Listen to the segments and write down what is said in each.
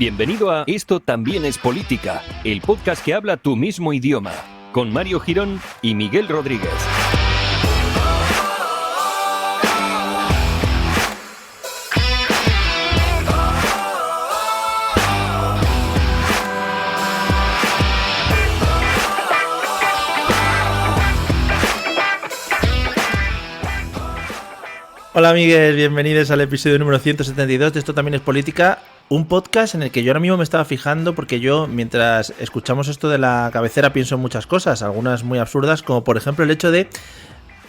Bienvenido a Esto también es política, el podcast que habla tu mismo idioma, con Mario Girón y Miguel Rodríguez. Hola amigues, bienvenidos al episodio número 172 de Esto también es política, un podcast en el que yo ahora mismo me estaba fijando porque yo mientras escuchamos esto de la cabecera pienso en muchas cosas, algunas muy absurdas, como por ejemplo el hecho de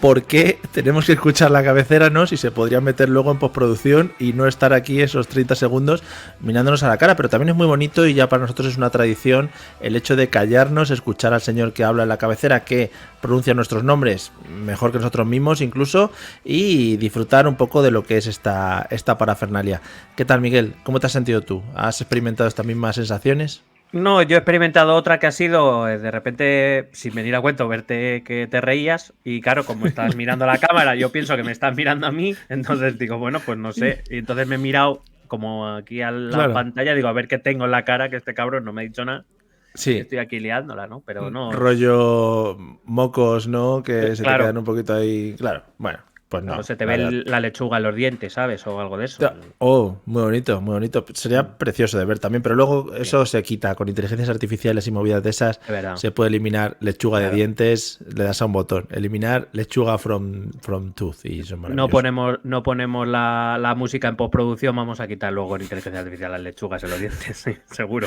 por qué tenemos que escuchar la cabecera, ¿no? Si se podría meter luego en postproducción y no estar aquí esos 30 segundos mirándonos a la cara, pero también es muy bonito y ya para nosotros es una tradición el hecho de callarnos, escuchar al señor que habla en la cabecera, que pronuncia nuestros nombres mejor que nosotros mismos incluso, y disfrutar un poco de lo que es esta parafernalia. ¿Qué tal, Miguel? ¿Cómo te has sentido tú? ¿Has experimentado estas mismas sensaciones? No, yo he experimentado otra que ha sido de repente, sin venir a cuento, verte que te reías y claro, como estás mirando la cámara, yo pienso que me estás mirando a mí, entonces digo, bueno, pues no sé, y entonces me he mirado como aquí a la pantalla, digo, a ver qué tengo en la cara, que este cabrón no me ha dicho nada. Sí. Estoy aquí liándola, ¿no? Pero no. Rollo mocos, ¿no? Que se te Claro. quedan un poquito ahí. Claro, bueno, pues no. No se te ve la lechuga en los dientes, ¿sabes? O algo de eso. Oh, muy bonito, muy bonito. Sería precioso de ver también, pero luego eso se quita. Con inteligencias artificiales y movidas de esas, se puede eliminar lechuga de dientes, le das a un botón. Eliminar lechuga from tooth y eso es maravilloso. No ponemos la música en postproducción, vamos a quitar luego en inteligencia artificial las lechugas en los dientes, sí, seguro.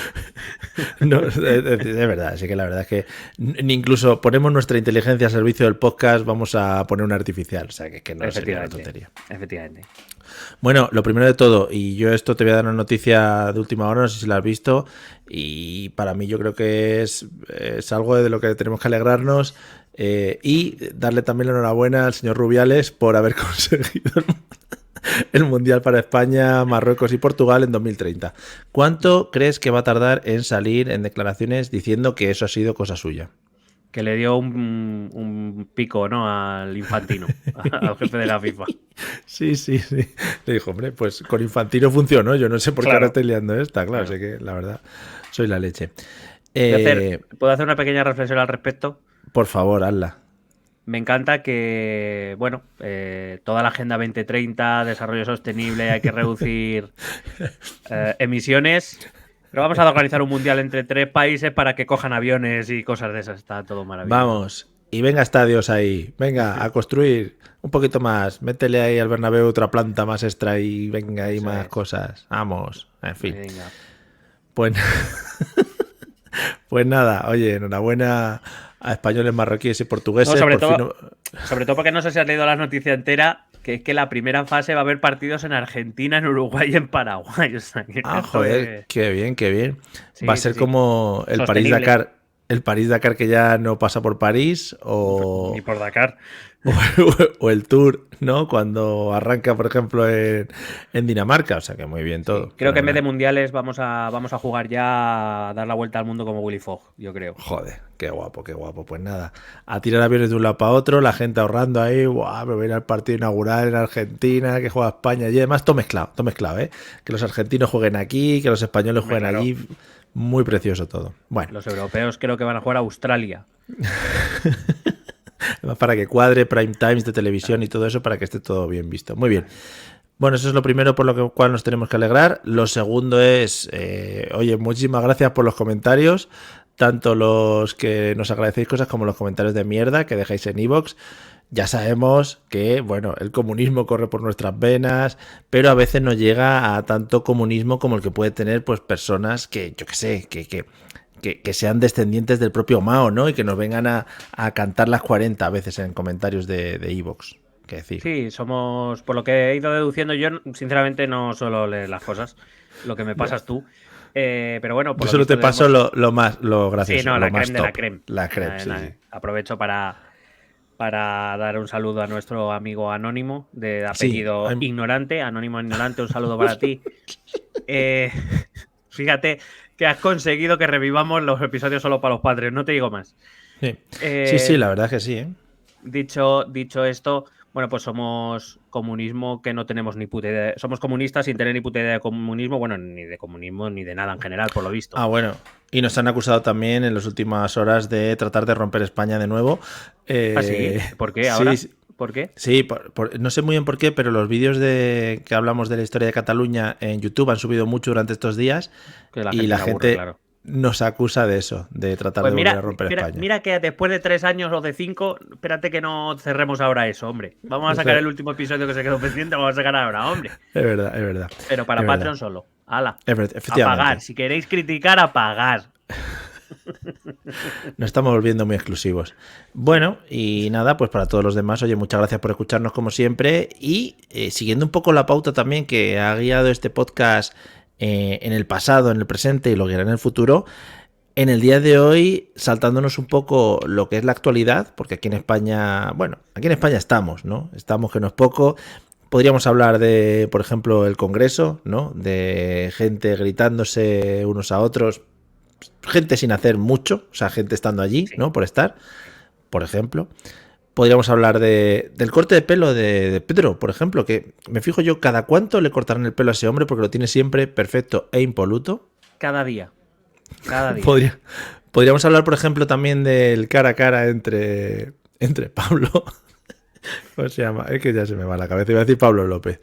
No, es verdad, así que la verdad es que ni incluso ponemos nuestra inteligencia al servicio del podcast, vamos a poner una artificial, o sea que no sería una tontería. Efectivamente. Bueno, lo primero de todo, y yo esto te voy a dar una noticia de última hora, no sé si la has visto, y para mí yo creo que es algo de lo que tenemos que alegrarnos y darle también la enhorabuena al señor Rubiales por haber conseguido el Mundial para España, Marruecos y Portugal en 2030. ¿Cuánto crees que va a tardar en salir en declaraciones diciendo que eso ha sido cosa suya? Que le dio un pico, ¿no? Al Infantino, al jefe de la FIFA. Sí. Le dijo, hombre, pues con Infantino funcionó. Yo no sé por qué ahora estoy liando esta. Claro, sé que la verdad soy la leche. ¿Puedo hacer una pequeña reflexión al respecto? Por favor, hazla. Me encanta que, bueno, toda la Agenda 2030, desarrollo sostenible, hay que reducir emisiones. Pero vamos a organizar un mundial entre 3 países para que cojan aviones y cosas de esas. Está todo maravilloso. Vamos, y venga estadios ahí. Venga, a construir un poquito más. Métele ahí al Bernabéu otra planta más extra y venga ahí más cosas. Vamos, en fin. Venga. Pues nada, oye, enhorabuena a españoles, marroquíes y portugueses. No, sobre todo porque no sé si has leído la noticia entera, que es que la primera fase va a haber partidos en Argentina, en Uruguay y en Paraguay. O sea, joder, qué bien. Sí, va a ser como el París-Dakar. El París-Dakar que ya no pasa por París o... Ni por Dakar. O el Tour, ¿no? Cuando arranca, por ejemplo, en Dinamarca. O sea que muy bien todo. Sí, creo que en vez de mundiales vamos a jugar ya a dar la vuelta al mundo como Willy Fogg, yo creo. Joder, qué guapo. Pues nada, a tirar aviones de un lado para otro, la gente ahorrando ahí. ¡Guau! Me voy a ir al partido inaugural en Argentina, que juega España. Y además todo mezclado, ¿eh? Que los argentinos jueguen aquí, que los españoles jueguen allí. Muy precioso todo. Bueno. Los europeos creo que van a jugar a Australia. Para que cuadre prime times de televisión y todo eso, para que esté todo bien visto. Muy bien. Bueno, eso es lo primero por lo cual nos tenemos que alegrar. Lo segundo es, oye, muchísimas gracias por los comentarios, tanto los que nos agradecéis cosas como los comentarios de mierda que dejáis en iVoox. Ya sabemos que, bueno, el comunismo corre por nuestras venas, pero a veces no llega a tanto comunismo como el que puede tener, pues, personas que, yo qué sé, que sean descendientes del propio Mao, ¿no? Y que nos vengan a cantar las 40 veces en comentarios de iVoox. ¿Qué decir? Sí, somos, por lo que he ido deduciendo, yo sinceramente no suelo leer las cosas, lo que me pasas tú. Pero bueno, por yo solo te paso lo gracioso. Sí, no, lo la más creme top. de la creme. La creme, sí. Aprovecho para dar un saludo a nuestro amigo Anónimo, de apellido Ignorante. Anónimo Ignorante, un saludo para ti. Fíjate que has conseguido que revivamos los episodios solo para los padres, no te digo más. Sí, la verdad es que sí, ¿eh? Dicho esto, Bueno, pues somos comunismo que no tenemos ni puta idea. Somos comunistas sin tener ni puta idea de comunismo. Bueno, ni de comunismo ni de nada en general, por lo visto. Ah, bueno. Y nos han acusado también en las últimas horas de tratar de romper España de nuevo. ¿Ah, sí? ¿Por qué ahora? Sí, ¿Por qué? sí, no sé muy bien por qué, pero los vídeos que hablamos de la historia de Cataluña en YouTube han subido mucho durante estos días Que la y gente la se aburre, gente claro. nos acusa de eso, de tratar Pues de volver a romper España. mira que después de 3 años o de 5, espérate que no cerremos ahora eso, hombre. Vamos a sacar el último episodio que se quedó pendiente, vamos a sacar ahora, hombre. Es verdad, es verdad. Pero para Es Patreon verdad. solo. ¡Hala! Es verdad, A efectivamente. pagar. Si queréis criticar, a pagar. Nos estamos volviendo muy exclusivos. Bueno, y nada, pues para todos los demás, oye, muchas gracias por escucharnos como siempre y siguiendo un poco la pauta también que ha guiado este podcast en el pasado, en el presente y lo guiará en el futuro, en el día de hoy saltándonos un poco lo que es la actualidad, porque aquí en España, bueno, aquí en España estamos, ¿no? Estamos que no es poco. Podríamos hablar de, por ejemplo, el Congreso, ¿no? De gente gritándose unos a otros, gente sin hacer mucho, o sea, gente estando allí, ¿no? Por estar, por ejemplo. Podríamos hablar del corte de pelo de Pedro, por ejemplo, que me fijo yo cada cuánto le cortarán el pelo a ese hombre porque lo tiene siempre perfecto e impoluto. Cada día. Cada día. Podríamos hablar, por ejemplo, también del cara a cara entre Pablo. ¿Cómo se llama? Es que ya se me va la cabeza. Iba a decir Pablo López.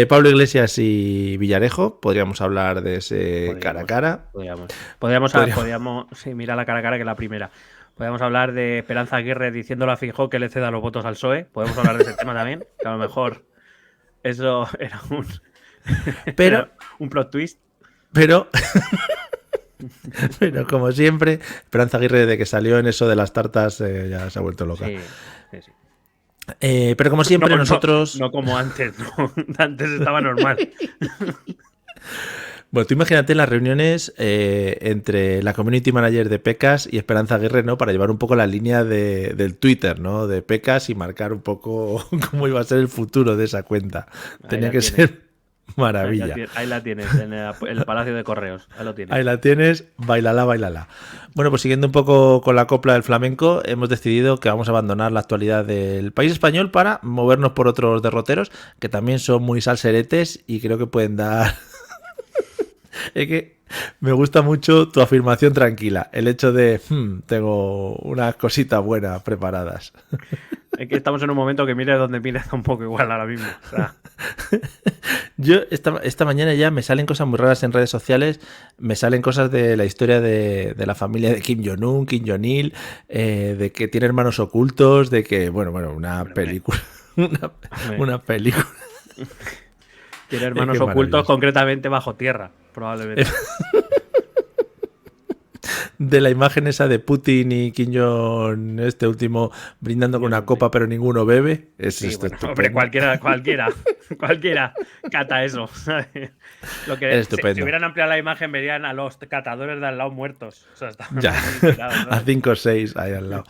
Pablo Iglesias y Villarejo. Podríamos hablar de ese cara a cara. Podríamos, sí, mira la cara a cara que es la primera. Podríamos hablar de Esperanza Aguirre diciéndole a Feijóo que le ceda los votos al PSOE. Podemos hablar de ese tema también. Que a lo mejor eso era un plot twist. Pero como siempre, Esperanza Aguirre desde que salió en eso de las tartas ya se ha vuelto loca. Sí. Pero como siempre nosotros... No como antes, no. Antes estaba normal. Bueno, tú imagínate las reuniones entre la community manager de Pecas y Esperanza Aguirre, ¿no? Para llevar un poco la línea del Twitter, ¿no? De Pecas y marcar un poco cómo iba a ser el futuro de esa cuenta. Tenía que ser maravilla. Ahí la tienes, en el Palacio de Correos. Ahí lo tienes. Ahí la tienes, bailala, bailala. Bueno, pues siguiendo un poco con la copla del flamenco, hemos decidido que vamos a abandonar la actualidad del país español para movernos por otros derroteros que también son muy salseretes y creo que pueden dar... Es que me gusta mucho tu afirmación tranquila, el hecho de tengo unas cositas buenas preparadas. Es que estamos en un momento que mires donde mires un poco igual ahora mismo. O sea. Yo esta mañana ya me salen cosas muy raras en redes sociales, me salen cosas de la historia de la familia de Kim Jong-un, Kim Jong-il, de que tiene hermanos ocultos, de que, bueno, una película. Una película. Tiene hermanos ocultos, concretamente bajo tierra, probablemente. De la imagen esa de Putin y Kim Jong, este último, brindando con una copa, pero ninguno bebe. Sí, bueno, hombre, cualquiera cata eso. Lo que si hubieran ampliado la imagen, verían a los catadores de al lado muertos. O sea, ya, a 5 o 6 ahí al lado.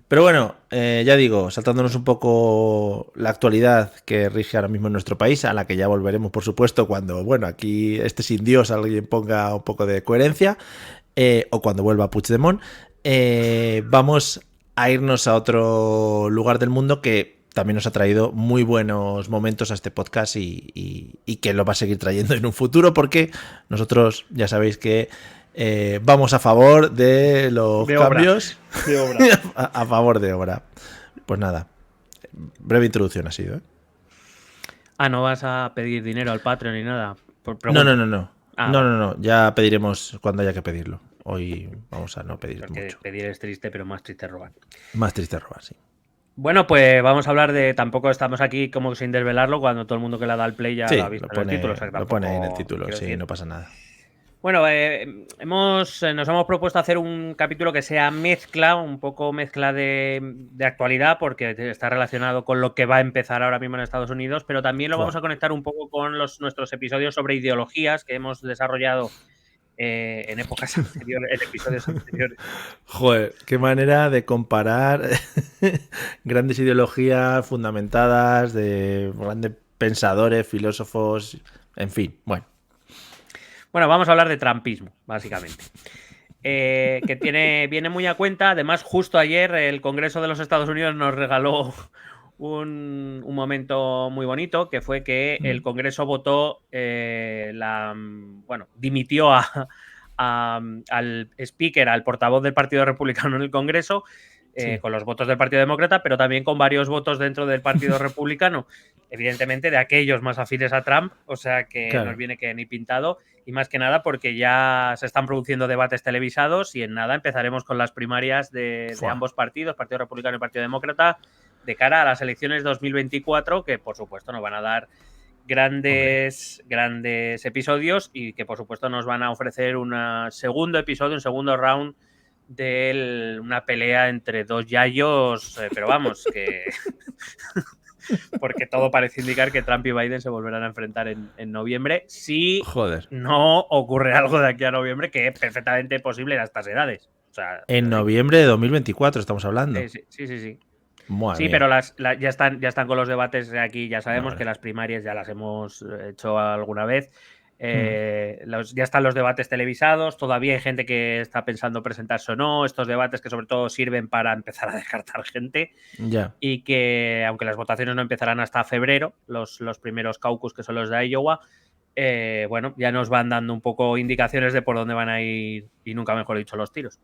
Pero bueno, ya digo, saltándonos un poco la actualidad que rige ahora mismo en nuestro país, a la que ya volveremos, por supuesto, cuando, bueno, aquí sin Dios alguien ponga un poco de coherencia. O cuando vuelva Puigdemont, vamos a irnos a otro lugar del mundo que también nos ha traído muy buenos momentos a este podcast y que lo va a seguir trayendo en un futuro porque nosotros ya sabéis que vamos a favor de los cambios. De obra. a favor de obra. Pues nada, breve introducción ha sido. ¿No vas a pedir dinero al Patreon ni nada? No. No, ya pediremos cuando haya que pedirlo. Hoy vamos a no pedir porque mucho. Pedir es triste, pero más triste robar. Más triste robar, sí. Bueno, pues vamos a hablar de... Tampoco estamos aquí como sin desvelarlo cuando todo el mundo que le da al play ya lo ha visto en el título. O sea, lo pone ahí en el título, sí, decir. No pasa nada. Bueno, nos hemos propuesto hacer un capítulo que sea un poco mezcla de actualidad, porque está relacionado con lo que va a empezar ahora mismo en Estados Unidos, pero también lo vamos a conectar un poco con nuestros episodios sobre ideologías que hemos desarrollado en épocas anteriores, en episodios anteriores. Joder, qué manera de comparar grandes ideologías fundamentadas de grandes pensadores, filósofos, en fin, bueno. Bueno, vamos a hablar de trumpismo, básicamente. Que viene muy a cuenta. Además, justo ayer el Congreso de los Estados Unidos nos regaló un momento muy bonito, que fue que el Congreso votó, dimitió al speaker, al portavoz del Partido Republicano en el Congreso, con los votos del Partido Demócrata, pero también con varios votos dentro del Partido Republicano, evidentemente de aquellos más afines a Trump, o sea que no nos viene que ni pintado, y más que nada porque ya se están produciendo debates televisados y en nada empezaremos con las primarias de ambos partidos, Partido Republicano y Partido Demócrata, de cara a las elecciones 2024, que por supuesto nos van a dar grandes episodios y que por supuesto nos van a ofrecer un segundo episodio, un segundo round de una pelea entre dos yayos, pero vamos, que porque todo parece indicar que Trump y Biden se volverán a enfrentar en noviembre si no ocurre algo de aquí a noviembre, que es perfectamente posible a estas edades. O sea, en noviembre de 2024 estamos hablando. Sí. Madre mía. Pero ya están con los debates aquí, ya sabemos que las primarias ya las hemos hecho alguna vez. Ya están los debates televisados, todavía hay gente que está pensando presentarse o no, estos debates que sobre todo sirven para empezar a descartar gente y que aunque las votaciones no empezarán hasta febrero, los primeros caucus que son los de Iowa, ya nos van dando un poco indicaciones de por dónde van a ir y nunca mejor dicho los tiros.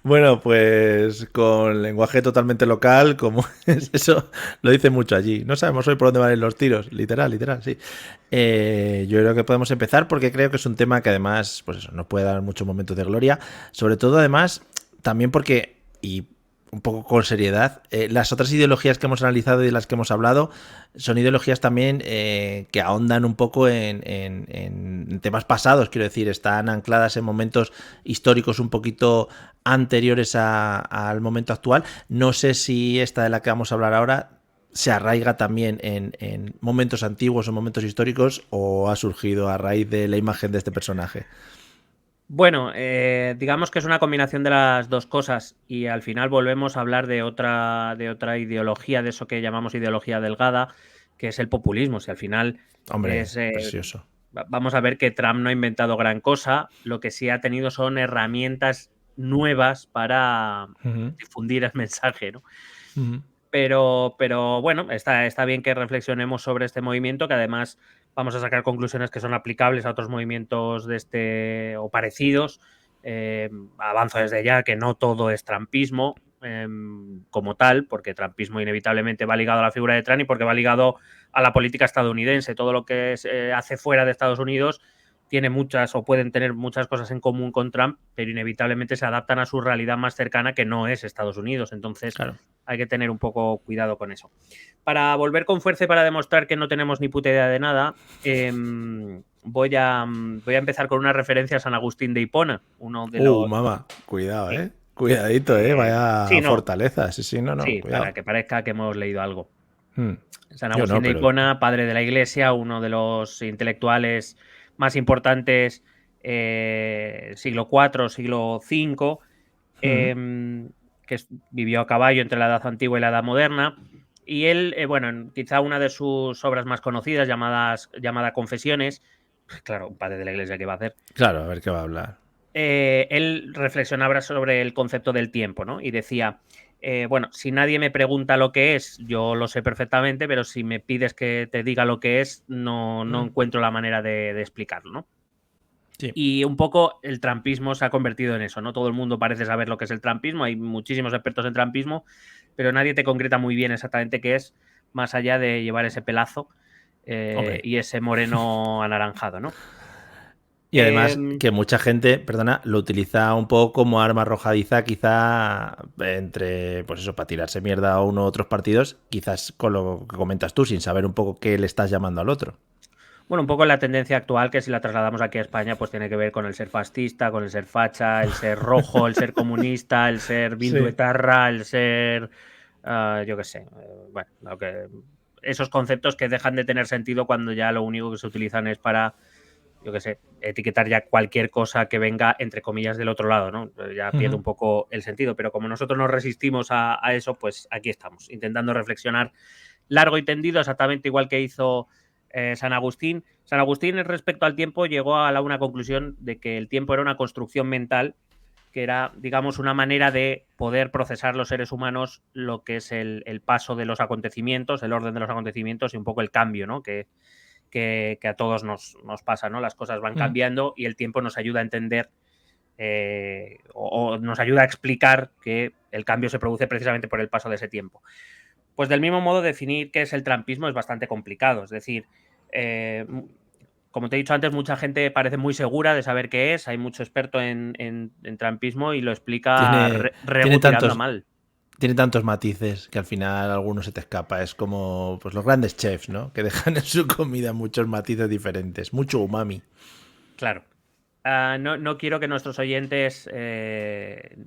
Bueno, pues con lenguaje totalmente local, como es eso, lo dice mucho allí. No sabemos hoy por dónde van a ir los tiros, literal, sí. Yo creo que podemos empezar porque creo que es un tema que además, pues eso, nos puede dar muchos momentos de gloria. Sobre todo, además, también porque, y un poco con seriedad, las otras ideologías que hemos analizado y de las que hemos hablado son ideologías también que ahondan un poco en temas pasados, quiero decir, están ancladas en momentos históricos un poquito anteriores al momento actual. No sé si esta de la que vamos a hablar ahora se arraiga también en momentos antiguos o momentos históricos o ha surgido a raíz de la imagen de este personaje. Bueno, digamos que es una combinación de las dos cosas y al final volvemos a hablar de otra ideología, de eso que llamamos ideología delgada, que es el populismo. Si al final es precioso. Vamos a ver que Trump no ha inventado gran cosa, lo que sí ha tenido son herramientas nuevas para difundir el mensaje, ¿no? Pero bueno, está bien que reflexionemos sobre este movimiento, que además vamos a sacar conclusiones que son aplicables a otros movimientos de este o parecidos. Avanzo desde ya que no todo es trumpismo como tal, porque trumpismo inevitablemente va ligado a la figura de Trump y porque va ligado a la política estadounidense. Todo lo que se hace fuera de Estados Unidos tiene muchas o pueden tener muchas cosas en común con Trump, pero inevitablemente se adaptan a su realidad más cercana, que no es Estados Unidos. Entonces, hay que tener un poco cuidado con eso. Para volver con fuerza y para demostrar que no tenemos ni puta idea de nada, voy a empezar con una referencia a San Agustín de Hipona, uno de los... mamá, cuidado, Cuidadito, vaya fortaleza. Sí, no, sí, cuidado. Para que parezca que hemos leído algo. San Agustín de Hipona, padre de la Iglesia, uno de los intelectuales más importantes, siglo IV, siglo V, que vivió a caballo entre la Edad Antigua y la Edad Moderna. Y él, quizá una de sus obras más conocidas, llamada Confesiones, claro, un padre de la Iglesia, ¿qué va a hacer? Claro, a ver qué va a hablar. Él reflexionaba sobre el concepto del tiempo, ¿no? Y decía, si nadie me pregunta lo que es, yo lo sé perfectamente, pero si me pides que te diga lo que es, no encuentro la manera de explicarlo, ¿no? Sí. Y un poco el trumpismo se ha convertido en eso, ¿no? Todo el mundo parece saber lo que es el trumpismo, hay muchísimos expertos en trumpismo, pero nadie te concreta muy bien exactamente qué es, más allá de llevar ese pelazo y ese moreno anaranjado, ¿no? Y además que mucha gente, lo utiliza un poco como arma arrojadiza, quizá entre, pues eso, para tirarse mierda a uno u otros partidos, quizás con lo que comentas tú, sin saber un poco qué le estás llamando al otro. Bueno, un poco la tendencia actual, que si la trasladamos aquí a España, pues tiene que ver con el ser fascista, con el ser facha, el ser rojo, el ser comunista, el ser bilduetarra, el ser, yo qué sé, esos conceptos que dejan de tener sentido cuando ya lo único que se utilizan es para, yo qué sé, etiquetar ya cualquier cosa que venga, entre comillas, del otro lado, ¿no? Ya pierde un poco el sentido, pero como nosotros nos resistimos a eso, pues aquí estamos, intentando reflexionar largo y tendido, exactamente igual que hizo San Agustín. San Agustín, respecto al tiempo, llegó a una conclusión de que el tiempo era una construcción mental que era, digamos, una manera de poder procesar los seres humanos lo que es el paso de los acontecimientos, el orden de los acontecimientos y un poco el cambio, ¿no? Que a todos nos pasa, ¿no? Las cosas van cambiando y el tiempo nos ayuda a entender o nos ayuda a explicar que el cambio se produce precisamente por el paso de ese tiempo. Pues del mismo modo, definir qué es el trumpismo es bastante complicado. Es decir, como te he dicho antes, mucha gente parece muy segura de saber qué es. Hay mucho experto en trumpismo y lo explica tirando mal. Tiene tantos matices que al final alguno se te escapa. Es como pues los grandes chefs, ¿no? Que dejan en su comida muchos matices diferentes. Mucho umami. Claro. No quiero que nuestros oyentes,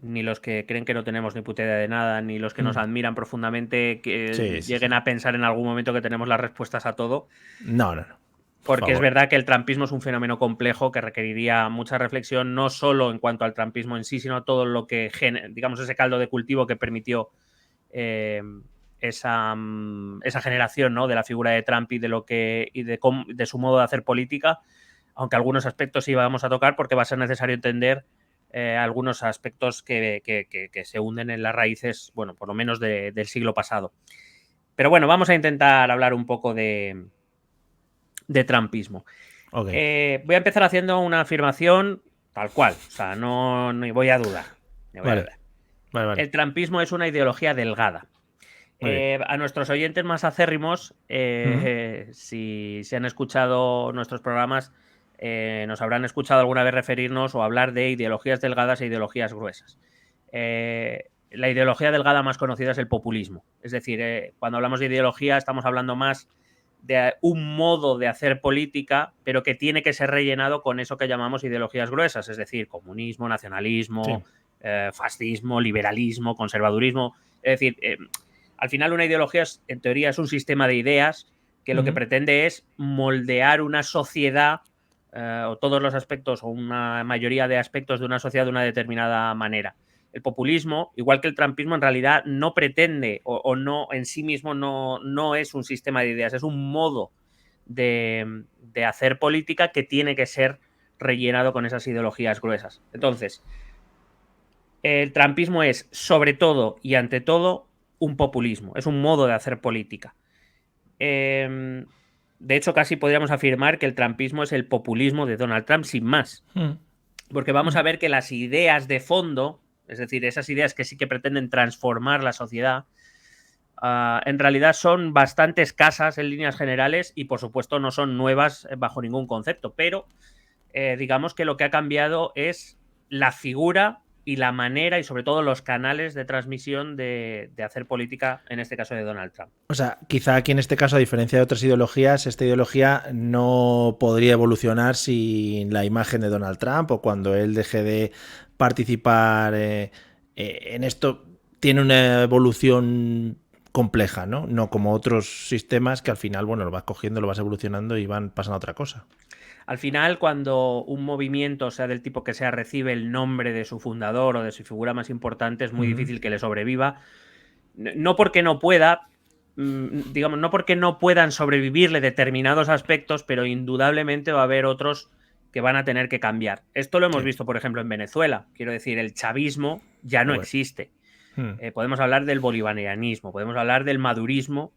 ni los que creen que no tenemos ni puta idea de nada, ni los que nos admiran profundamente, que lleguen a pensar en algún momento que tenemos las respuestas a todo. No. Porque es verdad que el trumpismo es un fenómeno complejo que requeriría mucha reflexión, no solo en cuanto al trumpismo en sí, sino todo lo que, digamos, ese caldo de cultivo que permitió esa generación, ¿no? De la figura de Trump y de su modo de hacer política. Aunque algunos aspectos sí vamos a tocar porque va a ser necesario entender algunos aspectos que se hunden en las raíces, bueno, por lo menos del siglo pasado. Pero bueno, vamos a intentar hablar un poco de trumpismo. Okay. Voy a empezar haciendo una afirmación tal cual, o sea, no voy a dudar. Vale. El trumpismo es una ideología delgada. A nuestros oyentes más acérrimos, si se han escuchado nuestros programas, nos habrán escuchado alguna vez referirnos o hablar de ideologías delgadas e ideologías gruesas. La ideología delgada más conocida es el populismo. Es decir, cuando hablamos de ideología estamos hablando más de un modo de hacer política, pero que tiene que ser rellenado con eso que llamamos ideologías gruesas, es decir, comunismo, nacionalismo, fascismo, liberalismo, conservadurismo. Es decir, al final una ideología en teoría es un sistema de ideas que lo que pretende es moldear una sociedad o todos los aspectos o una mayoría de aspectos de una sociedad de una determinada manera. El populismo, igual que el trumpismo, en realidad no pretende o no en sí mismo no es un sistema de ideas, es un modo de hacer política que tiene que ser rellenado con esas ideologías gruesas. Entonces, el trumpismo es sobre todo y ante todo un populismo, es un modo de hacer política. De hecho, casi podríamos afirmar que el trumpismo es el populismo de Donald Trump sin más. Porque vamos a ver que las ideas de fondo, es decir, esas ideas que sí que pretenden transformar la sociedad, en realidad son bastante escasas en líneas generales y, por supuesto, no son nuevas bajo ningún concepto. Pero digamos que lo que ha cambiado es la figura y la manera y sobre todo los canales de transmisión de hacer política, en este caso de Donald Trump. O sea, quizá aquí en este caso, a diferencia de otras ideologías, esta ideología no podría evolucionar sin la imagen de Donald Trump o cuando él deje de participar en esto, tiene una evolución compleja, ¿no? No como otros sistemas que al final, bueno, lo vas cogiendo, lo vas evolucionando y van pasando a otra cosa. Al final, cuando un movimiento, sea del tipo que sea, recibe el nombre de su fundador o de su figura más importante, es muy difícil que le sobreviva. No porque no pueda, digamos, no porque no puedan sobrevivirle determinados aspectos, pero indudablemente va a haber otros que van a tener que cambiar. Esto lo hemos visto, por ejemplo, en Venezuela. Quiero decir, el chavismo ya no existe. Podemos hablar del bolivarianismo, podemos hablar del madurismo,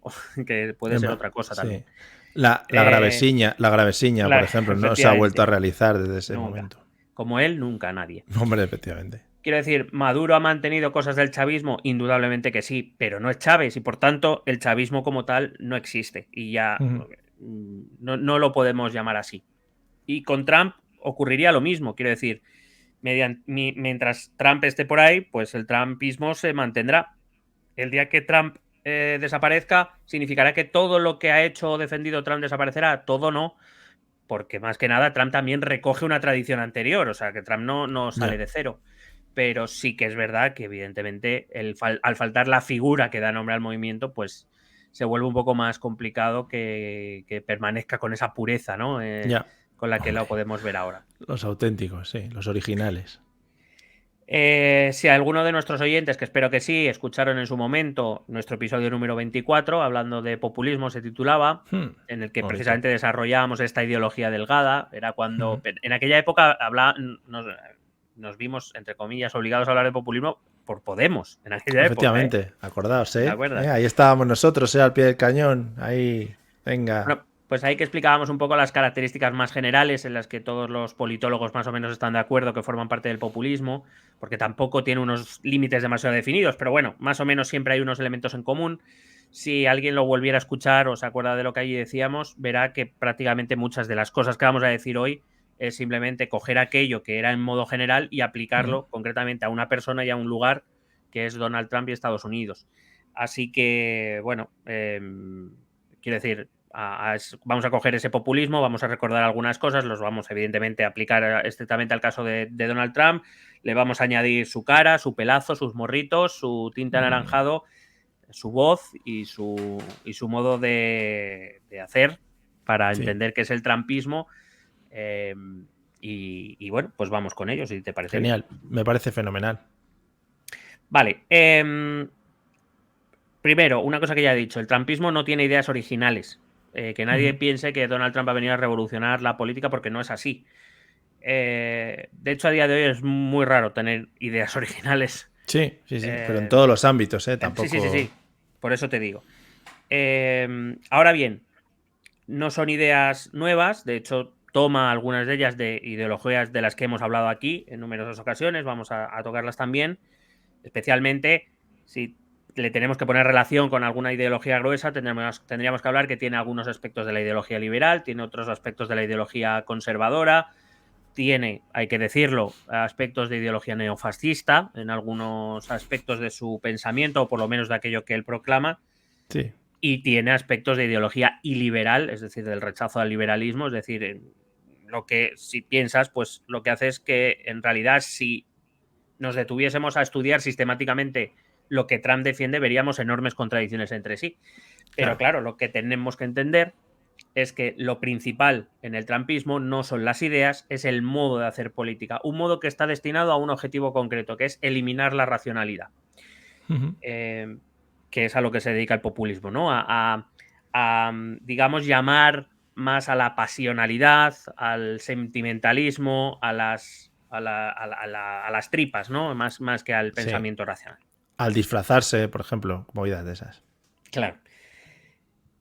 que puede ser otra cosa también. La gravesiña, por ejemplo, no se ha vuelto a realizar desde ese momento. Como él, nunca nadie. Hombre, efectivamente. Quiero decir, ¿Maduro ha mantenido cosas del chavismo? Indudablemente que sí, pero no es Chávez y por tanto el chavismo como tal no existe y ya no lo podemos llamar así. Y con Trump ocurriría lo mismo, quiero decir, mientras Trump esté por ahí, pues el trumpismo se mantendrá. El día que Trump desaparezca, significará que todo lo que ha hecho o defendido Trump desaparecerá, todo no, porque más que nada Trump también recoge una tradición anterior, o sea que Trump no sale de cero. Pero sí que es verdad que evidentemente al faltar la figura que da nombre al movimiento, pues se vuelve un poco más complicado que permanezca con esa pureza, ¿no? Con la que lo podemos ver ahora. Los auténticos, sí, los originales. Si alguno de nuestros oyentes, que espero que sí, escucharon en su momento nuestro episodio número 24, hablando de populismo, se titulaba, en el que precisamente desarrollábamos esta ideología delgada. Era cuando, en aquella época, nos vimos, entre comillas, obligados a hablar de populismo por Podemos en aquella época. Efectivamente, acordaos, ¿Te acuerdas? Ahí estábamos nosotros, al pie del cañón. Ahí, venga. Bueno, pues ahí que explicábamos un poco las características más generales en las que todos los politólogos más o menos están de acuerdo que forman parte del populismo, porque tampoco tiene unos límites demasiado definidos, pero bueno, más o menos siempre hay unos elementos en común. Si alguien lo volviera a escuchar o se acuerda de lo que allí decíamos, verá que prácticamente muchas de las cosas que vamos a decir hoy es simplemente coger aquello que era en modo general y aplicarlo concretamente a una persona y a un lugar que es Donald Trump y Estados Unidos. Así que, bueno, quiero decir, vamos a coger ese populismo, vamos a recordar algunas cosas, los vamos evidentemente a aplicar estrictamente al caso de Donald Trump, le vamos a añadir su cara, su pelazo, sus morritos, su tinte anaranjado, su voz y su modo de hacer para entender qué es el trumpismo. Y bueno, pues vamos con ello, si te parece. Genial, bien. Me parece fenomenal. Vale. Primero, una cosa que ya he dicho, el trumpismo no tiene ideas originales. Que nadie piense que Donald Trump va a venir a revolucionar la política porque no es así. De hecho, a día de hoy es muy raro tener ideas originales. Sí, pero en todos los ámbitos, tampoco... Sí. Por eso te digo. Ahora bien, no son ideas nuevas, de hecho toma algunas de ellas de ideologías de las que hemos hablado aquí en numerosas ocasiones, vamos a tocarlas también, especialmente si le tenemos que poner relación con alguna ideología gruesa, tendríamos que hablar que tiene algunos aspectos de la ideología liberal, tiene otros aspectos de la ideología conservadora, tiene, hay que decirlo, aspectos de ideología neofascista en algunos aspectos de su pensamiento, o por lo menos de aquello que él proclama. Sí. Y tiene aspectos de ideología iliberal, es decir, del rechazo al liberalismo, es decir, lo que si piensas, pues lo que hace es que en realidad si nos detuviésemos a estudiar sistemáticamente lo que Trump defiende, veríamos enormes contradicciones entre sí. Pero claro, lo que tenemos que entender es que lo principal en el trumpismo no son las ideas, es el modo de hacer política. Un modo que está destinado a un objetivo concreto, que es eliminar la racionalidad. Que es a lo que se dedica el populismo, ¿no? A digamos, llamar más a la pasionalidad, al sentimentalismo, a las tripas, ¿no? Más que al pensamiento racional. Al disfrazarse, por ejemplo, movidas de esas. Claro.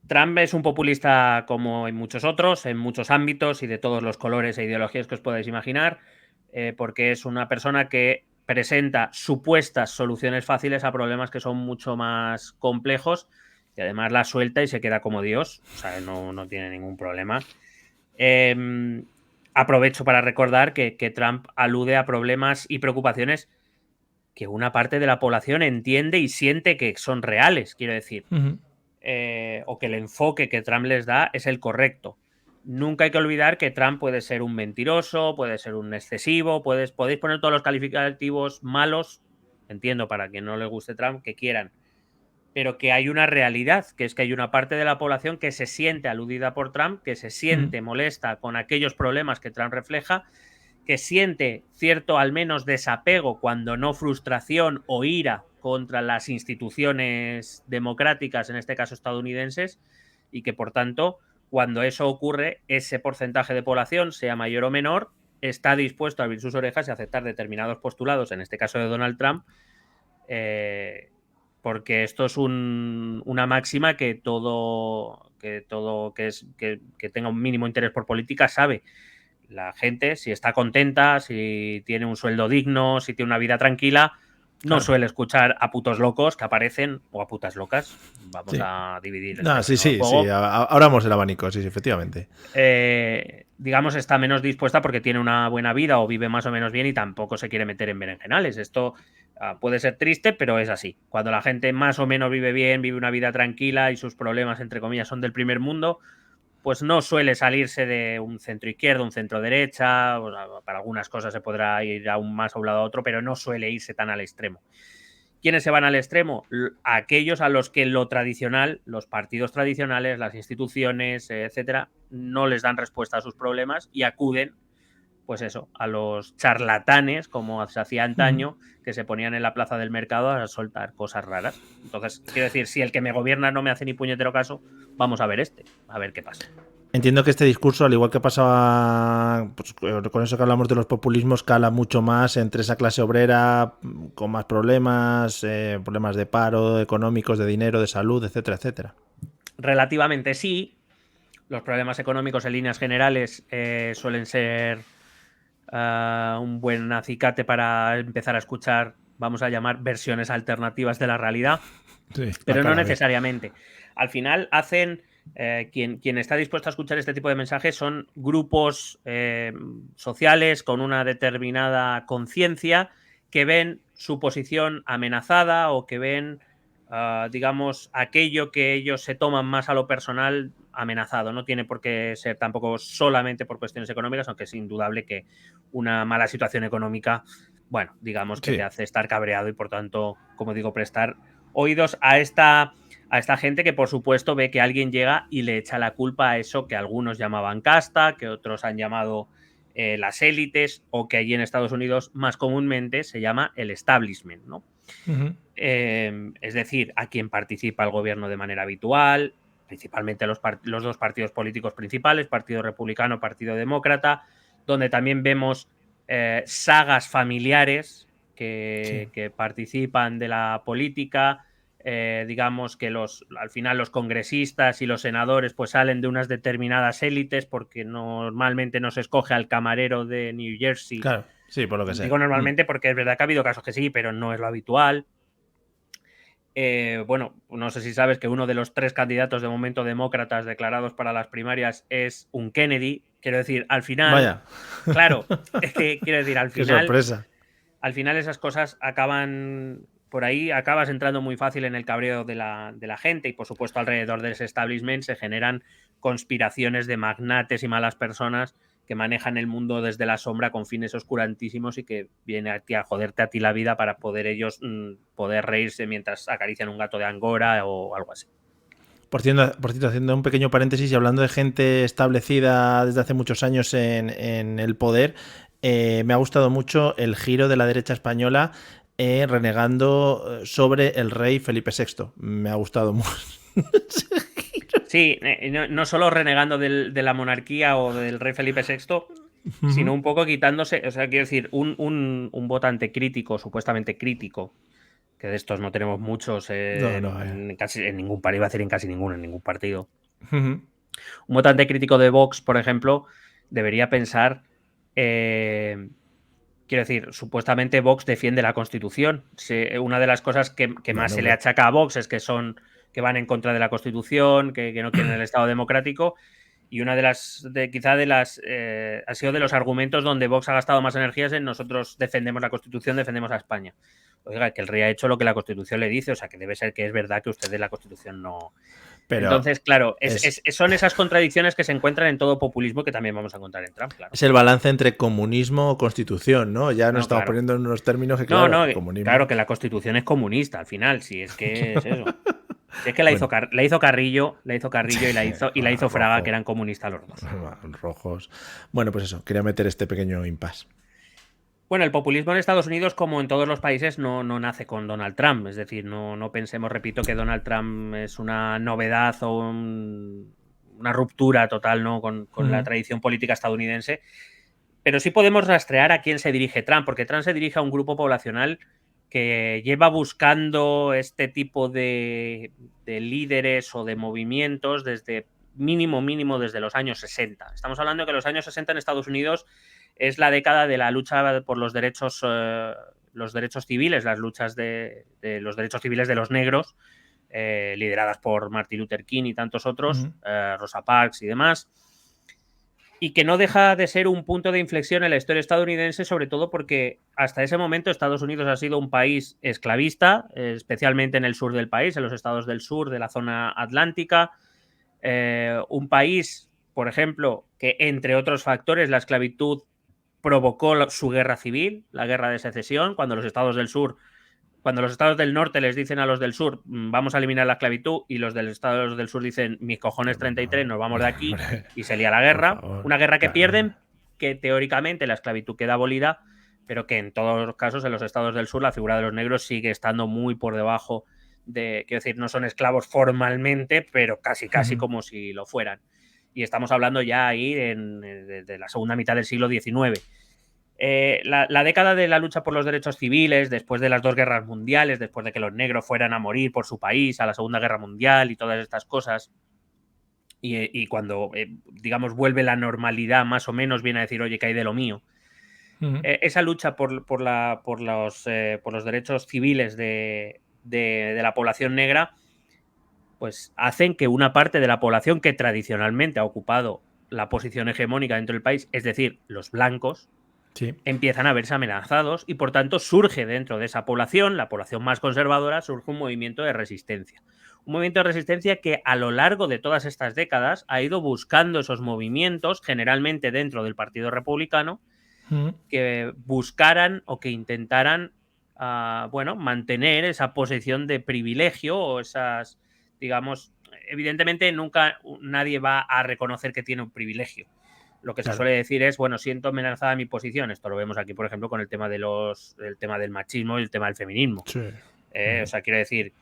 Trump es un populista como en muchos otros, en muchos ámbitos y de todos los colores e ideologías que os podáis imaginar, porque es una persona que presenta supuestas soluciones fáciles a problemas que son mucho más complejos y además la suelta y se queda como Dios, o sea, no tiene ningún problema. Aprovecho para recordar que Trump alude a problemas y preocupaciones que una parte de la población entiende y siente que son reales, quiero decir. O que el enfoque que Trump les da es el correcto. Nunca hay que olvidar que Trump puede ser un mentiroso, puede ser un excesivo, podéis poner todos los calificativos malos, entiendo para quien no le guste Trump, que quieran, pero que hay una realidad, que es que hay una parte de la población que se siente aludida por Trump, que se siente molesta con aquellos problemas que Trump refleja, que siente cierto al menos desapego, cuando no frustración o ira contra las instituciones democráticas, en este caso estadounidenses, y que por tanto, cuando eso ocurre, ese porcentaje de población, sea mayor o menor, está dispuesto a abrir sus orejas y aceptar determinados postulados, en este caso de Donald Trump, porque esto es una máxima que todo que tenga un mínimo interés por política sabe. La gente, si está contenta, si tiene un sueldo digno, si tiene una vida tranquila, no suele escuchar a putos locos que aparecen, o a putas locas. Vamos a dividir. Sí. Abramos el abanico, sí, efectivamente. Digamos, está menos dispuesta porque tiene una buena vida o vive más o menos bien y tampoco se quiere meter en berenjenales. Esto puede ser triste, pero es así. Cuando la gente más o menos vive bien, vive una vida tranquila y sus problemas, entre comillas, son del primer mundo, pues no suele salirse de un centro izquierdo, un centro derecha. Para algunas cosas se podrá ir aún más a un lado a otro, pero no suele irse tan al extremo. ¿Quiénes se van al extremo? Aquellos a los que lo tradicional, los partidos tradicionales, las instituciones, etcétera, no les dan respuesta a sus problemas y acuden, pues eso, a los charlatanes, como se hacía antaño, que se ponían en la plaza del mercado a soltar cosas raras. Entonces, quiero decir, si el que me gobierna no me hace ni puñetero caso, vamos a ver a ver qué pasa. Entiendo que este discurso, al igual que pasaba pues, con eso que hablamos de los populismos, cala mucho más entre esa clase obrera con más problemas, problemas de paro, económicos, de dinero, de salud, etcétera, etcétera. Relativamente sí. Los problemas económicos en líneas generales suelen ser un buen acicate para empezar a escuchar, vamos a llamar, versiones alternativas de la realidad, Sí, pero no necesariamente. Al final hacen... quien está dispuesto a escuchar este tipo de mensajes son grupos sociales con una determinada conciencia que ven su posición amenazada o que ven, digamos, aquello que ellos se toman más a lo personal amenazado. No tiene por qué ser tampoco solamente por cuestiones económicas, aunque es indudable que una mala situación económica, bueno, digamos que Sí. te hace estar cabreado y por tanto, como digo, prestar oídos a esta gente que por supuesto ve que alguien llega y le echa la culpa a eso que algunos llamaban casta, que otros han llamado las élites o que allí en Estados Unidos más comúnmente se llama el establishment, ¿no? Es decir, a quien participa el gobierno de manera habitual, principalmente los dos partidos políticos principales, Partido Republicano, Partido Demócrata, donde también vemos sagas familiares que participan de la política. Digamos que al final los congresistas y los senadores pues salen de unas determinadas élites porque normalmente no se escoge al camarero de New Jersey. Claro, sí, por lo que sea. Digo normalmente porque es verdad que ha habido casos que sí, pero no es lo habitual. Bueno, no sé si sabes que uno de los 3 candidatos de momento demócratas declarados para las primarias es un Kennedy. Quiero decir, al final... Vaya. Claro, es que quiero decir, al final... Qué sorpresa. Al final esas cosas acaban... Por ahí acabas entrando muy fácil en el cabreo de la gente y por supuesto alrededor de ese establishment se generan conspiraciones de magnates y malas personas que manejan el mundo desde la sombra con fines oscurantísimos y que viene a ti a joderte a ti la vida para poder ellos poder reírse mientras acarician un gato de Angora o algo así. Por cierto, haciendo un pequeño paréntesis y hablando de gente establecida desde hace muchos años en el poder, me ha gustado mucho el giro de la derecha española renegando sobre el rey Felipe VI. Me ha gustado mucho. Sí, no solo renegando de la monarquía o del rey Felipe VI, sino un poco quitándose, o sea, quiero decir, un votante crítico, supuestamente crítico, que de estos no tenemos muchos en ningún país, iba a decir en casi ninguno, en ningún partido. Un votante crítico de Vox, por ejemplo, debería pensar, quiero decir, supuestamente Vox defiende la Constitución. Una de las cosas que más se le achaca a Vox es que van en contra de la Constitución, que no quieren el Estado democrático. Y una de las, ha sido de los argumentos donde Vox ha gastado más energías en nosotros defendemos la Constitución, defendemos a España. Oiga, que el rey ha hecho lo que la Constitución le dice, o sea, que debe ser que es verdad que ustedes la Constitución no... Pero entonces, claro, son esas contradicciones que se encuentran en todo populismo que también vamos a encontrar en Trump, claro. Es el balance entre comunismo o constitución, ¿no? Ya nos estamos poniendo en unos términos que, claro, comunismo... Claro, que la Constitución es comunista, al final, si es que es eso. Si es que la hizo Carrillo y la hizo Fraga, que eran comunistas los dos. Rojos. Bueno, pues eso, quería meter este pequeño impasse. Bueno, el populismo en Estados Unidos, como en todos los países, no nace con Donald Trump. Es decir, no pensemos, repito, que Donald Trump es una novedad o una ruptura total, ¿no? con la tradición política estadounidense. Pero sí podemos rastrear a quién se dirige Trump, porque Trump se dirige a un grupo poblacional que lleva buscando este tipo de líderes o de movimientos desde mínimo desde los años 60. Estamos hablando de que los años 60 en Estados Unidos es la década de la lucha por los derechos civiles, las luchas de los derechos civiles de los negros, lideradas por Martin Luther King y tantos otros, Rosa Parks y demás, y que no deja de ser un punto de inflexión en la historia estadounidense, sobre todo porque hasta ese momento Estados Unidos ha sido un país esclavista, especialmente en el sur del país, en los estados del sur, de la zona atlántica, un país, por ejemplo, que entre otros factores la esclavitud provocó su guerra civil, la guerra de secesión, cuando los estados del norte les dicen a los del sur vamos a eliminar la esclavitud y los del estados del sur dicen mis cojones 33, nos vamos de aquí y se lía la guerra, una guerra que pierden, que teóricamente la esclavitud queda abolida, pero que en todos los casos en los estados del sur la figura de los negros sigue estando muy por debajo de, quiero decir, no son esclavos formalmente, pero casi como si lo fueran. Y estamos hablando ya ahí de la segunda mitad del siglo XIX. La década de la lucha por los derechos civiles, después de las 2 guerras mundiales, después de que los negros fueran a morir por su país, a la Segunda Guerra Mundial y todas estas cosas, y cuando, digamos, vuelve la normalidad, más o menos, viene a decir, oye, que hay de lo mío. Esa lucha por los derechos civiles de la población negra, pues hacen que una parte de la población que tradicionalmente ha ocupado la posición hegemónica dentro del país, es decir, los blancos, Sí. empiezan a verse amenazados y por tanto surge dentro de esa población, la población más conservadora, surge un movimiento de resistencia. Un movimiento de resistencia que a lo largo de todas estas décadas ha ido buscando esos movimientos, generalmente dentro del Partido Republicano, que buscaran o que intentaran mantener esa posición de privilegio o esas, digamos, evidentemente nunca nadie va a reconocer que tiene un privilegio. Lo que se suele decir es, bueno, siento amenazada mi posición. Esto lo vemos aquí, por ejemplo, con el tema el tema del machismo y el tema del feminismo. Sí. O sea, quiero decir,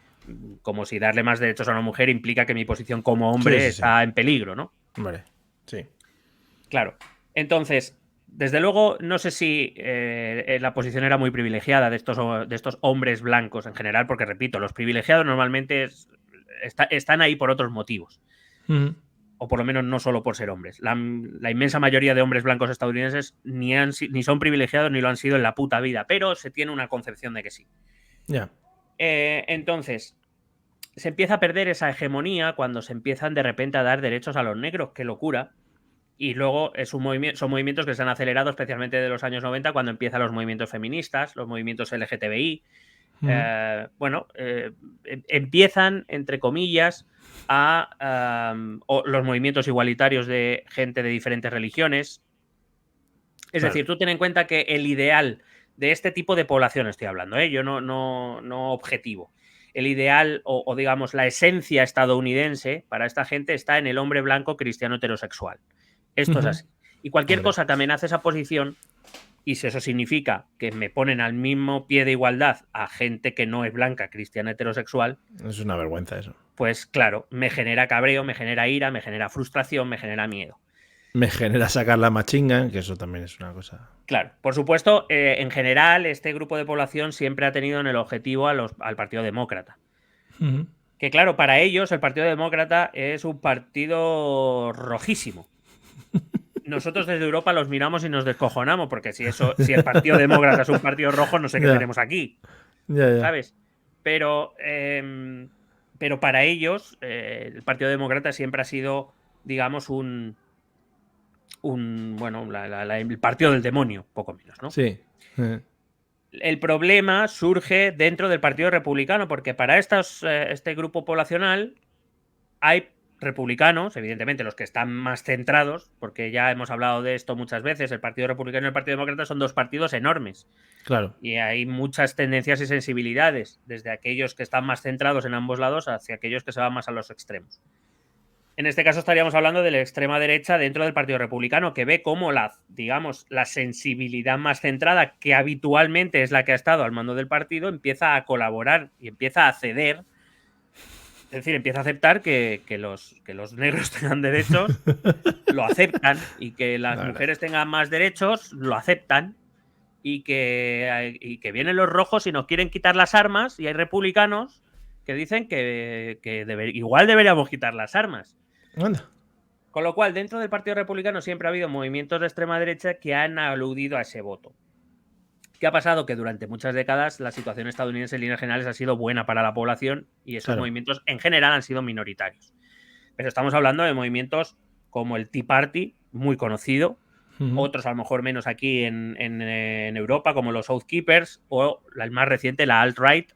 como si darle más derechos a una mujer implica que mi posición como hombre está en peligro, ¿no? Vale, sí. Claro. Entonces, desde luego, no sé si la posición era muy privilegiada de estos hombres blancos en general, porque, repito, los privilegiados normalmente están ahí por otros motivos. O por lo menos no solo por ser hombres. La inmensa mayoría de hombres blancos estadounidenses ni son privilegiados ni lo han sido en la puta vida, pero se tiene una concepción de que sí. Ya. Entonces, se empieza a perder esa hegemonía cuando se empiezan de repente a dar derechos a los negros. ¡Qué locura! Y luego son movimientos que se han acelerado especialmente de los años 90 cuando empiezan los movimientos feministas, los movimientos LGTBI. Empiezan, entre comillas, los movimientos igualitarios de gente de diferentes religiones. Es decir, tú ten en cuenta que el ideal de este tipo de población, estoy hablando, yo no objetivo. El ideal o digamos la esencia estadounidense para esta gente está en el hombre blanco cristiano heterosexual. Esto es así. Y cualquier cosa que amenace esa posición, y si eso significa que me ponen al mismo pie de igualdad a gente que no es blanca, cristiana, heterosexual... Es una vergüenza eso. Pues claro, me genera cabreo, me genera ira, me genera frustración, me genera miedo. Me genera sacar la machinga, que eso también es una cosa... Claro, por supuesto, en general, este grupo de población siempre ha tenido en el objetivo al Partido Demócrata. Que claro, para ellos el Partido Demócrata es un partido rojísimo. Nosotros desde Europa los miramos y nos descojonamos, porque si el Partido Demócrata es un partido rojo, no sé qué tenemos aquí. ¿Sabes? Pero para ellos, el Partido Demócrata siempre ha sido, digamos, el partido del demonio, poco menos, ¿no? Sí. El problema surge dentro del Partido Republicano, porque para este grupo poblacional hay republicanos, evidentemente los que están más centrados, porque ya hemos hablado de esto muchas veces, el Partido Republicano y el Partido Demócrata son 2 partidos enormes. Claro. Y hay muchas tendencias y sensibilidades, desde aquellos que están más centrados en ambos lados hacia aquellos que se van más a los extremos. En este caso estaríamos hablando de la extrema derecha dentro del Partido Republicano, que ve cómo la sensibilidad más centrada, que habitualmente es la que ha estado al mando del partido, empieza a colaborar y empieza a ceder. Es decir, empieza a aceptar que los negros tengan derechos, lo aceptan, y que las mujeres tengan más derechos, lo aceptan, y que vienen los rojos y nos quieren quitar las armas, y hay republicanos que dicen que igual deberíamos quitar las armas. Anda. Con lo cual, dentro del Partido Republicano siempre ha habido movimientos de extrema derecha que han aludido a ese voto. ¿Qué ha pasado? Que durante muchas décadas la situación estadounidense en líneas generales ha sido buena para la población y esos movimientos en general han sido minoritarios. Pero estamos hablando de movimientos como el Tea Party, muy conocido, otros a lo mejor menos aquí en Europa, como los Oath Keepers, o el más reciente, la Alt-Right,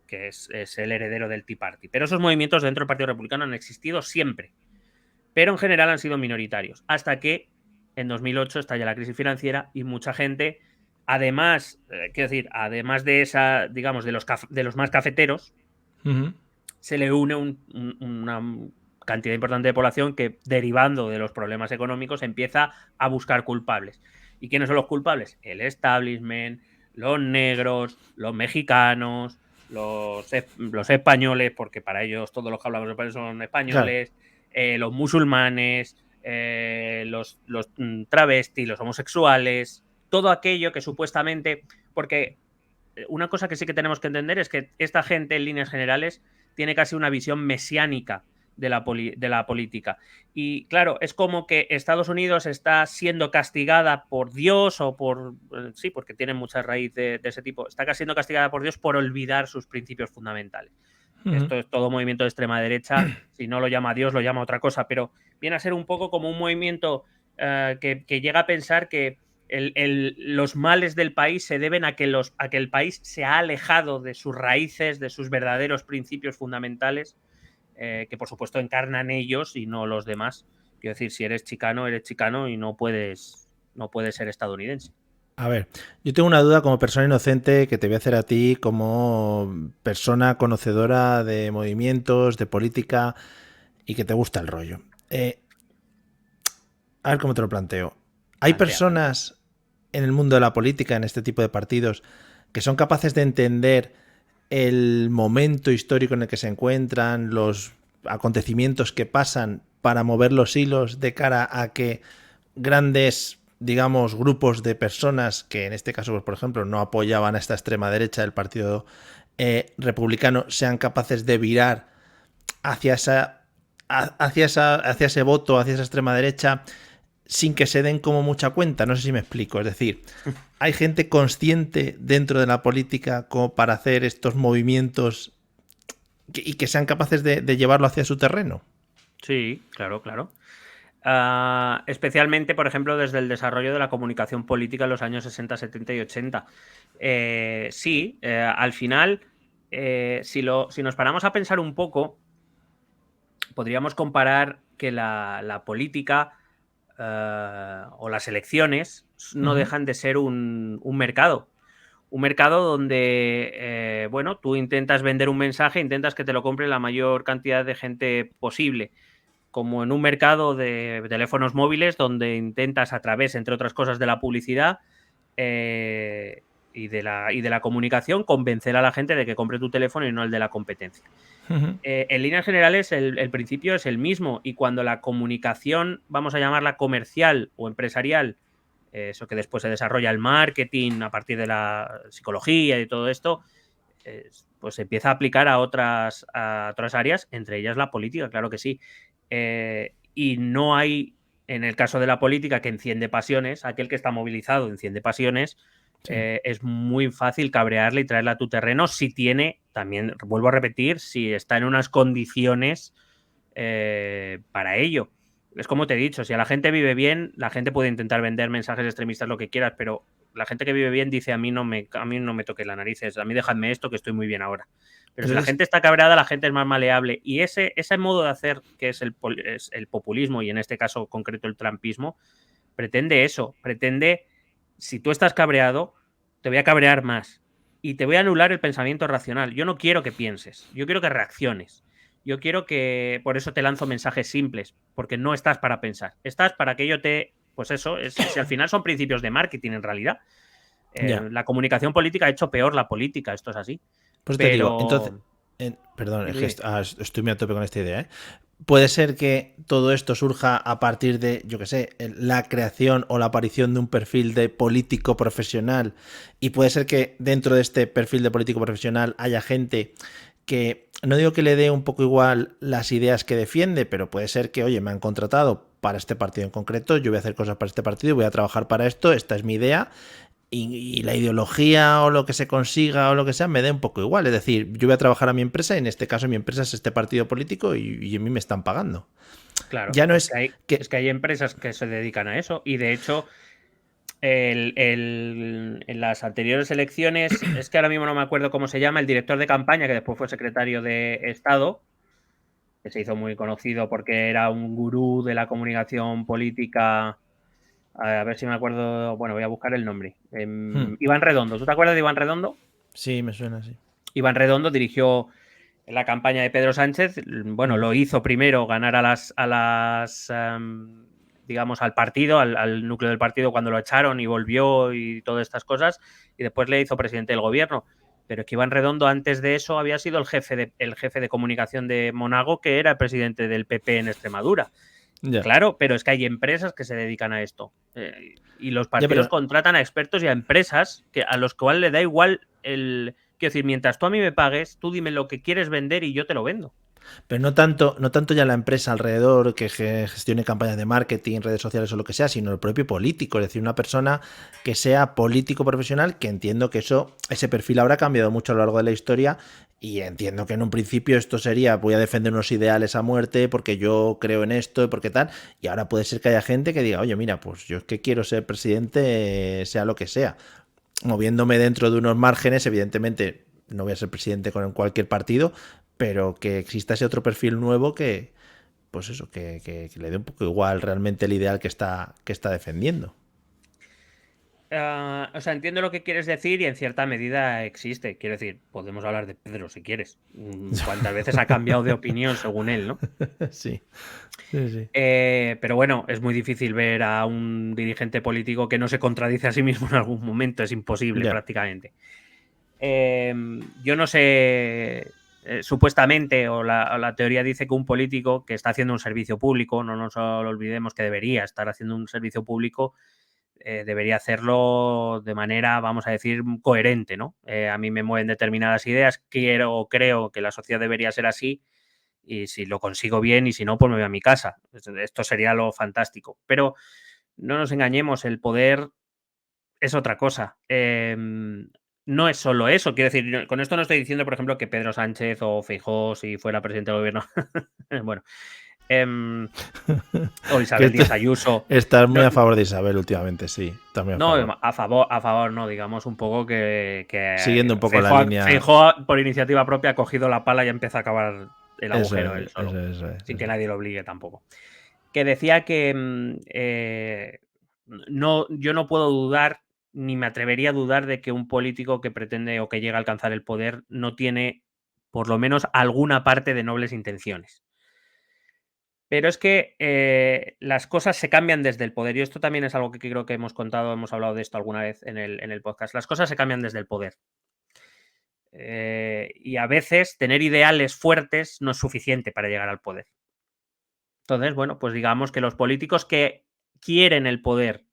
que es el heredero del Tea Party. Pero esos movimientos dentro del Partido Republicano han existido siempre, pero en general han sido minoritarios, hasta que en 2008 estalla la crisis financiera y mucha gente... Además, además de esa, digamos, de los más cafeteros, se le une una cantidad importante de población que, derivando de los problemas económicos, empieza a buscar culpables. ¿Y quiénes son los culpables? El establishment, los negros, los mexicanos, los españoles, porque para ellos todos los que hablamos español son españoles, los musulmanes, los travestis, los homosexuales, todo aquello que supuestamente... Porque una cosa que sí que tenemos que entender es que esta gente, en líneas generales, tiene casi una visión mesiánica de la política. Y claro, es como que Estados Unidos está siendo castigada por Dios o por... sí, porque tiene mucha raíz de ese tipo. Está siendo castigada por Dios por olvidar sus principios fundamentales. Esto es todo movimiento de extrema derecha. Si no lo llama Dios, lo llama otra cosa. Pero viene a ser un poco como un movimiento que llega a pensar que los males del país se deben a que el país se ha alejado de sus raíces, de sus verdaderos principios fundamentales, que por supuesto encarnan ellos y no los demás. Quiero decir, si eres chicano y no puedes ser estadounidense. A ver, yo tengo una duda como persona inocente que te voy a hacer a ti como persona conocedora de movimientos, de política y que te gusta el rollo. A ver cómo te lo planteo. Hay personas en el mundo de la política, en este tipo de partidos, que son capaces de entender el momento histórico en el que se encuentran, los acontecimientos que pasan para mover los hilos de cara a que grandes, digamos, grupos de personas que en este caso, pues, por ejemplo, no apoyaban a esta extrema derecha del partido republicano, sean capaces de virar hacia ese voto, hacia esa extrema derecha, sin que se den como mucha cuenta. No sé si me explico. Es decir, hay gente consciente dentro de la política como para hacer estos movimientos y que sean capaces de llevarlo hacia su terreno. Sí, claro. Especialmente, por ejemplo, desde el desarrollo de la comunicación política en los años 60, 70 y 80. Al final, si nos paramos a pensar un poco, podríamos comparar que la política o las elecciones no dejan de ser un mercado. Un mercado donde, tú intentas vender un mensaje, intentas que te lo compre la mayor cantidad de gente posible. Como en un mercado de teléfonos móviles donde intentas a través, entre otras cosas, de la publicidad y de la comunicación, convencer a la gente de que compre tu teléfono y no el de la competencia. En líneas generales, el principio es el mismo, y cuando la comunicación, vamos a llamarla comercial o empresarial, eso que después se desarrolla el marketing a partir de la psicología y todo esto, pues se empieza a aplicar a otras áreas, entre ellas la política, claro que sí. Y no hay, en el caso de la política, que enciende pasiones, aquel que está movilizado enciende pasiones. Sí. Es muy fácil cabrearle y traerla a tu terreno si tiene, también vuelvo a repetir, si está en unas condiciones para ello. Es como te he dicho, si a la gente vive bien, la gente puede intentar vender mensajes extremistas, lo que quieras, pero la gente que vive bien dice a mí no me toques las narices, a mí dejadme esto que estoy muy bien ahora. Pero si la gente está cabreada, la gente es más maleable, y ese modo de hacer, que es el populismo, y en este caso concreto el trumpismo, pretende eso, pretende, si tú estás cabreado, te voy a cabrear más y te voy a anular el pensamiento racional. Yo no quiero que pienses, yo quiero que reacciones. Yo quiero que, por eso te lanzo mensajes simples, porque no estás para pensar, estás para que yo te, pues eso, si al final son principios de marketing en realidad. La comunicación política ha hecho peor la política, esto es así. Pues te digo, entonces, perdón, es que estoy muy a tope con esta idea, ¿eh? Puede ser que todo esto surja a partir de, yo qué sé, la creación o la aparición de un perfil de político profesional, y puede ser que dentro de este perfil de político profesional haya gente que, no digo que le dé un poco igual las ideas que defiende, pero puede ser que, oye, me han contratado para este partido en concreto, yo voy a hacer cosas para este partido, voy a trabajar para esto, esta es mi idea, y la ideología o lo que se consiga o lo que sea me da un poco igual. Es decir, yo voy a trabajar a mi empresa y en este caso mi empresa es este partido político y a mí me están pagando. Claro, ya no es que hay empresas que se dedican a eso, y de hecho en las anteriores elecciones, es que ahora mismo no me acuerdo cómo se llama, el director de campaña, que después fue secretario de Estado, que se hizo muy conocido porque era un gurú de la comunicación política. A ver si me acuerdo. Bueno, voy a buscar el nombre. Iván Redondo. ¿Tú te acuerdas de Iván Redondo? Sí, me suena así. Iván Redondo dirigió la campaña de Pedro Sánchez. Bueno, lo hizo primero ganar digamos, al partido, al núcleo del partido cuando lo echaron y volvió y todas estas cosas. Y después le hizo presidente del gobierno. Pero es que Iván Redondo, antes de eso, había sido el jefe de comunicación de Monago, que era el presidente del PP en Extremadura. Ya. Claro, pero es que hay empresas que se dedican a esto. Y los partidos pero- contratan a expertos y a empresas a los cuales le da igual el... Quiero decir, mientras tú a mí me pagues, tú dime lo que quieres vender y yo te lo vendo. Pero no tanto ya la empresa alrededor que gestione campañas de marketing, redes sociales o lo que sea, sino el propio político, es decir, una persona que sea político profesional, que entiendo que ese perfil habrá cambiado mucho a lo largo de la historia y entiendo que en un principio esto sería voy a defender unos ideales a muerte porque yo creo en esto y porque tal, y ahora puede ser que haya gente que diga, oye, mira, pues yo es que quiero ser presidente, sea lo que sea, moviéndome dentro de unos márgenes, evidentemente no voy a ser presidente con cualquier partido, pero que exista ese otro perfil nuevo que, pues eso, que le dé un poco igual realmente el ideal que está defendiendo. O sea, entiendo lo que quieres decir y en cierta medida existe. Quiero decir, podemos hablar de Pedro si quieres. Cuántas veces ha cambiado de opinión según él, ¿no? Sí, sí, sí. Pero bueno, es muy difícil ver a un dirigente político que no se contradice a sí mismo en algún momento. Es imposible Ya. prácticamente. Yo no sé, supuestamente, o la teoría dice que un político que está haciendo un servicio público, no nos olvidemos que debería estar haciendo un servicio público, debería hacerlo de manera, vamos a decir, coherente, ¿no? A mí me mueven determinadas ideas, creo que la sociedad debería ser así, y si lo consigo bien, y si no, pues me voy a mi casa. Esto sería lo fantástico. Pero no nos engañemos, el poder es otra cosa. No es solo eso. Quiero decir, con esto no estoy diciendo, por ejemplo, que Pedro Sánchez o Feijóo, si fuera presidente del gobierno, bueno, o Que Isabel Díaz Ayuso. estás muy No, a favor de Isabel últimamente, sí, también a no, favor. a favor, no, digamos un poco Siguiendo un que poco la Feijóo, línea. Feijóo, por iniciativa propia, ha cogido la pala y empieza a acabar el Eso agujero es, él solo, sin que eso es. nadie lo obligue tampoco. Que decía que no, yo no puedo dudar, ni me atrevería a dudar de que un político que pretende o que llega a alcanzar el poder no tiene por lo menos alguna parte de nobles intenciones. Pero es que las cosas se cambian desde el poder. Y esto también es algo que creo que hemos contado, hemos hablado de esto alguna vez en el podcast. Las cosas se cambian desde el poder. Y a veces tener ideales fuertes no es suficiente para llegar al poder. Entonces, bueno, pues digamos que los políticos que quieren el poder,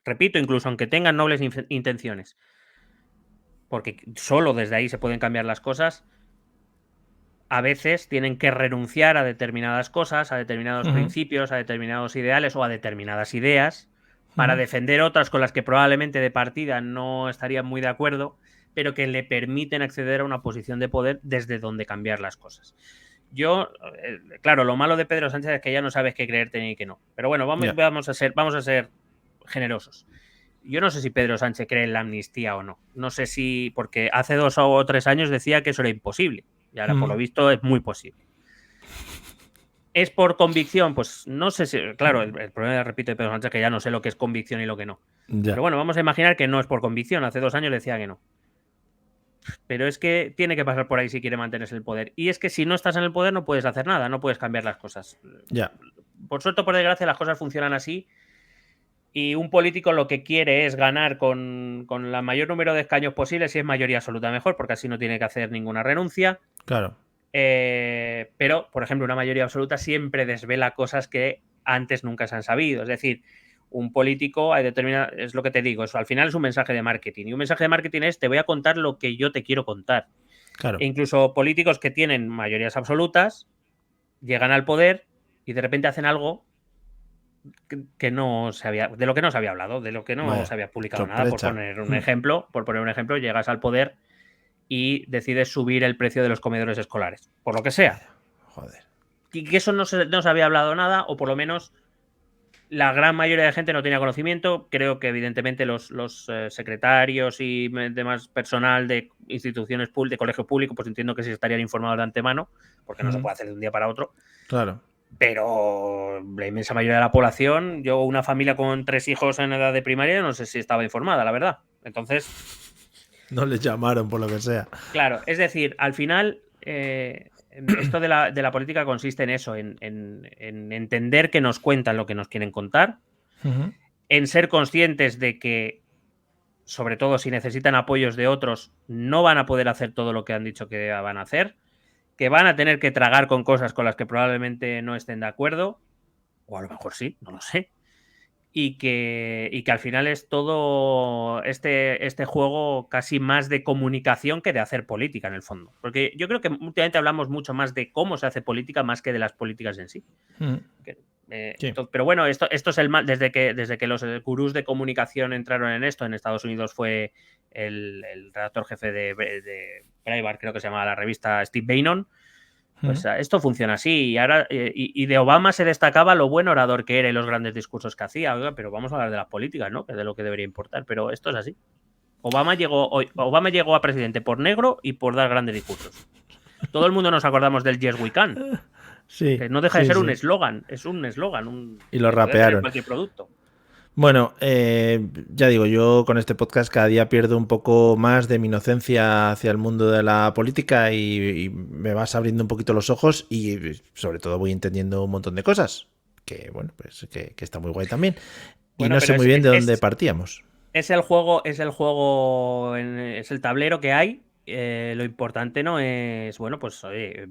repito, incluso aunque tengan nobles intenciones, porque solo desde ahí se pueden cambiar las cosas, a veces tienen que renunciar a determinadas cosas, a determinados Ujú, principios, a determinados ideales o a determinadas ideas para ujú. defender otras con las que probablemente de partida no estarían muy de acuerdo, pero que le permiten acceder a una posición de poder desde donde cambiar las cosas. Yo, claro, lo malo de Pedro Sánchez es que ya no sabes qué creerte ni qué no. Pero bueno, Ya. vamos a ser generosos. Yo no sé si Pedro Sánchez cree en la amnistía o no. No sé si, porque hace 2 o 3 años decía que eso era imposible. Y ahora, por lo Ujú. visto, es muy posible. ¿Es por convicción? Pues no sé si. Claro, el problema, repito, de Pedro Sánchez es que ya no sé lo que es convicción y lo que no. Ya. Pero bueno, vamos a imaginar que no es por convicción. Hace 2 años decía que no. Pero es que tiene que pasar por ahí si quiere mantenerse el poder. Y es que si no estás en el poder no puedes hacer nada, no puedes cambiar las cosas. Ya. Por suerte o por desgracia, las cosas funcionan así. Y un político lo que quiere es ganar con la mayor número de escaños posible, si es mayoría absoluta mejor, porque así no tiene que hacer ninguna renuncia. Claro. Pero, por ejemplo, una mayoría absoluta siempre desvela cosas que antes nunca se han sabido. Es decir, un político es lo que te digo, eso al final es un mensaje de marketing. Y un mensaje de marketing es te voy a contar lo que yo te quiero contar. Claro. E incluso políticos que tienen mayorías absolutas llegan al poder y de repente hacen algo que no se había, de lo que no se había hablado, de lo que no Vaya. se había publicado nada. Sorpresa. Por poner un ejemplo, llegas al poder y decides subir el precio de los comedores escolares, por lo que sea. Vaya. Joder. Y que eso no se había hablado nada, o por lo menos la gran mayoría de gente no tenía conocimiento. Creo que evidentemente los secretarios y demás personal de instituciones públicas, de colegio público, pues entiendo que sí estarían informados de antemano, porque no se Ujú. puede hacer de un día para otro. Claro. Pero la inmensa mayoría de la población, yo una familia con 3 hijos en edad de primaria, no sé si estaba informada, la verdad. Entonces, No les llamaron por lo que sea. claro, es decir, al final, esto de la política consiste en eso, en entender que nos cuentan lo que nos quieren contar, Ujú. en ser conscientes de que, sobre todo si necesitan apoyos de otros, no van a poder hacer todo lo que han dicho que van a hacer, que van a tener que tragar con cosas con las que probablemente no estén de acuerdo, o a lo mejor sí, no lo sé. Y que al final es todo este juego casi más de comunicación que de hacer política en el fondo. Porque yo creo que últimamente hablamos mucho más de cómo se hace política más que de las políticas en sí. Que, Sí. pero bueno, esto es el mal. Desde que los gurús de comunicación entraron en esto, en Estados Unidos fue el redactor jefe de Breitbart, creo que se llamaba la revista, Steve Bannon. Pues esto funciona así. Y ahora y de Obama se destacaba lo buen orador que era y los grandes discursos que hacía. Oiga, pero vamos a hablar de las políticas, ¿no? Que es de lo que debería importar. Pero esto es así. Obama llegó a presidente por negro y por dar grandes discursos. Todo el mundo nos acordamos del Yes We Can. Sí, Que no deja de sí, ser sí. un eslogan. Es un eslogan. Y lo que puede tener rapearon. cualquier producto. Bueno, ya digo, yo con este podcast cada día pierdo un poco más de mi inocencia hacia el mundo de la política y me vas abriendo un poquito los ojos y sobre todo voy entendiendo un montón de cosas, que bueno, pues que está muy guay también. Y Bueno, no sé pero muy bien de dónde partíamos. es el tablero que hay. Lo importante no es, bueno, pues oye,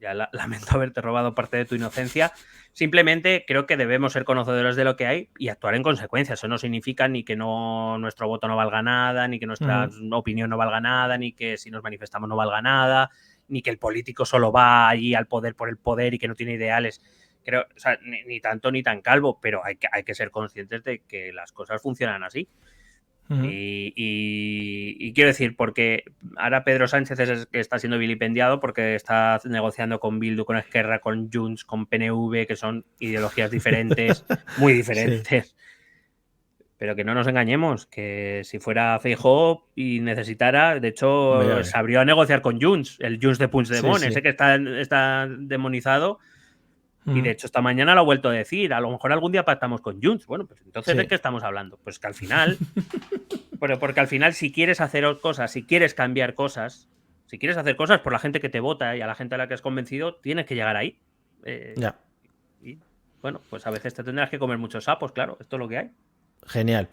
ya lamento haberte robado parte de tu inocencia. Simplemente creo que debemos ser conocedores de lo que hay y actuar en consecuencia. Eso no significa ni que nuestro voto no valga nada, ni que nuestra opinión no valga nada, ni que si nos manifestamos no valga nada, ni que el político solo va allí al poder por el poder y que no tiene ideales. Creo, o sea, ni tanto ni tan calvo, pero hay que ser conscientes de que las cosas funcionan así. Y quiero decir, porque ahora Pedro Sánchez es el que está siendo vilipendiado porque está negociando con Bildu, con Esquerra, con Junts, con PNV, que son ideologías diferentes, muy diferentes. Sí. Pero que no nos engañemos, que si fuera Feijóo y necesitara, de hecho, se abrió a negociar con Junts, el Junts de Puigdemont, ese que está demonizado. Y de hecho, esta mañana lo ha vuelto a decir. A lo mejor algún día pactamos con Junts. Bueno, pues entonces, ¿de qué estamos hablando? Pues que al final. Pero porque al final, si quieres hacer cosas, si quieres cambiar cosas, si quieres hacer cosas por la gente que te vota y a la gente a la que has convencido, tienes que llegar ahí. Ya. Y bueno, pues a veces te tendrás que comer muchos sapos, claro. Esto es lo que hay. Genial.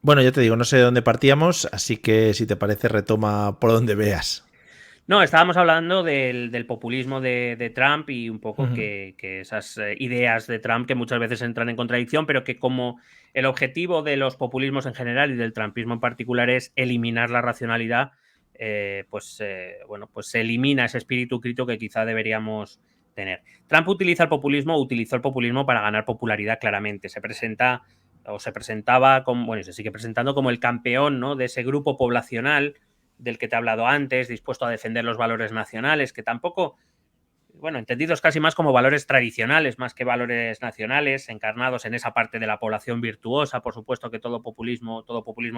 Bueno, ya te digo, no sé de dónde partíamos, así que si te parece, retoma por donde veas. No, estábamos hablando del populismo de Trump y un poco que esas ideas de Trump que muchas veces entran en contradicción, pero que como el objetivo de los populismos en general y del trumpismo en particular es eliminar la racionalidad, pues se elimina ese espíritu crítico que quizá deberíamos tener. Trump utilizó el populismo para ganar popularidad claramente. Se presentaba como, bueno, se sigue presentando como el campeón, ¿no?, de ese grupo poblacional del que te he hablado antes, dispuesto a defender los valores nacionales, que tampoco, bueno, entendidos casi más como valores tradicionales, más que valores nacionales, encarnados en esa parte de la población virtuosa. Por supuesto que todo populismo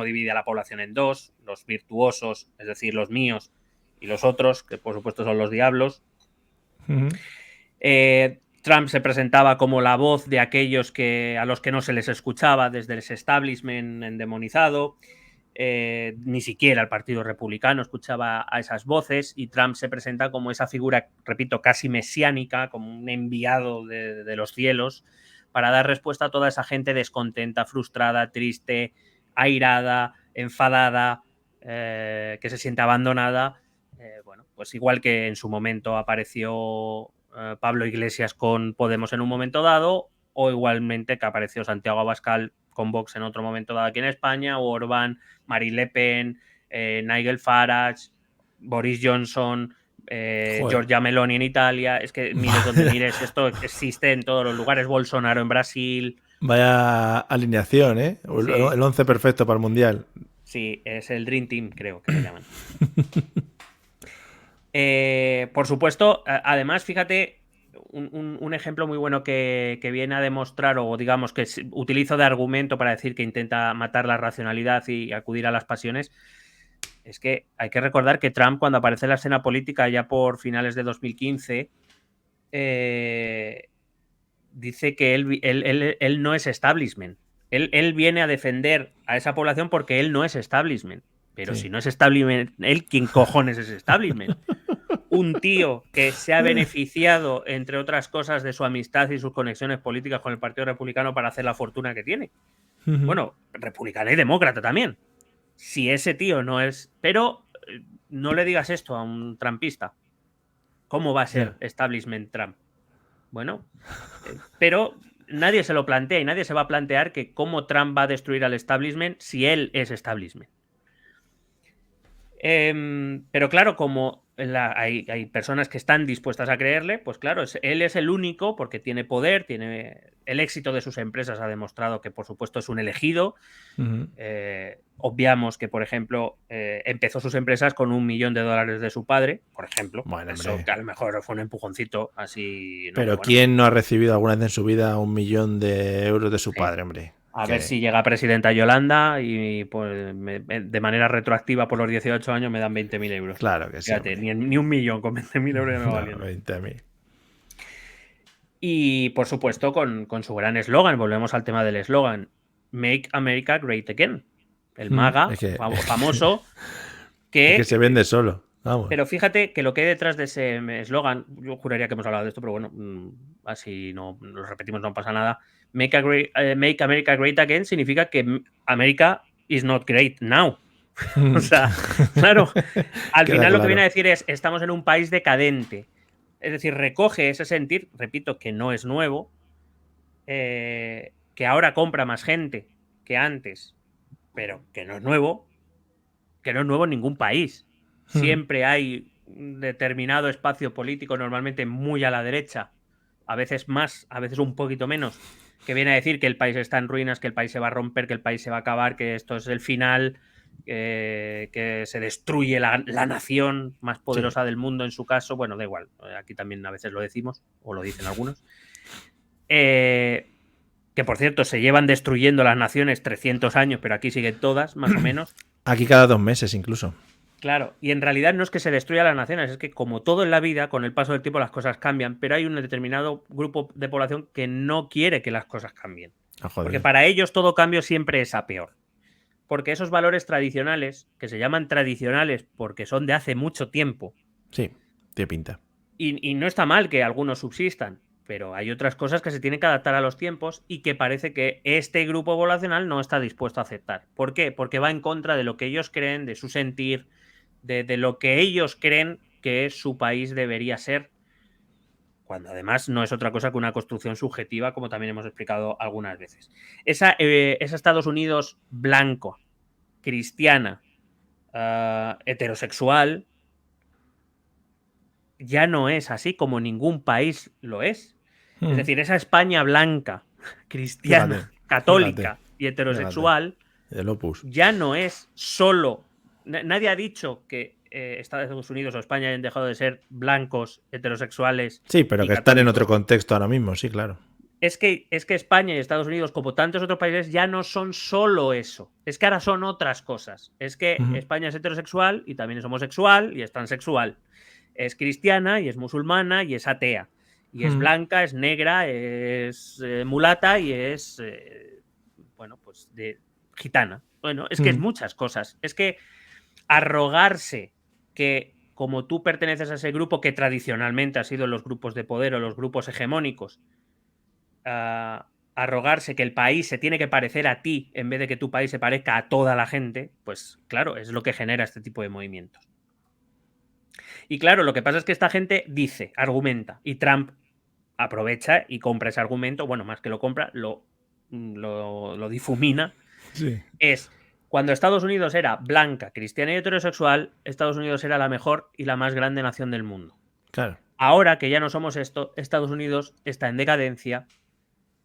divide a la población en dos, los virtuosos, es decir, los míos, y los otros, que por supuesto son los diablos. Trump se presentaba como la voz de aquellos a los que no se les escuchaba desde ese establishment endemonizado. Ni siquiera el Partido Republicano escuchaba a esas voces y Trump se presenta como esa figura, repito, casi mesiánica, como un enviado de los cielos para dar respuesta a toda esa gente descontenta, frustrada, triste, airada, enfadada, que se siente abandonada. Bueno, pues igual que en su momento apareció Pablo Iglesias con Podemos en un momento dado, o igualmente que apareció Santiago Abascal con Vox en otro momento dado aquí en España, o Orbán, Marine Le Pen, Nigel Farage, Boris Johnson, Giorgia Meloni en Italia. Es que mires donde mires, esto existe en todos los lugares. Bolsonaro en Brasil. Vaya alineación, ¿eh? Sí. El 11 perfecto para el Mundial. Sí, es el Dream Team, creo que le llaman. Por supuesto, además, fíjate, un ejemplo muy bueno que viene a demostrar, o digamos que utilizo de argumento para decir que intenta matar la racionalidad y acudir a las pasiones, es que hay que recordar que Trump, cuando aparece en la escena política ya por finales de 2015, dice que él no es establishment. Él viene a defender a esa población porque él no es establishment. Pero si no es establishment, ¿él quién cojones es establishment? Un tío que se ha beneficiado, entre otras cosas, de su amistad y sus conexiones políticas con el Partido Republicano para hacer la fortuna que tiene. Bueno, republicano y demócrata también. Si ese tío no es... Pero no le digas esto a un trumpista. ¿Cómo va a ser establishment Trump? Bueno, pero nadie se lo plantea y nadie se va a plantear que cómo Trump va a destruir al establishment si él es establishment. Pero claro, como hay personas que están dispuestas a creerle, pues claro, él es el único porque tiene poder, tiene el éxito de sus empresas ha demostrado que por supuesto es un elegido. Obviamos que, por ejemplo, empezó sus empresas con $1 millón de su padre, por ejemplo. Bueno, eso hombre. que a lo mejor fue un empujoncito así. ¿No? Pero Bueno, ¿quién no ha recibido alguna vez en su vida $1 millón de su padre, hombre? A ver si llega presidenta Yolanda y pues, de manera retroactiva por los 18 años me dan 20.000 euros. Claro que sí. Fíjate, ni $1 millón con 20.000 euros ya me va valiendo. 20.000. Y por supuesto con su gran eslogan, volvemos al tema del eslogan, Make America Great Again. El MAGA, famoso, es que se vende solo. Vamos. Pero fíjate que lo que hay detrás de ese eslogan, yo juraría que hemos hablado de esto, pero bueno, así no lo repetimos, no pasa nada. Make America Great Again significa que America is not great now. O sea, claro, al final lo que viene a decir es, estamos en un país decadente. Es decir, recoge ese sentir, repito, que no es nuevo, que ahora compra más gente que antes, pero que no es nuevo en ningún país. Siempre hay un determinado espacio político, normalmente muy a la derecha, a veces más, a veces un poquito menos, que viene a decir que el país está en ruinas, que el país se va a romper, que el país se va a acabar, que esto es el final, que se destruye la nación más poderosa del mundo en su caso. Bueno, da igual, aquí también a veces lo decimos, o lo dicen algunos. Que por cierto, se llevan destruyendo las naciones 300 años, pero aquí siguen todas, más o menos. Aquí cada 2 meses incluso. Claro, y en realidad no es que se destruyan las naciones, es que como todo en la vida, con el paso del tiempo las cosas cambian, pero hay un determinado grupo de población que no quiere que las cosas cambien. Porque para ellos todo cambio siempre es a peor. Porque esos valores tradicionales, que se llaman tradicionales porque son de hace mucho tiempo. Sí, tiene pinta. Y no está mal que algunos subsistan, pero hay otras cosas que se tienen que adaptar a los tiempos y que parece que este grupo poblacional no está dispuesto a aceptar. ¿Por qué? Porque va en contra de lo que ellos creen, de su sentir, de lo que ellos creen que su país debería ser, cuando además no es otra cosa que una construcción subjetiva, como también hemos explicado algunas veces. Esa Estados Unidos blanco, cristiana, heterosexual, ya no es así como ningún país lo es. Es decir, esa España blanca, cristiana, católica y heterosexual ya no es solo... Nadie ha dicho que Estados Unidos o España hayan dejado de ser blancos, heterosexuales. Sí, pero que están en otro contexto ahora mismo, sí, claro. Es que España y Estados Unidos, como tantos otros países, ya no son solo eso. Es que ahora son otras cosas. Es que España es heterosexual y también es homosexual y es transexual. Es cristiana y es musulmana y es atea. Y es blanca, es negra, es mulata y es, bueno, pues gitana. Bueno, es que es muchas cosas. Es que arrogarse que como tú perteneces a ese grupo que tradicionalmente ha sido los grupos de poder o los grupos hegemónicos, arrogarse que el país se tiene que parecer a ti en vez de que tu país se parezca a toda la gente, pues claro, es lo que genera este tipo de movimientos. Y claro, lo que pasa es que esta gente dice, argumenta, y Trump aprovecha y compra ese argumento, bueno, más que lo compra, lo difumina. Sí. Es... Cuando Estados Unidos era blanca, cristiana y heterosexual, Estados Unidos era la mejor y la más grande nación del mundo. Claro. Ahora que ya no somos esto, Estados Unidos está en decadencia.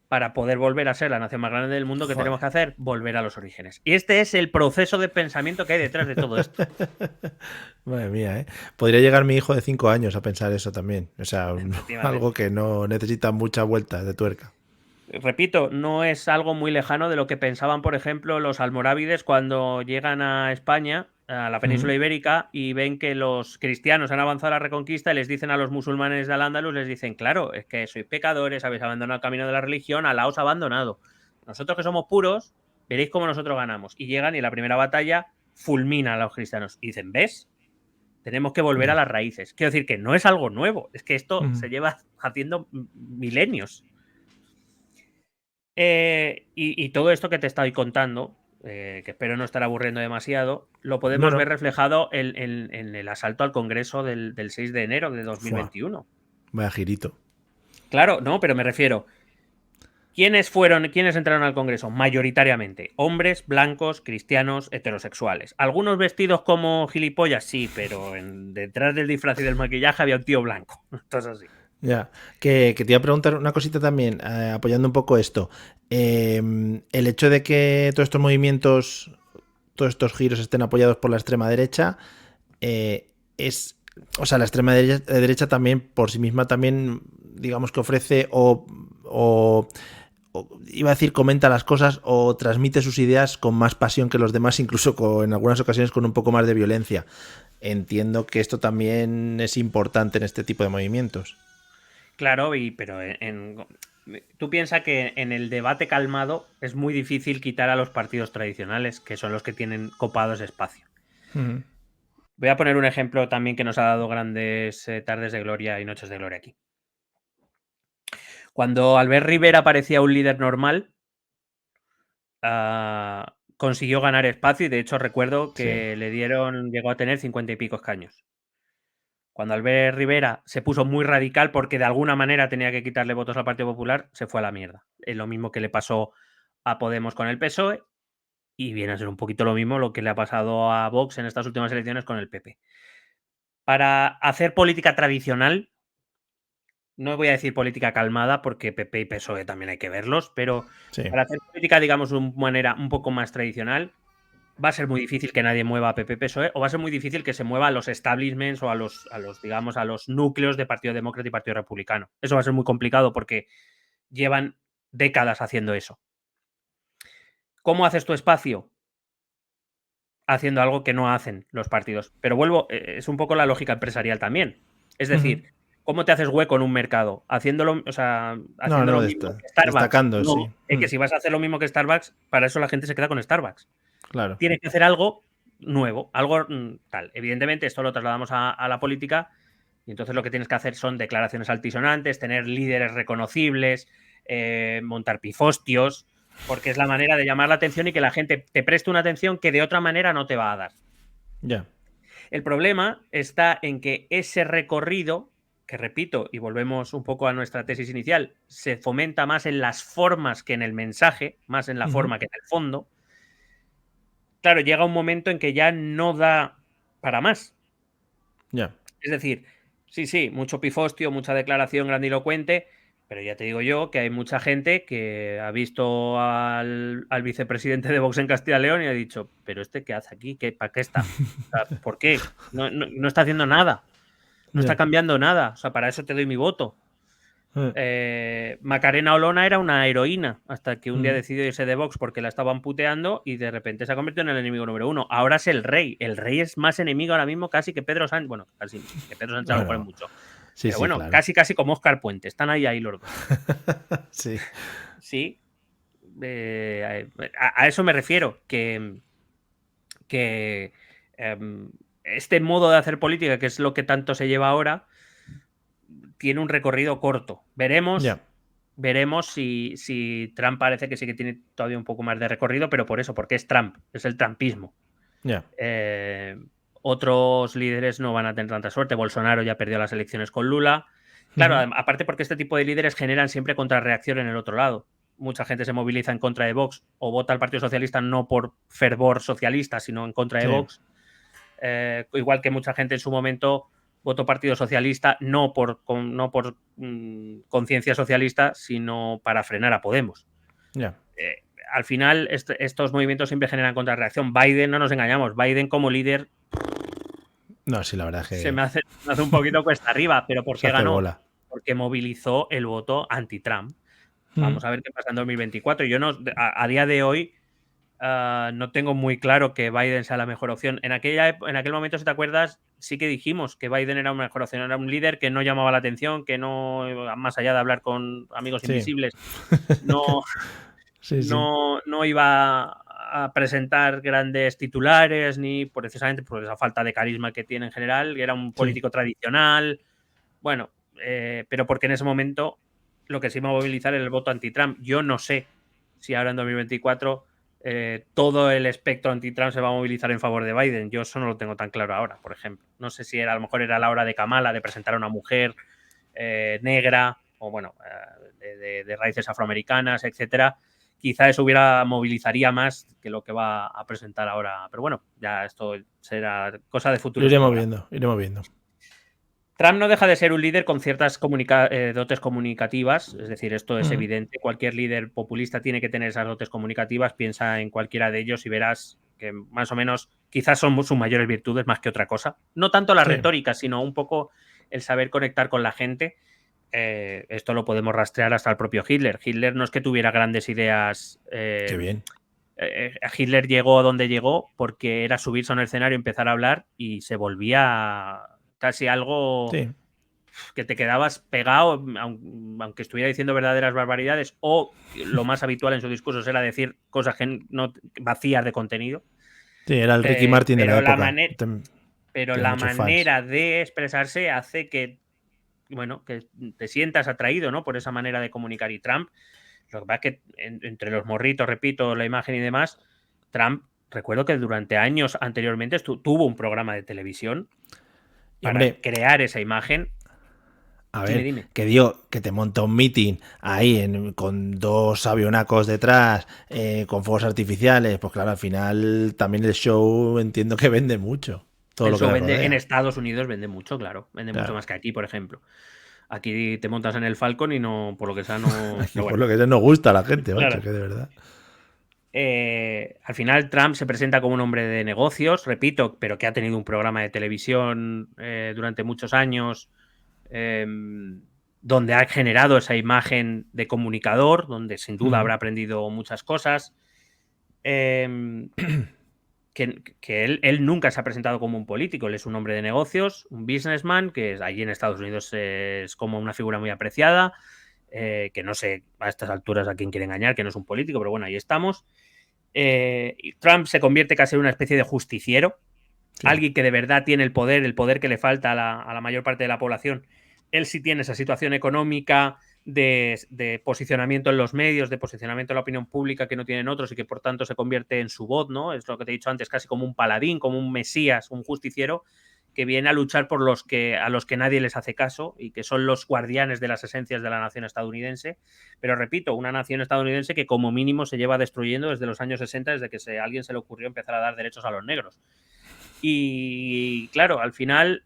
Para poder volver a ser la nación más grande del mundo, ¿qué tenemos que hacer? Volver a los orígenes. Y este es el proceso de pensamiento que hay detrás de todo esto. Madre mía, ¿eh? Podría llegar mi hijo de 5 años a pensar eso también. O sea, algo que no necesita muchas vueltas de tuerca. Repito, no es algo muy lejano de lo que pensaban, por ejemplo, los almorávides cuando llegan a España, a la península ibérica, y ven que los cristianos han avanzado a la reconquista y les dicen a los musulmanes de Al-Ándalus, les dicen, claro, es que sois pecadores, habéis abandonado el camino de la religión, Alá os ha abandonado. Nosotros que somos puros, veréis cómo nosotros ganamos. Y llegan y en la primera batalla fulminan a los cristianos. Y dicen, ¿ves? Tenemos que volver a las raíces. Quiero decir que no es algo nuevo, es que esto se lleva haciendo milenios. Y todo esto que te estoy contando, que espero no estar aburriendo demasiado, lo podemos ver reflejado en el asalto al Congreso del 6 de enero de 2021. Vaya girito. Claro, no, pero me refiero, ¿Quiénes entraron al Congreso? Mayoritariamente hombres, blancos, cristianos, heterosexuales. Algunos vestidos como gilipollas, sí, pero detrás del disfraz y del maquillaje había un tío blanco. Entonces así. Ya, que te iba a preguntar una cosita también, apoyando un poco esto. El hecho de que todos estos movimientos, todos estos giros estén apoyados por la extrema derecha, o sea, la extrema derecha también por sí misma también, digamos que ofrece o iba a decir comenta las cosas o transmite sus ideas con más pasión que los demás, incluso en algunas ocasiones con un poco más de violencia. Entiendo que esto también es importante en este tipo de movimientos. Claro, pero tú piensas que en el debate calmado es muy difícil quitar a los partidos tradicionales, que son los que tienen copado ese espacio. Uh-huh. Voy a poner un ejemplo también que nos ha dado grandes tardes de gloria y noches de gloria aquí. Cuando Albert Rivera parecía un líder normal, consiguió ganar espacio y de hecho recuerdo que llegó a tener 50 y pico escaños. Cuando Albert Rivera se puso muy radical porque de alguna manera tenía que quitarle votos al Partido Popular, se fue a la mierda. Es lo mismo que le pasó a Podemos con el PSOE y viene a ser un poquito lo mismo lo que le ha pasado a Vox en estas últimas elecciones con el PP. Para hacer política tradicional, no voy a decir política calmada porque PP y PSOE también hay que verlos, pero para hacer política, digamos, de una manera un poco más tradicional, va a ser muy difícil que nadie mueva a PP PSOE o va a ser muy difícil que se mueva a los establishments o a los digamos, a los núcleos de Partido Demócrata y Partido Republicano. Eso va a ser muy complicado porque llevan décadas haciendo eso. ¿Cómo haces tu espacio? Haciendo algo que no hacen los partidos. Pero vuelvo, es un poco la lógica empresarial también. Es decir, ¿cómo te haces hueco en un mercado? Haciéndolo, o sea, haciendo lo mismo que Starbucks. Destacando, no, sí. Es que si vas a hacer lo mismo que Starbucks, para eso la gente se queda con Starbucks. Claro. Tienes que hacer algo nuevo, algo tal. Evidentemente, esto lo trasladamos a la política y entonces lo que tienes que hacer son declaraciones altisonantes, tener líderes reconocibles, montar pifostios, porque es la manera de llamar la atención y que la gente te preste una atención que de otra manera no te va a dar. Ya. El problema está en que ese recorrido, que repito, y volvemos un poco a nuestra tesis inicial, se fomenta más en las formas que en el mensaje, más en la forma que en el fondo. Claro, llega un momento en que ya no da para más. Ya. Es decir, sí, mucho pifostio, mucha declaración grandilocuente, pero ya te digo yo que hay mucha gente que ha visto al vicepresidente de Vox en Castilla y León y ha dicho, pero ¿este qué hace aquí? ¿Para qué está? O sea, ¿por qué? No está haciendo nada. No está cambiando nada. O sea, para eso te doy mi voto. Macarena Olona era una heroína hasta que un día decidió irse de Vox porque la estaban puteando y de repente se ha convertido en el enemigo número uno. Ahora es el rey. El rey es más enemigo ahora mismo casi que Pedro Sánchez. Bueno, casi que Pedro Sánchez a lo mejor es mucho. Sí, pero bueno, claro. casi como Óscar Puente. Están ahí los dos. Sí. Sí. A eso me refiero. Que este modo de hacer política, que es lo que tanto se lleva ahora, tiene un recorrido corto. Veremos si Trump parece que sí que tiene todavía un poco más de recorrido, pero por eso, porque es Trump, es el trumpismo. Otros líderes no van a tener tanta suerte. Bolsonaro ya perdió las elecciones con Lula. Claro, aparte porque este tipo de líderes generan siempre contrarreacción en el otro lado. Mucha gente se moviliza en contra de Vox o vota al Partido Socialista no por fervor socialista, sino en contra de Vox. Igual que mucha gente en su momento votó Partido Socialista no por conciencia socialista, sino para frenar a Podemos. Al final, estos movimientos siempre generan contrarreacción. Biden, no nos engañamos, Biden como líder... No, sí, la verdad es que... Se me hace un poquito cuesta arriba, pero ¿por qué ganó? Bola. Porque movilizó el voto anti-Trump. Vamos a ver qué pasa en 2024. Yo no, a día de hoy no tengo muy claro que Biden sea la mejor opción. En aquel momento, si te acuerdas, sí que dijimos que Biden era una mejor opción. Era un líder que no llamaba la atención, que no, más allá de hablar con amigos invisibles, no iba a presentar grandes titulares, ni precisamente por esa falta de carisma que tiene en general. Era un político tradicional. Bueno, pero porque en ese momento lo que se iba a movilizar era el voto anti-Trump. Yo no sé si ahora en 2024 todo el espectro anti-Trump se va a movilizar en favor de Biden. Yo eso no lo tengo tan claro ahora, por ejemplo. No sé si a lo mejor era la hora de Kamala de presentar a una mujer negra o bueno, de raíces afroamericanas, etcétera, quizá eso movilizaría más que lo que va a presentar ahora. Pero bueno, ya esto será cosa de futuro. Lo iremos viendo, iremos viendo. Trump no deja de ser un líder con ciertas dotes comunicativas, es decir, esto es evidente. Cualquier líder populista tiene que tener esas dotes comunicativas. Piensa en cualquiera de ellos y verás que más o menos quizás son sus mayores virtudes más que otra cosa. No tanto la retórica, sino un poco el saber conectar con la gente. Esto lo podemos rastrear hasta el propio Hitler. Hitler no es que tuviera grandes ideas. Qué bien. Hitler llegó a donde llegó porque era subirse a un escenario, empezar a hablar y se volvía casi algo que te quedabas pegado, aunque estuviera diciendo verdaderas barbaridades, o lo más habitual en sus discursos era decir cosas vacías de contenido. Sí, era el Ricky Martin de la época. Pero la manera de expresarse hace que, bueno, que te sientas atraído, ¿no?, por esa manera de comunicar. Y Trump, lo que pasa es que entre los morritos, repito, la imagen y demás, Trump, recuerdo que durante años anteriormente tuvo un programa de televisión para crear esa imagen. A ver, dime. Que te monta un meeting ahí con 2 avionacos detrás, con fuegos artificiales, pues claro, al final también el show entiendo que vende mucho. Todo lo que en Estados Unidos vende mucho, claro. Vende mucho más que aquí, por ejemplo. Aquí te montas en el Falcon y no, por lo que sea, no. Por lo que sea, no gusta a la gente, macho, que de verdad. Al final Trump se presenta como un hombre de negocios, repito, pero que ha tenido un programa de televisión durante muchos años, donde ha generado esa imagen de comunicador, donde sin duda habrá aprendido muchas cosas. Que él nunca se ha presentado como un político, él es un hombre de negocios, un businessman, que allí en Estados Unidos es como una figura muy apreciada, que no sé a estas alturas a quién quiere engañar, que no es un político, pero bueno, ahí estamos. Trump se convierte casi en una especie de justiciero, alguien que de verdad tiene el poder que le falta a la mayor parte de la población. Él sí tiene esa situación económica de posicionamiento en los medios, de posicionamiento en la opinión pública que no tienen otros y que por tanto se convierte en su voz, ¿no? Es lo que te he dicho antes, casi como un paladín, como un mesías, un justiciero que viene a luchar por a los que nadie les hace caso y que son los guardianes de las esencias de la nación estadounidense. Pero repito, una nación estadounidense que como mínimo se lleva destruyendo desde los años 60, desde que a alguien se le ocurrió empezar a dar derechos a los negros. Y claro, al final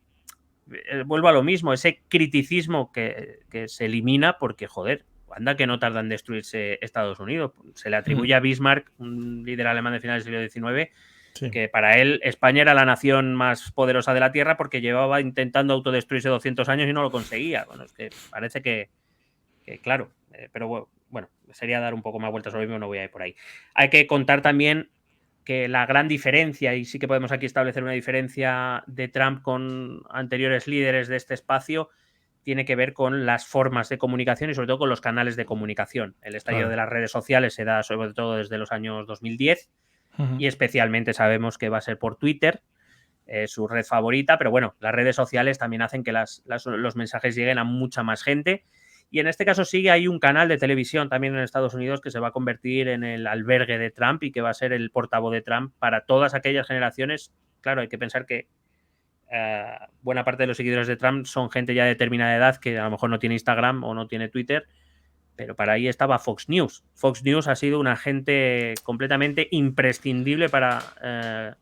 vuelvo a lo mismo, ese criticismo que se elimina porque, joder, anda que no tarda en destruirse Estados Unidos. Se le atribuye a Bismarck, un líder alemán de finales del siglo XIX, que para él España era la nación más poderosa de la Tierra porque llevaba intentando autodestruirse 200 años y no lo conseguía. Bueno, es que parece que claro, pero bueno, sería dar un poco más vueltas sobre lo mismo, no voy a ir por ahí. Hay que contar también que la gran diferencia, y sí que podemos aquí establecer una diferencia de Trump con anteriores líderes de este espacio, tiene que ver con las formas de comunicación y sobre todo con los canales de comunicación. El estallido de las redes sociales se da sobre todo desde los años 2010 y especialmente sabemos que va a ser por Twitter, su red favorita, pero bueno, las redes sociales también hacen que los mensajes lleguen a mucha más gente. Y en este caso sí hay un canal de televisión también en Estados Unidos que se va a convertir en el albergue de Trump y que va a ser el portavoz de Trump para todas aquellas generaciones. Claro, hay que pensar que buena parte de los seguidores de Trump son gente ya de determinada edad que a lo mejor no tiene Instagram o no tiene Twitter, pero para ahí estaba Fox News. Fox News ha sido un agente completamente imprescindible para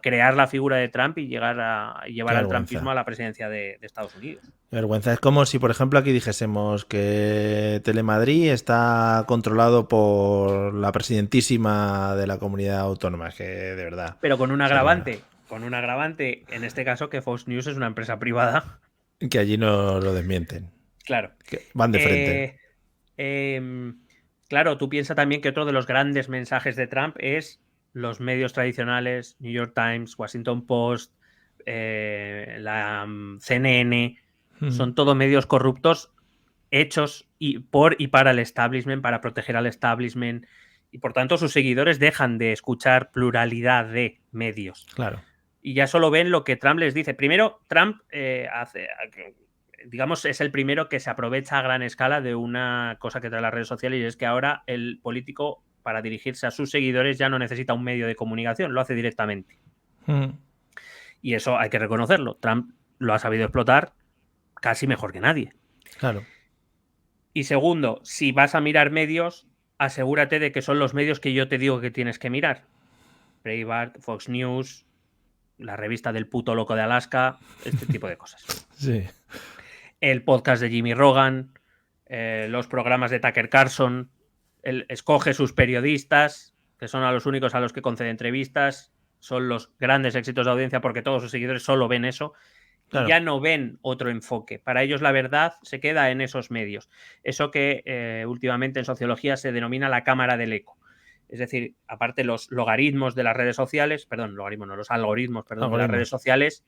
crear la figura de Trump y llevar al trumpismo a la presidencia de Estados Unidos. Qué vergüenza. Es como si, por ejemplo, aquí dijésemos que Telemadrid está controlado por la presidentísima de la comunidad autónoma. Es que, de verdad. Pero con un agravante. Con un agravante, en este caso, que Fox News es una empresa privada. Que allí no lo desmienten. Claro. Que van de frente. Claro, tú piensas también que otro de los grandes mensajes de Trump es los medios tradicionales, New York Times, Washington Post, la CNN, son todos medios corruptos hechos por y para el establishment, para proteger al establishment, y por tanto sus seguidores dejan de escuchar pluralidad de medios. Claro. Y ya solo ven lo que Trump les dice. Primero, Trump digamos, es el primero que se aprovecha a gran escala de una cosa que trae las redes sociales, y es que ahora el político, para dirigirse a sus seguidores, ya no necesita un medio de comunicación, lo hace directamente. Y eso hay que reconocerlo. Trump lo ha sabido explotar casi mejor que nadie. Claro. Y segundo, si vas a mirar medios, asegúrate de que son los medios que yo te digo que tienes que mirar. Breitbart, Fox News, la revista del puto loco de Alaska, este tipo de cosas. Sí. El podcast de Jimmy Rogan, los programas de Tucker Carlson, escoge sus periodistas, que son a los únicos a los que concede entrevistas, son los grandes éxitos de audiencia porque todos sus seguidores solo ven eso. Claro. Y ya no ven otro enfoque. Para ellos la verdad se queda en esos medios. Eso que últimamente en sociología se denomina la cámara del eco. Es decir, aparte los logaritmos de las redes sociales, perdón, logaritmos no, los algoritmos, perdón, de las redes sociales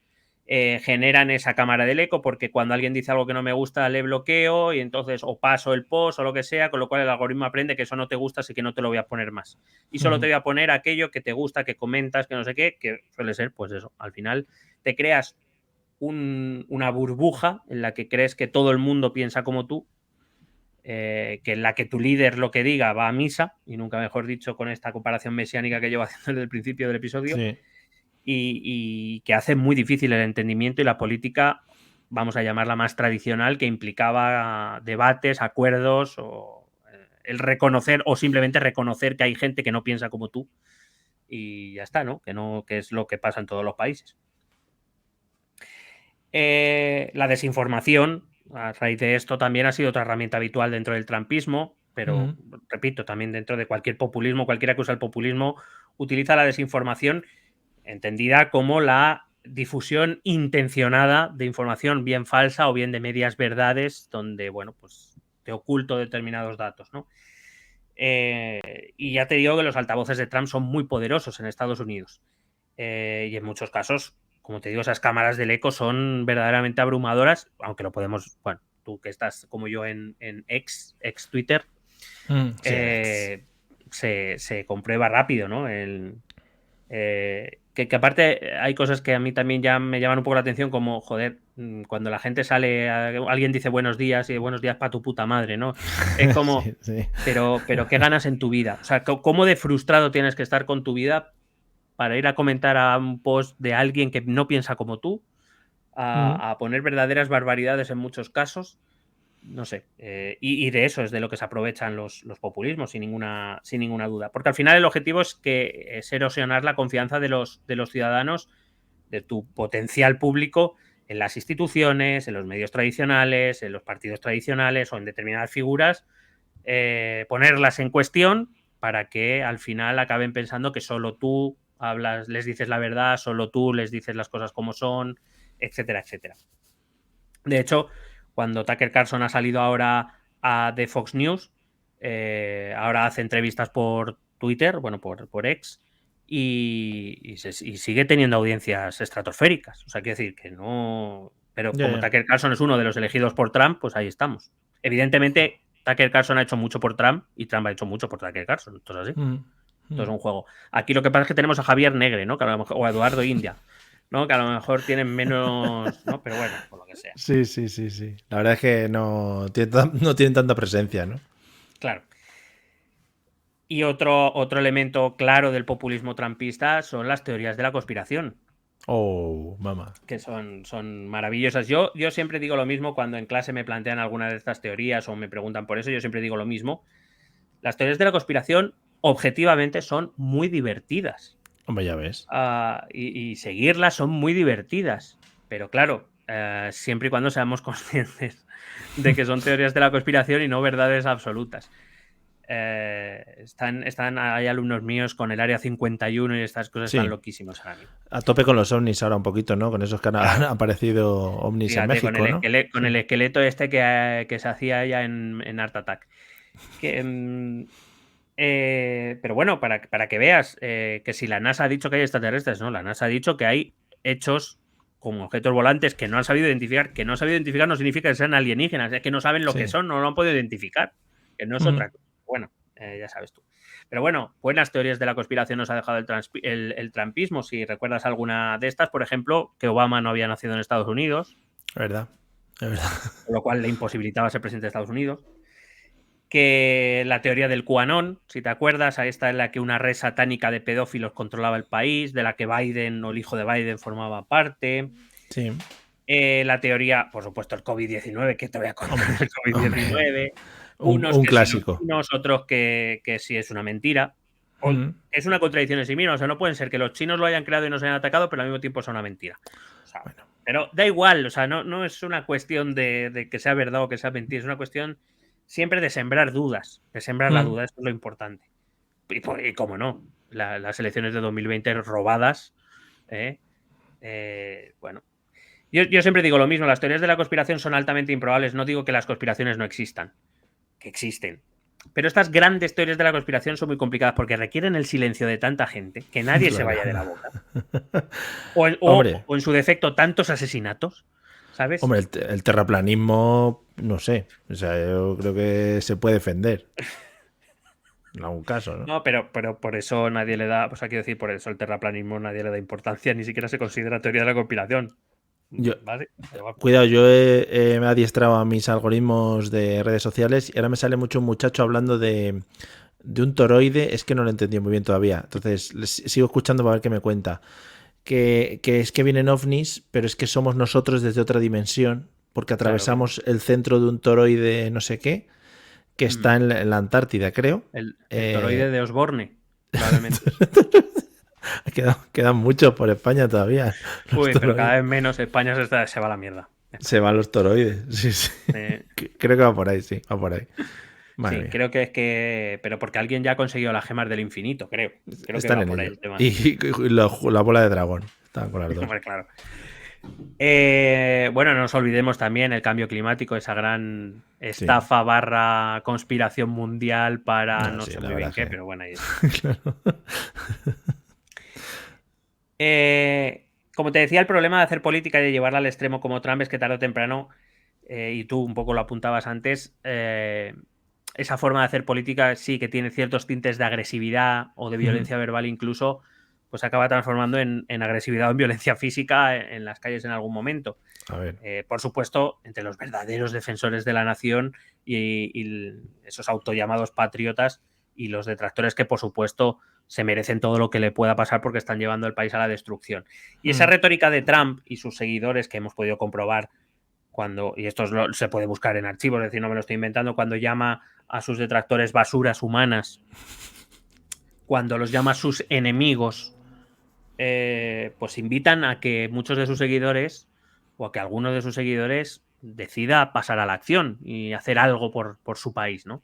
generan esa cámara del eco porque cuando alguien dice algo que no me gusta le bloqueo y entonces o paso el post o lo que sea, con lo cual el algoritmo aprende que eso no te gusta, así que no te lo voy a poner más. Y solo te voy a poner aquello que te gusta, que comentas, que no sé qué, que suele ser pues eso. Al final te creas una burbuja en la que crees que todo el mundo piensa como tú, que en la que tu líder lo que diga va a misa, y nunca mejor dicho con esta comparación mesiánica que llevo haciendo desde el principio del episodio, Sí. y que hace muy difícil el entendimiento y la política, vamos a llamarla más tradicional, que implicaba debates, acuerdos, o el reconocer o simplemente reconocer que hay gente que no piensa como tú y ya está, ¿no? Que es lo que pasa en todos los países. La desinformación, a raíz de esto, también ha sido otra herramienta habitual dentro del trumpismo, pero repito, también dentro de cualquier populismo, cualquiera que usa el populismo, utiliza la desinformación entendida como la difusión intencionada de información bien falsa o bien de medias verdades, donde, bueno, pues te oculto determinados datos, ¿no? Y ya te digo que los altavoces de Trump son muy poderosos en Estados Unidos. Y en muchos casos, como te digo, esas cámaras del eco son verdaderamente abrumadoras, aunque lo podemos, bueno, tú que estás como yo en ex Twitter, se comprueba rápido, ¿no? Que aparte hay cosas que a mí también ya me llaman un poco la atención, como, joder, cuando la gente sale, alguien dice buenos días y buenos días para tu puta madre, ¿no? Es como, sí. Pero ¿qué ganas en tu vida? O sea, ¿cómo de frustrado tienes que estar con tu vida para ir a comentar a un post de alguien que no piensa como tú, a poner verdaderas barbaridades en muchos casos? No sé. Y de eso es de lo que se aprovechan los populismos, sin ninguna duda. Porque al final el objetivo es erosionar la confianza de los ciudadanos, de tu potencial público, en las instituciones, en los medios tradicionales, en los partidos tradicionales o en determinadas figuras, ponerlas en cuestión para que al final acaben pensando que solo tú hablas, les dices la verdad, solo tú les dices las cosas como son, etcétera, etcétera. De hecho, cuando Tucker Carlson ha salido ahora de Fox News, ahora hace entrevistas por Twitter, bueno, por X, y sigue teniendo audiencias estratosféricas. O sea, quiero decir que no... Pero como Tucker Carlson es uno de los elegidos por Trump, pues ahí estamos. Evidentemente, Tucker Carlson ha hecho mucho por Trump y Trump ha hecho mucho por Tucker Carlson. Esto es así. Esto es un juego. Aquí lo que pasa es que tenemos a Javier Negre, ¿no? Que a lo mejor, o a Eduardo India, ¿no? Que a lo mejor tienen menos, ¿no? Pero bueno, por lo que sea. Sí. La verdad es que no tienen tanta presencia, ¿no? Claro. Y otro elemento claro del populismo trumpista son las teorías de la conspiración. Oh, mamá. Que son maravillosas. Yo siempre digo lo mismo cuando en clase me plantean alguna de estas teorías o me preguntan por eso, yo siempre digo lo mismo. Las teorías de la conspiración objetivamente son muy divertidas. Hombre, ya ves. Y seguirlas son muy divertidas. Pero claro, siempre y cuando seamos conscientes de que son teorías de la conspiración y no verdades absolutas. Hay alumnos míos con el Área 51 y estas cosas están loquísimos ahora mismo. A tope con los ovnis ahora un poquito, ¿no? Con esos que han aparecido ovnis. Fíjate, en México, con el esqueleto este que se hacía ya en Art Attack. Pero bueno, para que veas que si la NASA ha dicho que hay extraterrestres, no, la NASA ha dicho que hay hechos como objetos volantes que no han sabido identificar. Que no han sabido identificar no significa que sean alienígenas, es que no saben lo que son, no lo han podido identificar, que no es otra cosa. Bueno, ya sabes tú. Pero bueno, buenas teorías de la conspiración nos ha dejado el trumpismo. Si recuerdas alguna de estas, por ejemplo, que Obama no había nacido en Estados Unidos. Es verdad. Con lo cual le imposibilitaba ser presidente de Estados Unidos. Que la teoría del QAnon, si te acuerdas, esta en la que una red satánica de pedófilos controlaba el país, de la que Biden o el hijo de Biden formaba parte. Sí. La teoría, por supuesto, el COVID-19, que te voy a contar el COVID-19. Un clásico. Chinos, otros que sí es una mentira. O es una contradicción en sí misma. O sea, no pueden ser que los chinos lo hayan creado y nos hayan atacado, pero al mismo tiempo es una mentira. O sea, Bueno. Pero da igual, o sea, no es una cuestión de que sea verdad o que sea mentira, es una cuestión siempre de sembrar dudas, de sembrar la duda, eso es lo importante. Y cómo no, las elecciones de 2020 robadas, bueno. Yo siempre digo lo mismo, las teorías de la conspiración son altamente improbables, no digo que las conspiraciones no existan, que existen. Pero estas grandes teorías de la conspiración son muy complicadas porque requieren el silencio de tanta gente que nadie se vaya de la boca. O en su defecto, tantos asesinatos, ¿sabes? Hombre, el terraplanismo, no sé. O sea, yo creo que se puede defender. En algún caso, ¿no? No, pero por eso nadie le da, pues quiero decir, por eso el terraplanismo nadie le da importancia, ni siquiera se considera teoría de la conspiración. ¿Vale? Cuidado, yo me he adiestrado a mis algoritmos de redes sociales y ahora me sale mucho un muchacho hablando de un toroide, es que no lo he entendido muy bien todavía. Entonces, sigo escuchando para ver qué me cuenta. Que es que vienen ovnis, pero es que somos nosotros desde otra dimensión, porque atravesamos el centro de un toroide no sé qué, que está en la Antártida, creo. El toroide de Osborne, probablemente. Quedan muchos por España todavía. Uy, pero cada vez menos. España se va a la mierda. Se van los toroides. Sí. Creo que va por ahí, sí. Va por ahí. Sí, creo que es que. Pero porque alguien ya ha conseguido las gemas del infinito, creo. Están que va por ahí el tema. Y la bola de dragón. Estaban con las dos. Hombre, claro. Bueno, no nos olvidemos también el cambio climático, esa gran estafa / conspiración mundial para no sé muy bien qué, pero bueno, ahí está. Claro. Como te decía, el problema de hacer política y de llevarla al extremo como Trump es que tarde o temprano, y tú un poco lo apuntabas antes, esa forma de hacer política sí que tiene ciertos tintes de agresividad o de violencia verbal incluso, pues acaba transformando en agresividad o en violencia física en las calles en algún momento. A ver. Por supuesto, entre los verdaderos defensores de la nación y esos autollamados patriotas y los detractores que, por supuesto, se merecen todo lo que le pueda pasar porque están llevando el país a la destrucción. Y esa retórica de Trump y sus seguidores, que hemos podido comprobar y esto se puede buscar en archivos, es decir, no me lo estoy inventando, cuando llama a sus detractores basuras humanas, cuando los llama sus enemigos, pues invitan a que muchos de sus seguidores o a que alguno de sus seguidores decida pasar a la acción y hacer algo por su país, ¿no?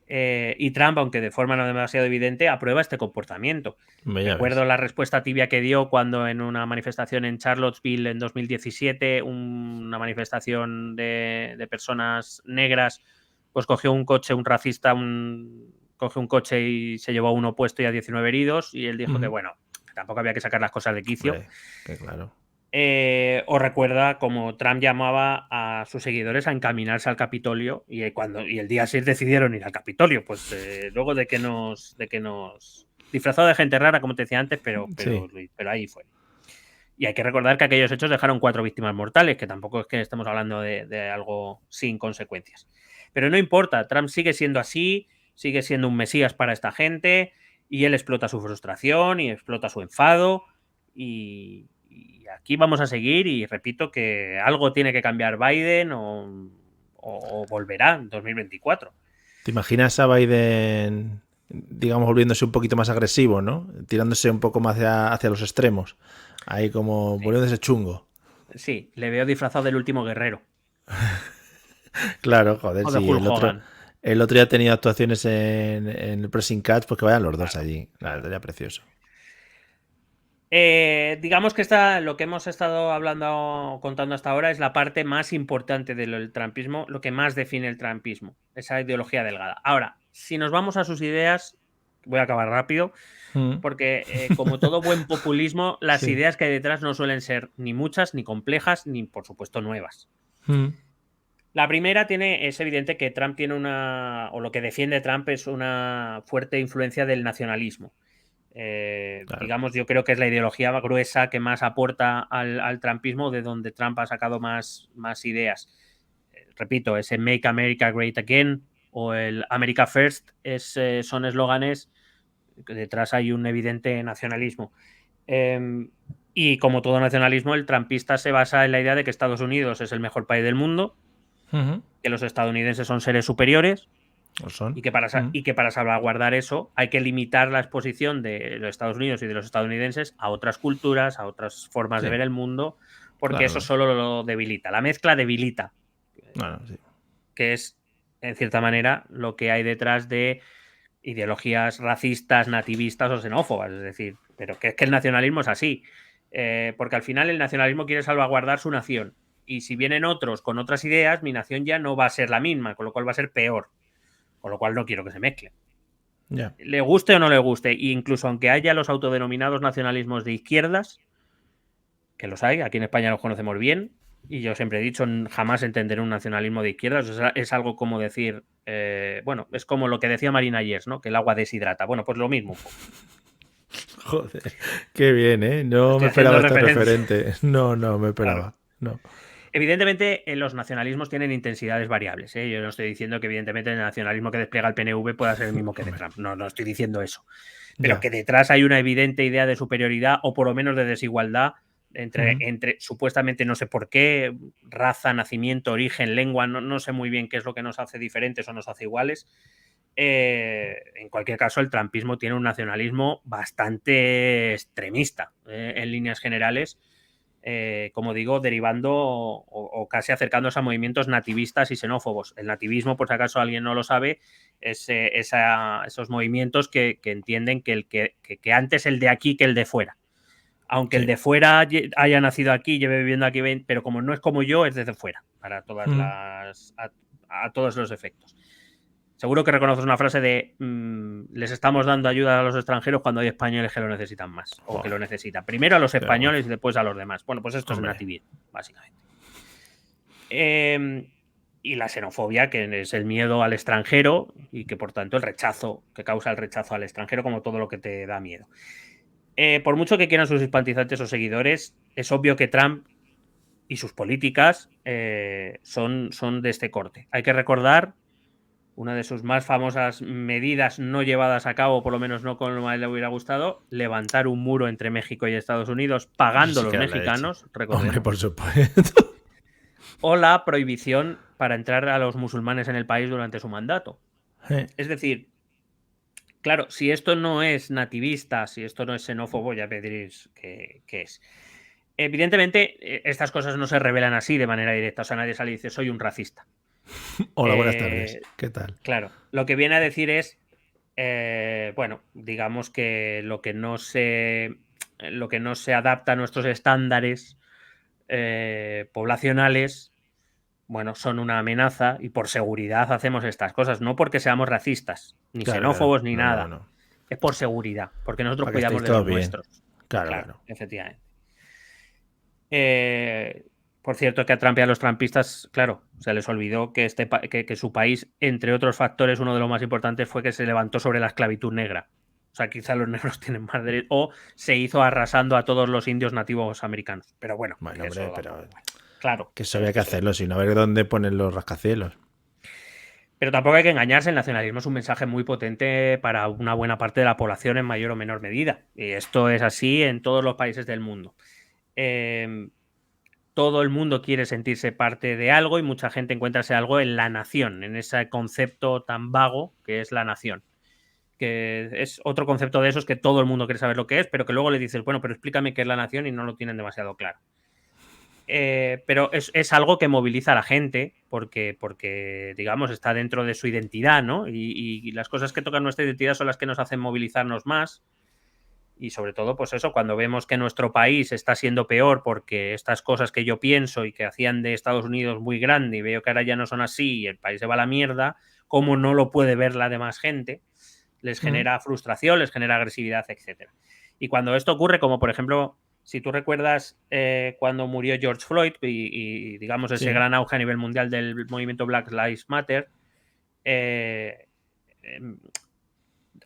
Y Trump, aunque de forma no demasiado evidente, aprueba este comportamiento. Recuerdo la respuesta tibia que dio cuando en una manifestación en Charlottesville en 2017, una manifestación de personas negras, pues cogió un coche, un racista, cogió un coche y se llevó a uno puesto y a 19 heridos, y él dijo que bueno, tampoco había que sacar las cosas de quicio. Que claro. O recuerda como Trump llamaba a sus seguidores a encaminarse al Capitolio y el día 6 decidieron ir al Capitolio, pues luego de que nos disfrazado de gente rara, como te decía antes, pero ahí fue. Y hay que recordar que aquellos hechos dejaron 4 víctimas mortales, que tampoco es que estemos hablando de algo sin consecuencias. Pero no importa, Trump sigue siendo así, sigue siendo un mesías para esta gente, y él explota su frustración y explota su enfado, y aquí vamos a seguir, y repito que algo tiene que cambiar Biden o volverá en 2024. ¿Te imaginas a Biden, digamos, volviéndose un poquito más agresivo, ¿no? Tirándose un poco más hacia los extremos. Ahí como volviéndose chungo. Sí, le veo disfrazado del último guerrero. Claro, joder, sí. El otro día ha tenido actuaciones en el Pressing Catch, pues que vayan los dos allí. Claro, sería precioso. Digamos que lo que hemos estado contando hasta ahora es la parte más importante del trumpismo, lo que más define el trumpismo, esa ideología delgada. Ahora, si nos vamos a sus ideas, voy a acabar rápido, porque como todo buen populismo, las ideas que hay detrás no suelen ser ni muchas, ni complejas, ni por supuesto nuevas. La primera es evidente que Trump tiene o lo que defiende Trump es una fuerte influencia del nacionalismo. Claro. Digamos, yo creo que es la ideología gruesa que más aporta al trumpismo, de donde Trump ha sacado más ideas. Repito, ese Make America Great Again o el America First son eslóganes que detrás hay un evidente nacionalismo. Y como todo nacionalismo, el trumpista se basa en la idea de que Estados Unidos es el mejor país del mundo, que los estadounidenses son seres superiores ¿O son? y que para salvaguardar eso hay que limitar la exposición de los Estados Unidos y de los estadounidenses a otras culturas, a otras formas de Sí. ver el mundo, porque Claro, eso claro. solo lo debilita. La mezcla debilita, Bueno, sí. que es, en cierta manera, lo que hay detrás de ideologías racistas, nativistas o xenófobas. Es decir, pero que es que el nacionalismo es así. Porque al final el nacionalismo quiere salvaguardar su nación. Y si vienen otros con otras ideas, mi nación ya no va a ser la misma, con lo cual va a ser peor. Con lo cual no quiero que se mezclen. Ya. Le guste o no le guste, e incluso aunque haya los autodenominados nacionalismos de izquierdas, que los hay, aquí en España los conocemos bien, y yo siempre he dicho, jamás entenderé un nacionalismo de izquierdas. Es algo como decir, bueno, es como lo que decía Marina Yers, ¿no? Que el agua deshidrata. Bueno, pues lo mismo un poco. Joder, qué bien, ¿eh? No Estoy me esperaba haciendo este referencia. referente. No, me esperaba. Claro. No. Evidentemente, los nacionalismos tienen intensidades variables, ¿eh? Yo no estoy diciendo que, evidentemente, el nacionalismo que despliega el PNV pueda ser el mismo que de Trump. No estoy diciendo eso. Pero Ya. que detrás hay una evidente idea de superioridad o por lo menos de desigualdad entre supuestamente, no sé por qué, raza, nacimiento, origen, lengua, no sé muy bien qué es lo que nos hace diferentes o nos hace iguales. En cualquier caso, el trumpismo tiene un nacionalismo bastante extremista, en líneas generales. Como digo, derivando o casi acercándose a movimientos nativistas y xenófobos. El nativismo, por si acaso alguien no lo sabe, es esos movimientos que entienden que antes el de aquí que el de fuera. Aunque el de fuera haya nacido aquí, lleve viviendo aquí, pero como no es como yo, es desde fuera, para todas a todos los efectos. Seguro que reconoces una frase de les estamos dando ayuda a los extranjeros cuando hay españoles que lo necesitan más o que lo necesitan. Primero a los españoles y después a los demás. Bueno, pues esto es nativismo, básicamente. Y la xenofobia, que es el miedo al extranjero y que por tanto el rechazo, que causa el rechazo al extranjero como todo lo que te da miedo. Por mucho que quieran sus simpatizantes o seguidores, es obvio que Trump y sus políticas son de este corte. Hay que recordar una de sus más famosas medidas no llevadas a cabo, por lo menos no como le hubiera gustado, levantar un muro entre México y Estados Unidos pagando a los mexicanos, Hombre, por supuesto. O la prohibición para entrar a los musulmanes en el país durante su mandato. Es decir, claro, si esto no es nativista, si esto no es xenófobo, ya me diréis qué es. Evidentemente, estas cosas no se revelan así de manera directa. O sea, nadie sale y dice, soy un racista. Hola, buenas tardes. ¿Qué tal? Claro, lo que viene a decir es, bueno, digamos que lo que no se adapta a nuestros estándares poblacionales, bueno, son una amenaza y por seguridad hacemos estas cosas, no porque seamos racistas, ni xenófobos, ni nada. No. Es por seguridad, porque nosotros cuidamos de los nuestros. Claro. Efectivamente. Por cierto, que a Trump y a los trumpistas, claro, se les olvidó que su país, entre otros factores, uno de los más importantes fue que se levantó sobre la esclavitud negra. O sea, quizá los negros tienen más derecho. O se hizo arrasando a todos los indios nativos americanos. Pero bueno, hombre, pero claro. Que eso había que hacerlo, sin ver dónde ponen los rascacielos. Pero tampoco hay que engañarse, el nacionalismo es un mensaje muy potente para una buena parte de la población en mayor o menor medida. Y esto es así en todos los países del mundo. Todo el mundo quiere sentirse parte de algo y mucha gente encuentra ese algo en la nación, en ese concepto tan vago que es la nación. Que es otro concepto de esos que todo el mundo quiere saber lo que es, pero que luego le dices, bueno, pero explícame qué es la nación y no lo tienen demasiado claro. Pero es algo que moviliza a la gente porque, digamos, está dentro de su identidad, ¿no? Y las cosas que tocan nuestra identidad son las que nos hacen movilizarnos más. Y sobre todo, pues eso, cuando vemos que nuestro país está siendo peor porque estas cosas que yo pienso y que hacían de Estados Unidos muy grande y veo que ahora ya no son así y el país se va a la mierda, como no lo puede ver la demás gente, les genera frustración, les genera agresividad, etc. Y cuando esto ocurre, como por ejemplo, si tú recuerdas cuando murió George Floyd y digamos ese gran auge a nivel mundial del movimiento Black Lives Matter,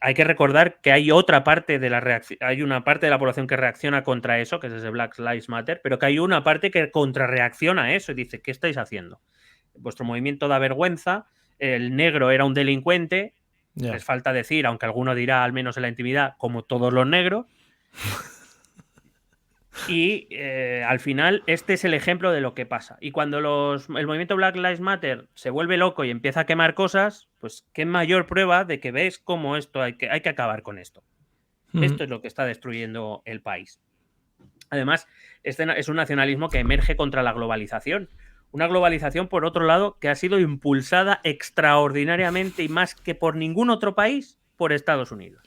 hay que recordar que hay otra parte de hay una parte de la población que reacciona contra eso, que es ese Black Lives Matter, pero que hay una parte que contrarreacciona a eso y dice, ¿qué estáis haciendo? Vuestro movimiento da vergüenza, el negro era un delincuente, les falta decir, aunque alguno dirá, al menos en la intimidad, como todos los negros. Y al final este es el ejemplo de lo que pasa. Y cuando el movimiento Black Lives Matter se vuelve loco y empieza a quemar cosas, pues qué mayor prueba de que ves cómo esto hay que acabar con esto. Esto es lo que está destruyendo el país. Además, este es un nacionalismo que emerge contra la globalización. Una globalización, por otro lado, que ha sido impulsada extraordinariamente y más que por ningún otro país, por Estados Unidos.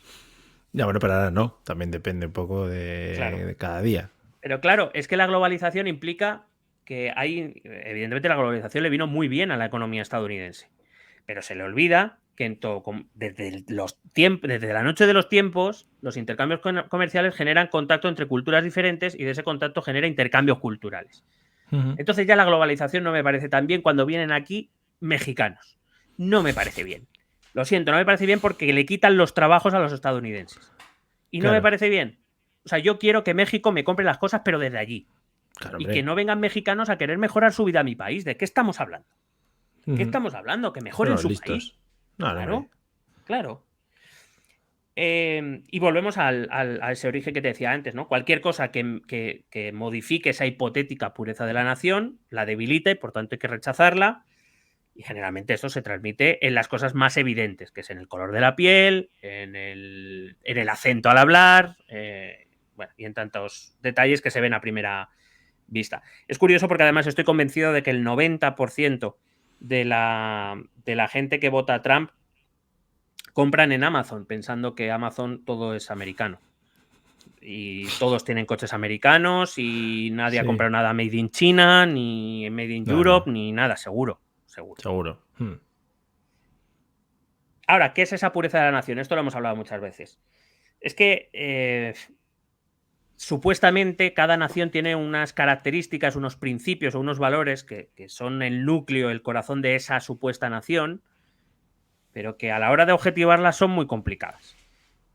Ya, bueno, pero ahora no. También depende un poco de cada día. Pero claro, es que la globalización implica que hay, evidentemente la globalización le vino muy bien a la economía estadounidense, pero se le olvida que desde la noche de los tiempos, los intercambios comerciales generan contacto entre culturas diferentes y de ese contacto genera intercambios culturales. Entonces ya la globalización no me parece tan bien cuando vienen aquí mexicanos. No me parece bien. Lo siento, no me parece bien porque le quitan los trabajos a los estadounidenses. Y no me parece bien. O sea, yo quiero que México me compre las cosas, pero desde allí. Claro, y que no vengan mexicanos a querer mejorar su vida a mi país. ¿De qué estamos hablando? ¿Qué estamos hablando? Que mejoren su país. Claro, claro. Y volvemos a ese origen que te decía antes, ¿no? Cualquier cosa que modifique esa hipotética pureza de la nación, la debilita y por tanto hay que rechazarla. Y generalmente eso se transmite en las cosas más evidentes, que es en el color de la piel, en el acento al hablar, bueno, y en tantos detalles que se ven a primera vista. Es curioso porque además estoy convencido de que el 90% de la gente que vota a Trump compran en Amazon, pensando que Amazon todo es americano. Y todos tienen coches americanos y nadie ha comprado nada made in China, ni made in Europe, ni nada, seguro. Ahora, ¿qué es esa pureza de la nación? Esto lo hemos hablado muchas veces. Es que supuestamente cada nación tiene unas características, unos principios o unos valores que son el núcleo, el corazón de esa supuesta nación, pero que a la hora de objetivarlas son muy complicadas.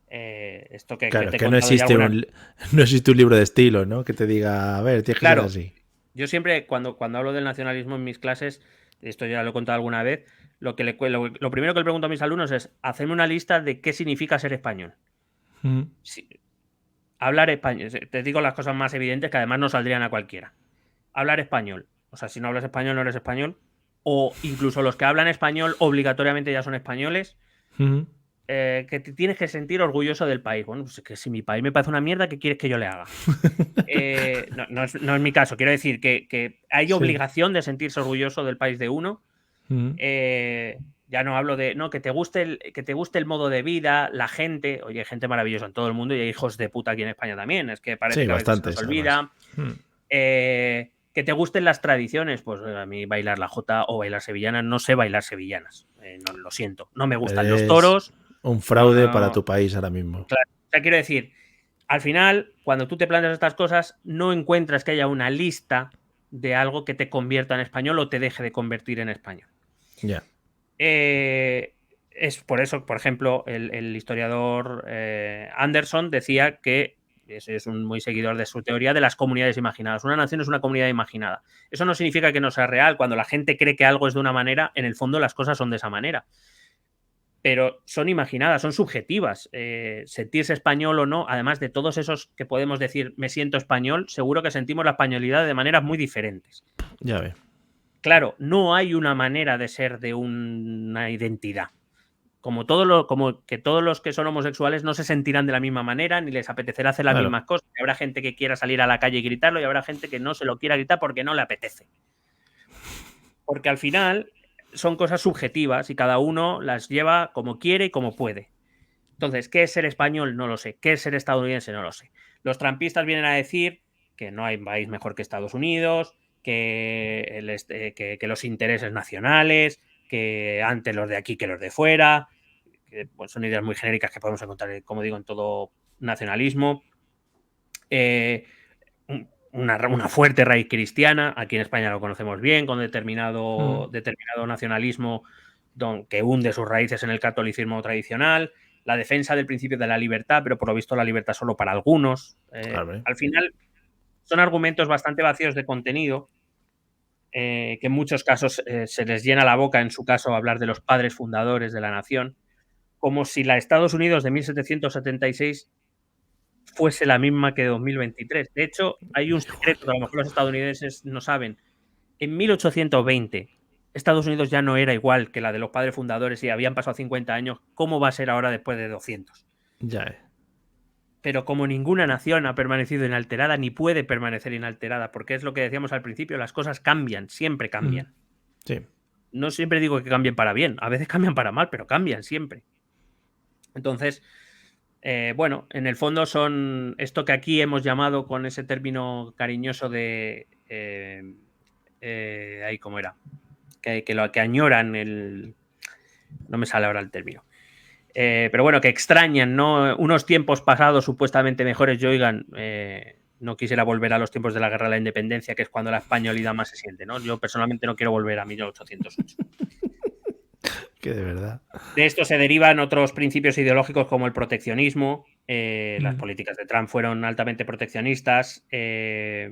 Esto que claro, te que no existe, no existe un libro de estilo, ¿no? Que te diga, a ver, tienes que ser así. Yo siempre, cuando hablo del nacionalismo en mis clases, esto ya lo he contado alguna vez, lo primero que le pregunto a mis alumnos es, hacerme una lista de qué significa ser español. Hablar español. Te digo las cosas más evidentes que además no saldrían a cualquiera. Hablar español. O sea, si no hablas español, no eres español. O incluso los que hablan español obligatoriamente ya son españoles. Que te tienes que sentir orgulloso del país. Bueno, pues es que si mi país me parece una mierda, ¿qué quieres que yo le haga? No es mi caso. Quiero decir que hay obligación de sentirse orgulloso del país de uno. Ya no hablo de que te guste el modo de vida, la gente. Oye, hay gente maravillosa en todo el mundo y hay hijos de puta aquí en España también. Es que parece que a veces se nos olvida. Que te gusten las tradiciones, pues a mí bailar la jota o bailar sevillanas, no sé bailar sevillanas. No, lo siento. No me gustan los toros. Un fraude para tu país ahora mismo. Claro. O sea, quiero decir, al final, cuando tú te planteas estas cosas, no encuentras que haya una lista de algo que te convierta en español o te deje de convertir en español. Ya. Es por eso, por ejemplo, el historiador Anderson decía que es un muy seguidor de su teoría de las comunidades imaginadas. Una nación es una comunidad imaginada. Eso no significa que no sea real. Cuando la gente cree que algo es de una manera, en el fondo las cosas son de esa manera. Pero son imaginadas, son subjetivas. Sentirse español o no, además de todos esos que podemos decir me siento español, seguro que sentimos la españolidad de maneras muy diferentes. Ya ve. Claro, no hay una manera de ser de una identidad. Como que todos los que son homosexuales no se sentirán de la misma manera, ni les apetecerá hacer las mismas cosas. Y habrá gente que quiera salir a la calle y gritarlo, y habrá gente que no se lo quiera gritar porque no le apetece. Porque al final son cosas subjetivas y cada uno las lleva como quiere y como puede. Entonces, ¿qué es ser español? No lo sé. ¿Qué es ser estadounidense? No lo sé. Los trampistas vienen a decir que no hay país mejor que Estados Unidos, que los intereses nacionales, que antes los de aquí que los de fuera, que pues, son ideas muy genéricas que podemos encontrar, como digo, en todo nacionalismo. Una fuerte raíz cristiana, aquí en España lo conocemos bien, con determinado nacionalismo que hunde sus raíces en el catolicismo tradicional, la defensa del principio de la libertad, pero por lo visto la libertad solo para algunos. Al final son argumentos bastante vacíos de contenido, que en muchos casos se les llena la boca, en su caso, hablar de los padres fundadores de la nación, como si la Estados Unidos de 1776 fuese la misma que 2023. De hecho, hay un secreto que a lo mejor los estadounidenses no saben. En 1820, Estados Unidos ya no era igual que la de los padres fundadores y habían pasado 50 años. ¿Cómo va a ser ahora después de 200? Ya. Pero como ninguna nación ha permanecido inalterada ni puede permanecer inalterada, porque es lo que decíamos al principio, las cosas cambian, siempre cambian. Sí. No siempre digo que cambien para bien, a veces cambian para mal, pero cambian siempre. Entonces, bueno, en el fondo son esto que aquí hemos llamado con ese término cariñoso de... ahí, ¿cómo era? Que añoran el... No me sale ahora el término. Pero bueno, que extrañan, ¿no? Unos tiempos pasados supuestamente mejores. Yo, oigan, no quisiera volver a los tiempos de la Guerra de la Independencia, que es cuando la españolidad más se siente, ¿no? Yo personalmente no quiero volver a 1808. Que de verdad. De esto se derivan otros principios ideológicos como el proteccionismo. Las políticas de Trump fueron altamente proteccionistas,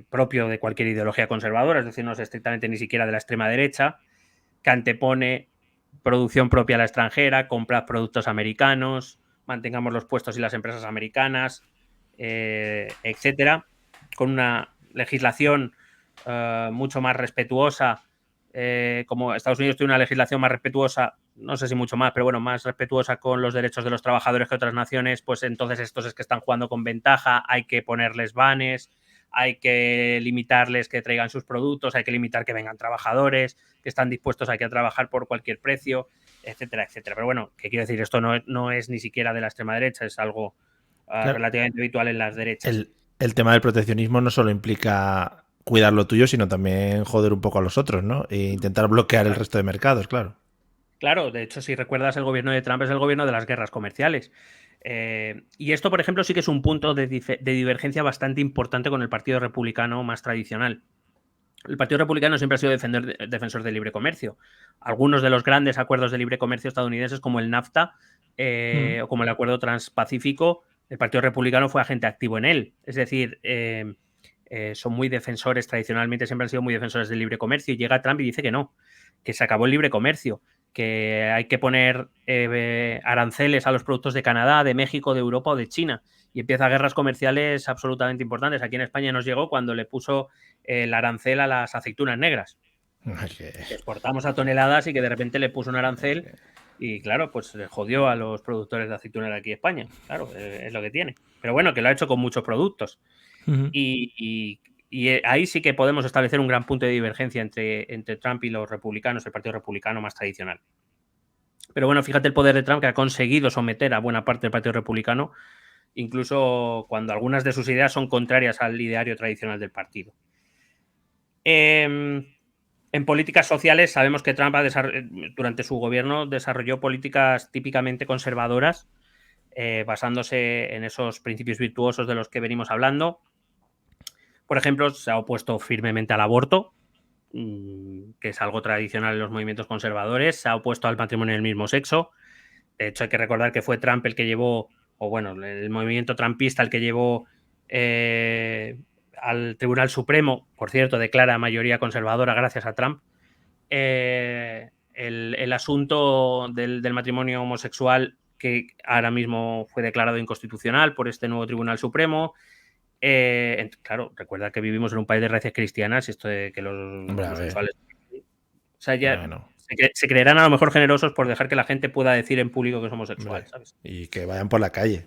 propio de cualquier ideología conservadora, es decir, no es estrictamente ni siquiera de la extrema derecha, que antepone producción propia a la extranjera, comprad productos americanos, mantengamos los puestos y las empresas americanas, etcétera, con una legislación mucho más respetuosa. Como Estados Unidos tiene una legislación más respetuosa, no sé si mucho más, pero bueno, más respetuosa con los derechos de los trabajadores que otras naciones, pues entonces estos es que están jugando con ventaja, hay que ponerles banes, hay que limitarles que traigan sus productos, hay que limitar que vengan trabajadores, que están dispuestos a trabajar por cualquier precio, etcétera, etcétera. Pero bueno, ¿qué quiero decir? Esto no es ni siquiera de la extrema derecha, es algo Claro. relativamente habitual en las derechas. El tema del proteccionismo no solo implica cuidar lo tuyo, sino también joder un poco a los otros, ¿no? E intentar bloquear el resto de mercados, claro. Claro, de hecho, si recuerdas, el gobierno de Trump es el gobierno de las guerras comerciales. Y esto, por ejemplo, sí que es un punto de divergencia bastante importante con el Partido Republicano más tradicional. El Partido Republicano siempre ha sido defensor del libre comercio. Algunos de los grandes acuerdos de libre comercio estadounidenses, como el NAFTA o como el Acuerdo Transpacífico, el Partido Republicano fue agente activo en él. Es decir, son muy defensores, tradicionalmente siempre han sido muy defensores del libre comercio, y llega Trump y dice que no, que se acabó el libre comercio, que hay que poner aranceles a los productos de Canadá, de México, de Europa o de China. Y empieza guerras comerciales absolutamente importantes. Aquí en España nos llegó cuando le puso el arancel a las aceitunas negras. Que exportamos a toneladas y que de repente le puso un arancel y claro, pues le jodió a los productores de aceitunas de aquí en España. Claro, es lo que tiene. Pero bueno, que lo ha hecho con muchos productos. Y ahí sí que podemos establecer un gran punto de divergencia entre Trump y los republicanos, el Partido Republicano más tradicional. Pero bueno, fíjate el poder de Trump, que ha conseguido someter a buena parte del Partido Republicano, incluso cuando algunas de sus ideas son contrarias al ideario tradicional del partido. En políticas sociales sabemos que Trump durante su gobierno desarrolló políticas típicamente conservadoras, basándose en esos principios virtuosos de los que venimos hablando. Por ejemplo, se ha opuesto firmemente al aborto, que es algo tradicional en los movimientos conservadores. Se ha opuesto al matrimonio del mismo sexo. De hecho, hay que recordar que fue Trump el que llevó, o bueno, el movimiento trumpista el que llevó al Tribunal Supremo, por cierto, declara mayoría conservadora gracias a Trump, el asunto del matrimonio homosexual, que ahora mismo fue declarado inconstitucional por este nuevo Tribunal Supremo. Claro, recuerda que vivimos en un país de raíces cristianas y esto de que los homosexuales... O sea, ya bueno. Se creerán a lo mejor generosos por dejar que la gente pueda decir en público que es homosexual, ¿sabes? Y que vayan por la calle.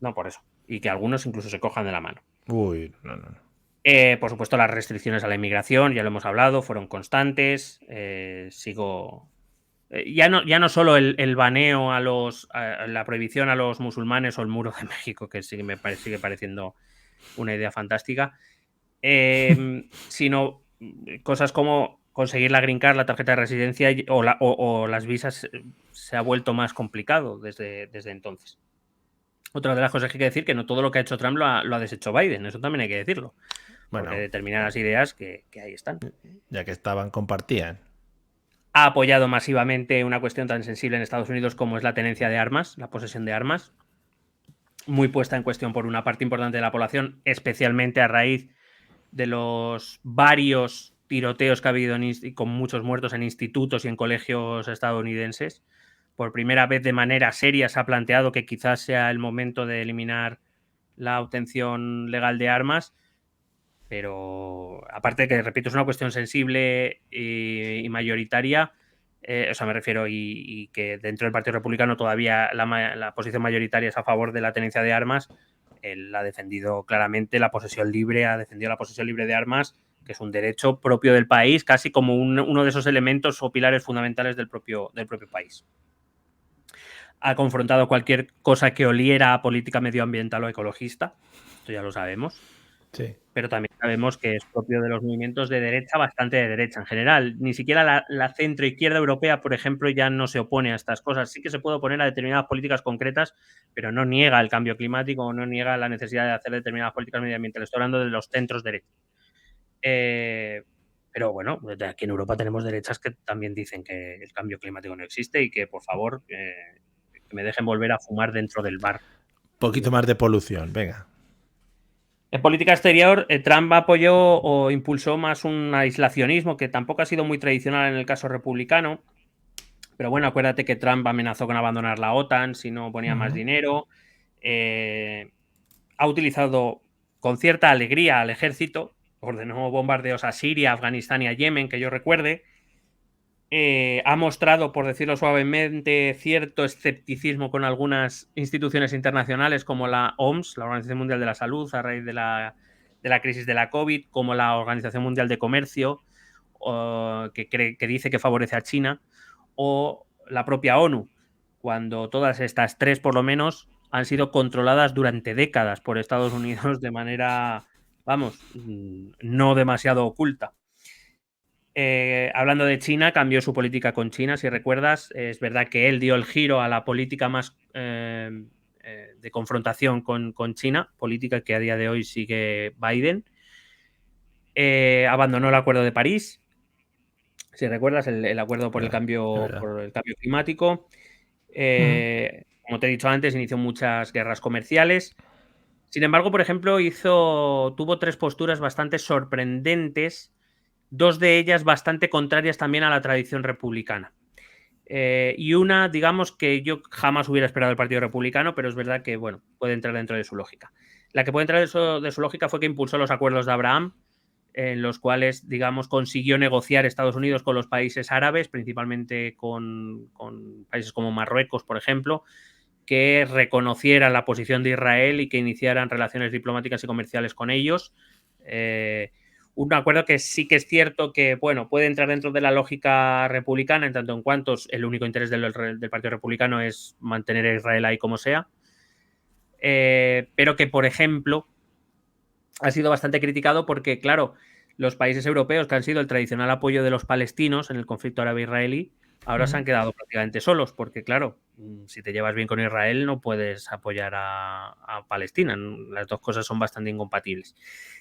No, por eso. Y que algunos incluso se cojan de la mano. Uy, no. Por supuesto, las restricciones a la inmigración, ya lo hemos hablado, fueron constantes. Ya no solo el baneo a la prohibición a los musulmanes o el muro de México, que sí que me sigue pareciendo una idea fantástica, sino cosas como conseguir la green card, la tarjeta de residencia o las visas se ha vuelto más complicado desde entonces. Otra de las cosas que hay que decir que no todo lo que ha hecho Trump lo ha deshecho Biden, eso también hay que decirlo. Bueno, porque determinadas ideas que ahí están. Ya que estaban, compartían. Ha apoyado masivamente una cuestión tan sensible en Estados Unidos como es la tenencia de armas, la posesión de armas, muy puesta en cuestión por una parte importante de la población, especialmente a raíz de los varios tiroteos que ha habido con muchos muertos en institutos y en colegios estadounidenses. Por primera vez de manera seria se ha planteado que quizás sea el momento de eliminar la obtención legal de armas, pero aparte de que, repito, es una cuestión sensible y mayoritaria, o sea, me refiero, y que dentro del Partido Republicano todavía la posición mayoritaria es a favor de la tenencia de armas. Él ha defendido claramente la posesión libre, ha defendido la posesión libre de armas, que es un derecho propio del país, casi como uno de esos elementos o pilares fundamentales del propio país. Ha confrontado cualquier cosa que oliera a política medioambiental o ecologista, esto ya lo sabemos. Sí. Pero también sabemos que es propio de los movimientos de derecha, bastante de derecha en general. Ni siquiera la centro-izquierda europea, por ejemplo, ya no se opone a estas cosas. Sí que se puede oponer a determinadas políticas concretas, pero no niega el cambio climático o no niega la necesidad de hacer determinadas políticas medioambientales. Estoy hablando de los centros derechos. Pero bueno, aquí en Europa tenemos derechas que también dicen que el cambio climático no existe y que, por favor, que me dejen volver a fumar dentro del bar. Poquito más de polución, venga. En política exterior, Trump apoyó o impulsó más un aislacionismo que tampoco ha sido muy tradicional en el caso republicano. Pero bueno, acuérdate que Trump amenazó con abandonar la OTAN si no ponía más dinero. Ha utilizado con cierta alegría al ejército, ordenó bombardeos a Siria, Afganistán y a Yemen, que yo recuerde. Ha mostrado, por decirlo suavemente, cierto escepticismo con algunas instituciones internacionales como la OMS, la Organización Mundial de la Salud, a raíz de la crisis de la COVID, como la Organización Mundial de Comercio, que dice que favorece a China, o la propia ONU, cuando todas estas tres, por lo menos, han sido controladas durante décadas por Estados Unidos de manera, vamos, no demasiado oculta. Hablando de China, cambió su política con China, si recuerdas. Es verdad que él dio el giro a la política más de confrontación con China, política que a día de hoy sigue Biden. Abandonó el Acuerdo de París, si recuerdas, el acuerdo por el cambio climático. Como te he dicho antes, inició muchas guerras comerciales. Sin embargo, por ejemplo, tuvo tres posturas bastante sorprendentes, dos de ellas bastante contrarias también a la tradición republicana. Y una, digamos, que yo jamás hubiera esperado del Partido Republicano, pero es verdad que, bueno, puede entrar dentro de su lógica. La que puede entrar de su lógica fue que impulsó los acuerdos de Abraham, en los cuales, digamos, consiguió negociar Estados Unidos con los países árabes, principalmente con países como Marruecos, por ejemplo, que reconocieran la posición de Israel y que iniciaran relaciones diplomáticas y comerciales con ellos. Un acuerdo que sí que es cierto que, bueno, puede entrar dentro de la lógica republicana, en tanto en cuanto el único interés del Partido Republicano es mantener a Israel ahí como sea, pero que, por ejemplo, ha sido bastante criticado porque, claro, los países europeos que han sido el tradicional apoyo de los palestinos en el conflicto árabe-israelí, ahora se han quedado prácticamente solos, porque claro, si te llevas bien con Israel no puedes apoyar a Palestina. Las dos cosas son bastante incompatibles.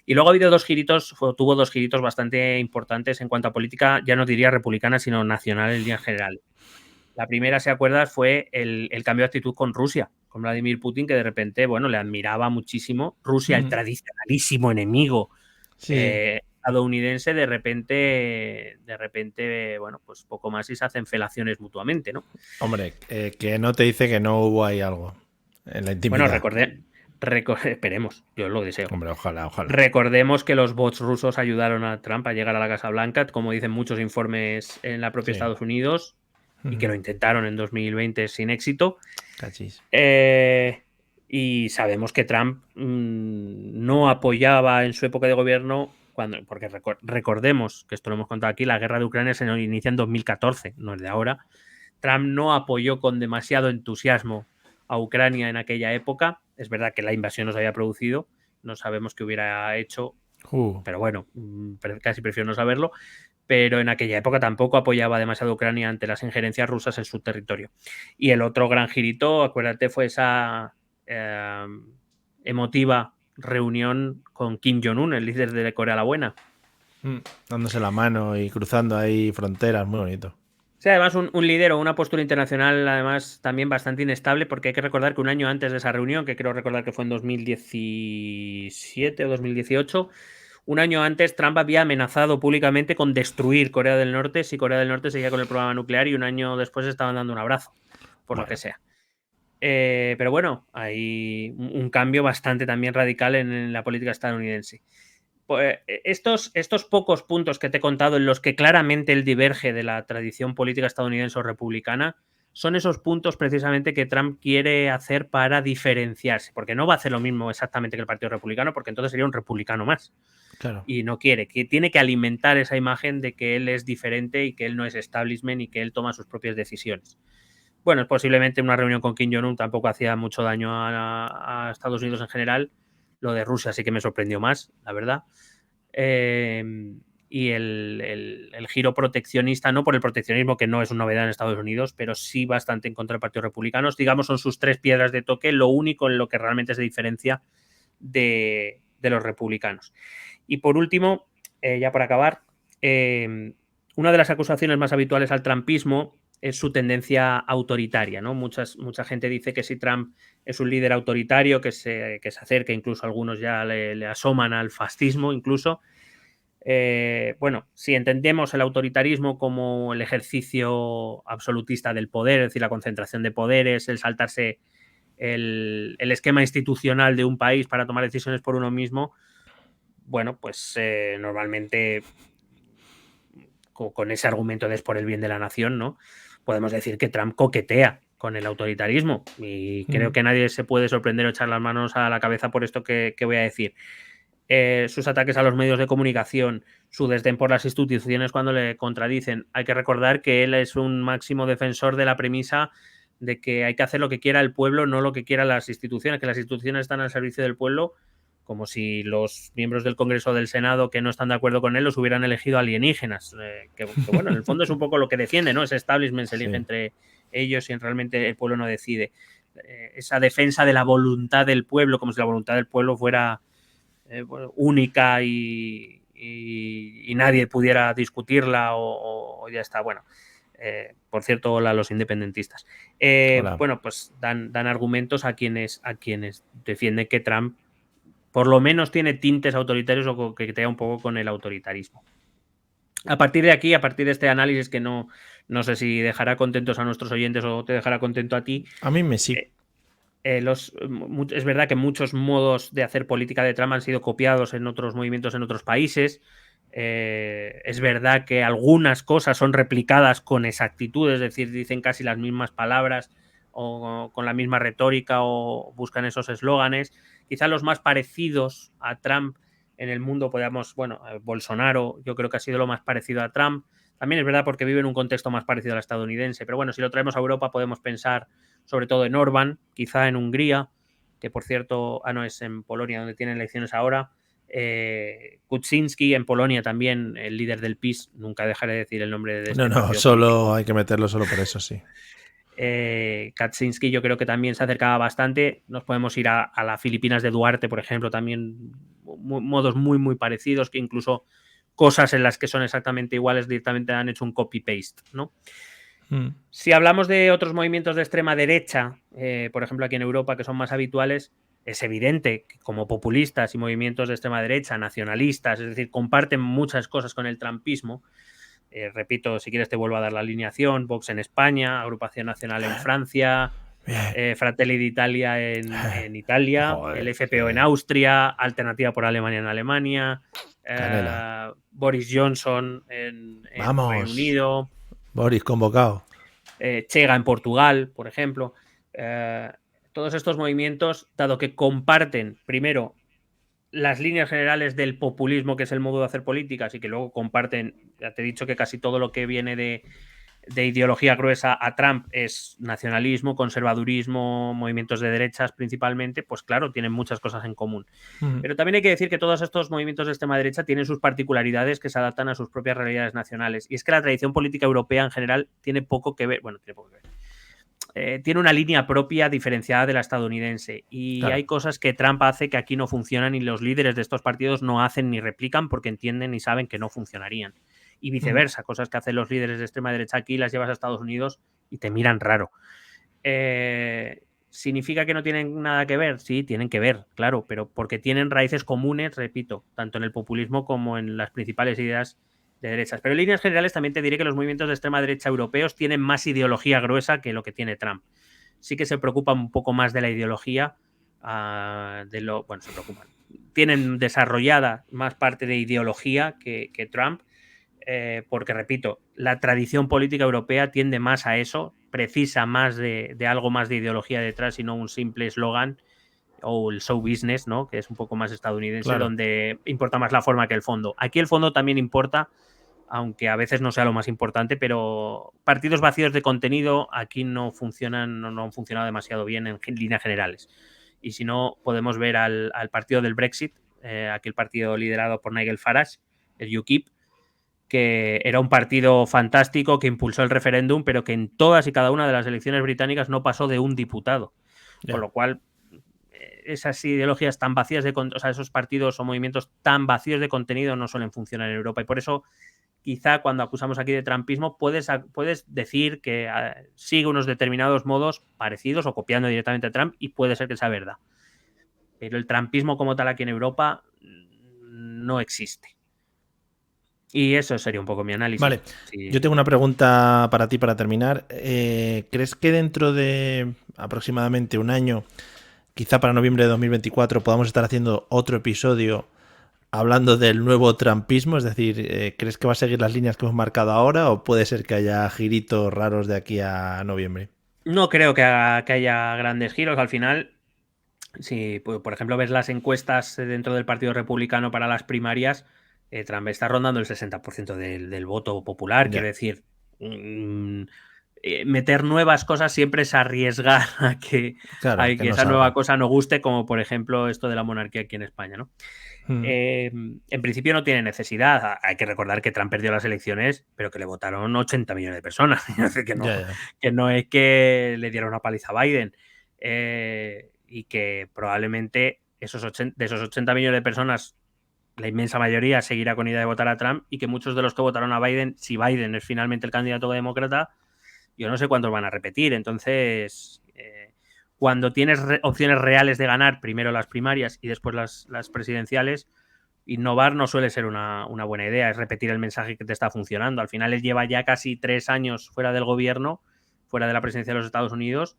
Y luego ha habido tuvo dos giritos bastante importantes en cuanto a política, ya no diría republicana, sino nacional en línea general. La primera, si acuerdas, fue el cambio de actitud con Rusia, con Vladimir Putin, que de repente, bueno, le admiraba muchísimo. Rusia, el tradicionalísimo enemigo estadounidense, de repente, bueno, pues poco más y se hacen felaciones mutuamente, ¿no? Hombre, que no te dice que no hubo ahí algo en la intimidad. Bueno, esperemos, yo lo deseo. Hombre, ojalá. Recordemos que los bots rusos ayudaron a Trump a llegar a la Casa Blanca, como dicen muchos informes en la propia Estados Unidos, y que lo intentaron en 2020 sin éxito. Cachis. Y sabemos que Trump no apoyaba en su época de gobierno, porque recordemos, que esto lo hemos contado aquí, la guerra de Ucrania se inicia en 2014, no es de ahora. Trump no apoyó con demasiado entusiasmo a Ucrania en aquella época. Es verdad que la invasión no se había producido, no sabemos qué hubiera hecho, pero bueno, casi prefiero no saberlo. Pero en aquella época tampoco apoyaba demasiado a Ucrania ante las injerencias rusas en su territorio. Y el otro gran girito, acuérdate, fue esa emotiva reunión con Kim Jong-un, el líder de Corea la Buena. Dándose la mano y cruzando ahí fronteras, muy bonito. Sí, además un líder o una postura internacional además también bastante inestable, porque hay que recordar que un año antes de esa reunión, que creo recordar que fue en 2017 o 2018, un año antes Trump había amenazado públicamente con destruir Corea del Norte si Corea del Norte seguía con el programa nuclear, y un año después estaban dando un abrazo, por lo que sea. Pero bueno, hay un cambio bastante también radical en la política estadounidense. Pues estos pocos puntos que te he contado en los que claramente él diverge de la tradición política estadounidense o republicana son esos puntos precisamente que Trump quiere hacer para diferenciarse, porque no va a hacer lo mismo exactamente que el Partido Republicano, porque entonces sería un republicano más. Claro. Y no quiere, que tiene que alimentar esa imagen de que él es diferente y que él no es establishment y que él toma sus propias decisiones. Bueno, posiblemente una reunión con Kim Jong-un tampoco hacía mucho daño a Estados Unidos en general. Lo de Rusia sí que me sorprendió más, la verdad. Y el giro proteccionista, no por el proteccionismo, que no es una novedad en Estados Unidos, pero sí bastante en contra del Partido Republicano. Digamos, son sus tres piedras de toque, lo único en lo que realmente se diferencia de los republicanos. Y por último, ya para acabar, una de las acusaciones más habituales al trumpismo es su tendencia autoritaria, ¿no? Mucha gente dice que si Trump es un líder autoritario, que se acerca, incluso algunos ya le asoman al fascismo incluso. Bueno, si entendemos el autoritarismo como el ejercicio absolutista del poder, es decir, la concentración de poderes, el saltarse el esquema institucional de un país para tomar decisiones por uno mismo, bueno, pues normalmente con ese argumento de es por el bien de la nación, ¿no? Podemos decir que Trump coquetea con el autoritarismo y creo que nadie se puede sorprender o echar las manos a la cabeza por esto que voy a decir. Sus ataques a los medios de comunicación, su desdén por las instituciones cuando le contradicen. Hay que recordar que él es un máximo defensor de la premisa de que hay que hacer lo que quiera el pueblo, no lo que quieran las instituciones, que las instituciones están al servicio del pueblo, como si los miembros del Congreso o del Senado que no están de acuerdo con él los hubieran elegido alienígenas. Que bueno, en el fondo es un poco lo que defiende, ¿no? Ese establishment se elige entre ellos y realmente el pueblo no decide. Esa defensa de la voluntad del pueblo, como si la voluntad del pueblo fuera única y nadie pudiera discutirla o ya está. Bueno, por cierto, hola a los independentistas. Bueno, pues dan argumentos a quienes defienden que Trump por lo menos tiene tintes autoritarios o coquetea un poco con el autoritarismo. A partir de aquí, a partir de este análisis que no sé si dejará contentos a nuestros oyentes o te dejará contento a ti. A mí me sí. Es verdad que muchos modos de hacer política de Trump han sido copiados en otros movimientos en otros países. Es verdad que algunas cosas son replicadas con exactitud, es decir, dicen casi las mismas palabras o con la misma retórica o buscan esos eslóganes. Quizá los más parecidos a Trump en el mundo, Bolsonaro yo creo que ha sido lo más parecido a Trump. También es verdad porque vive en un contexto más parecido al estadounidense, pero bueno, si lo traemos a Europa podemos pensar sobre todo en Orbán, quizá en Hungría, que por cierto, es en Polonia donde tienen elecciones ahora. Kuczynski en Polonia también, el líder del PiS, nunca dejaré de decir el nombre de este No, solo político. Hay que meterlo solo por eso, sí. Kaczynski yo creo que también se acercaba bastante. Nos podemos ir a las Filipinas de Duarte, por ejemplo, también modos muy, muy parecidos, que incluso cosas en las que son exactamente iguales directamente han hecho un copy-paste, ¿no? Si hablamos de otros movimientos de extrema derecha, por ejemplo aquí en Europa, que son más habituales, es evidente que como populistas y movimientos de extrema derecha, nacionalistas, es decir, comparten muchas cosas con el trumpismo. Repito, si quieres te vuelvo a dar la alineación: Vox en España, Agrupación Nacional en Francia, Fratelli d'Italia en Italia, joder, el FPO en Austria, Alternativa por Alemania en Alemania, Boris Johnson en Reino Unido. Boris convocado. Chega en Portugal, por ejemplo. Todos estos movimientos, dado que comparten, primero, las líneas generales del populismo, que es el modo de hacer políticas, y que luego comparten, ya te he dicho que casi todo lo que viene de ideología gruesa a Trump es nacionalismo, conservadurismo, movimientos de derechas principalmente, pues claro, tienen muchas cosas en común. Pero también hay que decir que todos estos movimientos de extrema derecha tienen sus particularidades que se adaptan a sus propias realidades nacionales. Y es que la tradición política europea en general tiene poco que ver, tiene una línea propia diferenciada de la estadounidense y hay cosas que Trump hace que aquí no funcionan y los líderes de estos partidos no hacen ni replican porque entienden y saben que no funcionarían. Y viceversa, cosas que hacen los líderes de extrema derecha aquí las llevas a Estados Unidos y te miran raro. ¿Significa que no tienen nada que ver? Sí, tienen que ver, claro, pero porque tienen raíces comunes, repito, tanto en el populismo como en las principales ideas de derechas. Pero en líneas generales también te diré que los movimientos de extrema derecha europeos tienen más ideología gruesa que lo que tiene Trump. sí que se preocupan un poco más de la ideología, se preocupan. Tienen desarrollada más parte de ideología que Trump, porque, repito, la tradición política europea tiende más a eso, precisa más de algo más de ideología detrás y no un simple eslogan o el show business, ¿no? Que es un poco más estadounidense, Claro. donde importa más la forma que el fondo. Aquí el fondo también importa, aunque a veces no sea lo más importante, pero partidos vacíos de contenido aquí no funcionan, no han funcionado demasiado bien en líneas generales. Y si no, podemos ver al partido del Brexit, aquel partido liderado por Nigel Farage, el UKIP, que era un partido fantástico que impulsó el referéndum, pero que en todas y cada una de las elecciones británicas no pasó de un diputado. Ya. Con lo cual, esas ideologías tan vacías esos partidos o movimientos tan vacíos de contenido no suelen funcionar en Europa. Y por eso, quizá cuando acusamos aquí de trumpismo, puedes decir que sigue unos determinados modos parecidos o copiando directamente a Trump, y puede ser que sea verdad. Pero el trumpismo como tal aquí en Europa no existe. Y eso sería un poco mi análisis. Vale, sí. Yo tengo una pregunta para ti para terminar. ¿Crees que dentro de aproximadamente un año, quizá para noviembre de 2024, podamos estar haciendo otro episodio hablando del nuevo trumpismo? Es decir, ¿crees que va a seguir las líneas que hemos marcado ahora o puede ser que haya giritos raros de aquí a noviembre? No creo que haya grandes giros. Al final, si por ejemplo ves las encuestas dentro del Partido Republicano para las primarias, Trump está rondando el 60% del voto popular. Quiero decir, meter nuevas cosas siempre es arriesgar a que no esa nueva cosa no guste, como por ejemplo esto de la monarquía aquí en España, ¿no? En principio no tiene necesidad. Hay que recordar que Trump perdió las elecciones, pero que le votaron 80 millones de personas. Que no es que le dieron una paliza a Biden. Y que probablemente de esos 80 millones de personas, la inmensa mayoría seguirá con idea de votar a Trump, y que muchos de los que votaron a Biden, si Biden es finalmente el candidato demócrata, yo no sé cuántos van a repetir. Entonces, cuando tienes opciones reales de ganar, primero las primarias y después las presidenciales, innovar no suele ser una buena idea. Es repetir el mensaje que te está funcionando. Al final él lleva ya casi 3 años fuera del gobierno, fuera de la presidencia de los Estados Unidos,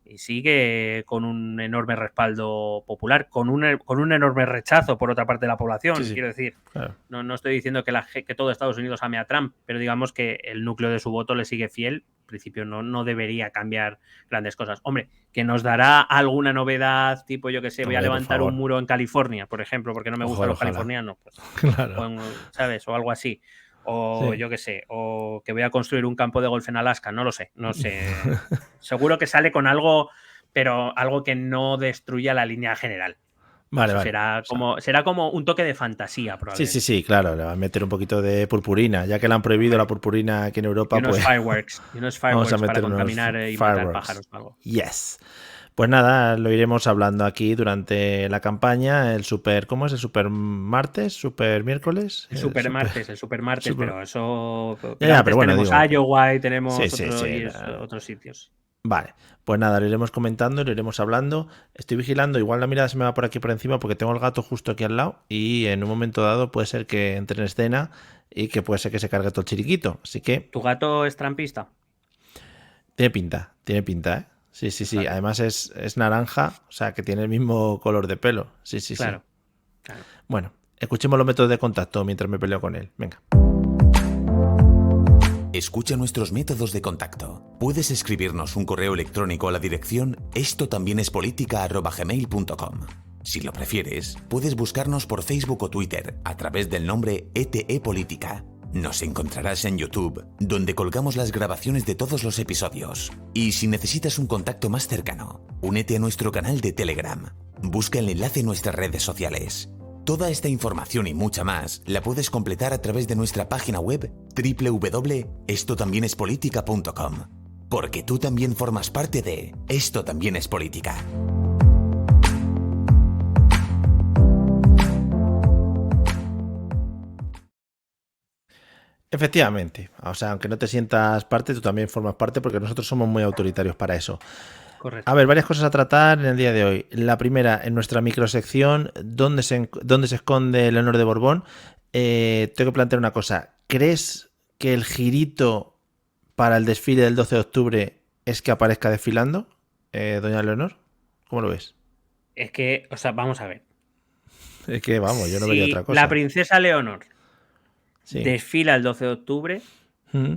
y sigue con un enorme respaldo popular, con un enorme rechazo por otra parte de la población. Sí. Quiero decir, claro. No estoy diciendo que todo Estados Unidos ame a Trump, pero digamos que el núcleo de su voto le sigue fiel. En principio no debería cambiar grandes cosas. Hombre, que nos dará alguna novedad, tipo, yo que sé, voy a levantar un muro en California, por ejemplo, porque no me gustan los californianos, pues, claro. ¿Sabes? O algo así. O yo qué sé, o que voy a construir un campo de golf en Alaska, no sé. Seguro que sale con algo, pero algo que no destruya la línea general. Vale. Será como un toque de fantasía, probablemente. Sí, claro, le va a meter un poquito de purpurina, ya que le han prohibido la purpurina aquí en Europa. Y unos fireworks para contaminar y matar pájaros o algo. Yes. Pues nada, lo iremos hablando aquí durante la campaña, ¿cómo es? ¿El super martes? ¿Super miércoles? El super martes, pero eso... Pero bueno, tenemos Iowa y tenemos otros sitios. Vale, pues nada, lo iremos comentando, lo iremos hablando. Estoy vigilando, igual la mirada se me va por aquí por encima porque tengo el gato justo aquí al lado y en un momento dado puede ser que entre en escena y que puede ser que se cargue todo el chiriquito, así que... ¿Tu gato es trampista? Tiene pinta, ¿eh? Sí. Claro. Además es naranja, o sea que tiene el mismo color de pelo. Sí. Claro. Bueno, escuchemos los métodos de contacto mientras me peleo con él. Venga. Escucha nuestros métodos de contacto. Puedes escribirnos un correo electrónico a la dirección estotambiénespolitica@gmail.com. Si lo prefieres, puedes buscarnos por Facebook o Twitter a través del nombre ETE Política. Nos encontrarás en YouTube, donde colgamos las grabaciones de todos los episodios. Y si necesitas un contacto más cercano, únete a nuestro canal de Telegram. Busca el enlace en nuestras redes sociales. Toda esta información y mucha más la puedes completar a través de nuestra página web www.estotambiénespolitica.com. Porque tú también formas parte de Esto También es Política. Efectivamente, o sea, aunque no te sientas parte, tú también formas parte porque nosotros somos muy autoritarios para eso. Correcto. A ver, varias cosas a tratar en el día de hoy. La primera, en nuestra microsección, ¿dónde se esconde Leonor de Borbón? Tengo que plantear una cosa. ¿Crees que el girito para el desfile del 12 de octubre es que aparezca desfilando doña Leonor? ¿Cómo lo ves? Es que, o sea, vamos a ver. Es que, vamos, yo no Si vería otra cosa. la princesa Leonor Sí. desfila el 12 de octubre, Mm.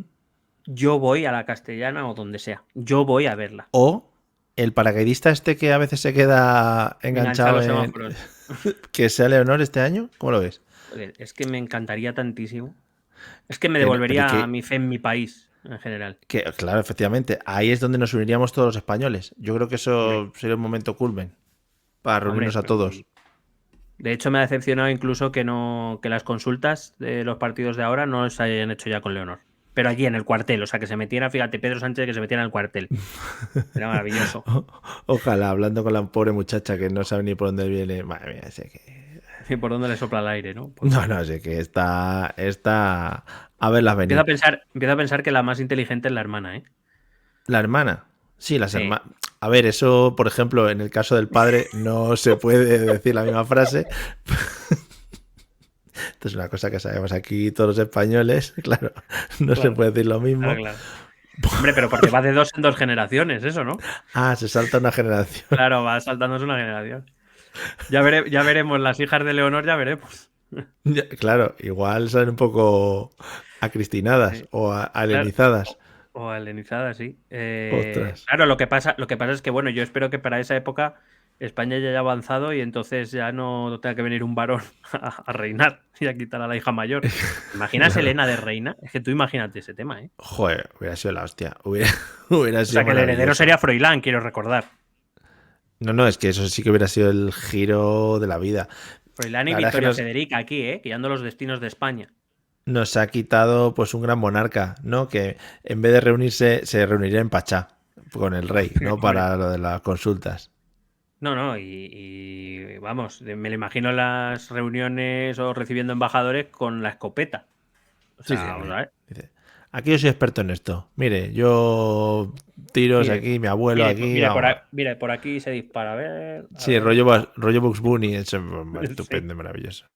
yo voy a la Castellana o donde sea. Yo voy a verla. O el paracaidista este que a veces se queda Enganchar enganchado los en... semáforos. que sea Leonor este año. ¿Cómo lo ves? Joder, es que me encantaría tantísimo. Es que me Pero devolvería mi fe en mi país, en general. Claro, efectivamente, ahí es donde nos uniríamos todos los españoles. Yo creo que eso Hombre. sería un momento culmen para reunirnos Hombre, a todos. de hecho, me ha decepcionado incluso que las consultas de los partidos de ahora no se hayan hecho ya con Leonor. Pero allí en el cuartel, o sea, que se metiera, fíjate, Pedro Sánchez que se metiera en el cuartel. Era maravilloso. Ojalá, hablando con la pobre muchacha que no sabe ni por dónde viene. Madre mía, sé que... Y por dónde le sopla el aire, ¿no? No, sé que está a verlas venir. Empiezo a pensar que la más inteligente es la hermana, ¿eh? La hermana. Sí, las Sí. hermanas. A ver, eso, por ejemplo, en el caso del padre no se puede decir la misma frase. Esto es una cosa que sabemos aquí todos los españoles. Claro, no se puede decir lo mismo. Claro. Hombre, pero porque va de 2 en 2 generaciones, eso, ¿no? Ah, se salta una generación. Claro, va saltándose una generación. Ya veremos, las hijas de Leonor ya veremos. Claro, igual salen un poco acristinadas Sí. o alenizadas. O helenizada, sí. Ostras. Claro, lo que pasa es que, bueno, yo espero que para esa época España ya haya avanzado y entonces ya no tenga que venir un varón a reinar y a quitar a la hija mayor. ¿Imaginas Elena de reina? Es que tú imagínate ese tema, ¿eh? Joder, hubiera sido la hostia. Hubiera O sido sea, que el heredero maravilloso. sería Froilán, quiero recordar. No, es que eso sí que hubiera sido el giro de la vida. Froilán y La verdad es que Victoria Federica aquí, guiando los destinos de España. nos ha quitado pues un gran monarca, ¿no? Que en vez de reunirse, se reuniría en Pachá con el rey, ¿no? Para lo de las consultas. No, y vamos, me lo imagino en las reuniones o recibiendo embajadores con la escopeta. O sea, vamos hombre. a ver. Dice, aquí yo soy experto en esto. Mire, yo tiros Mire, aquí, mi abuelo aquí. Mire, por aquí se dispara. A ver. Sí, rollo Bugs Bunny, es estupendo, maravilloso.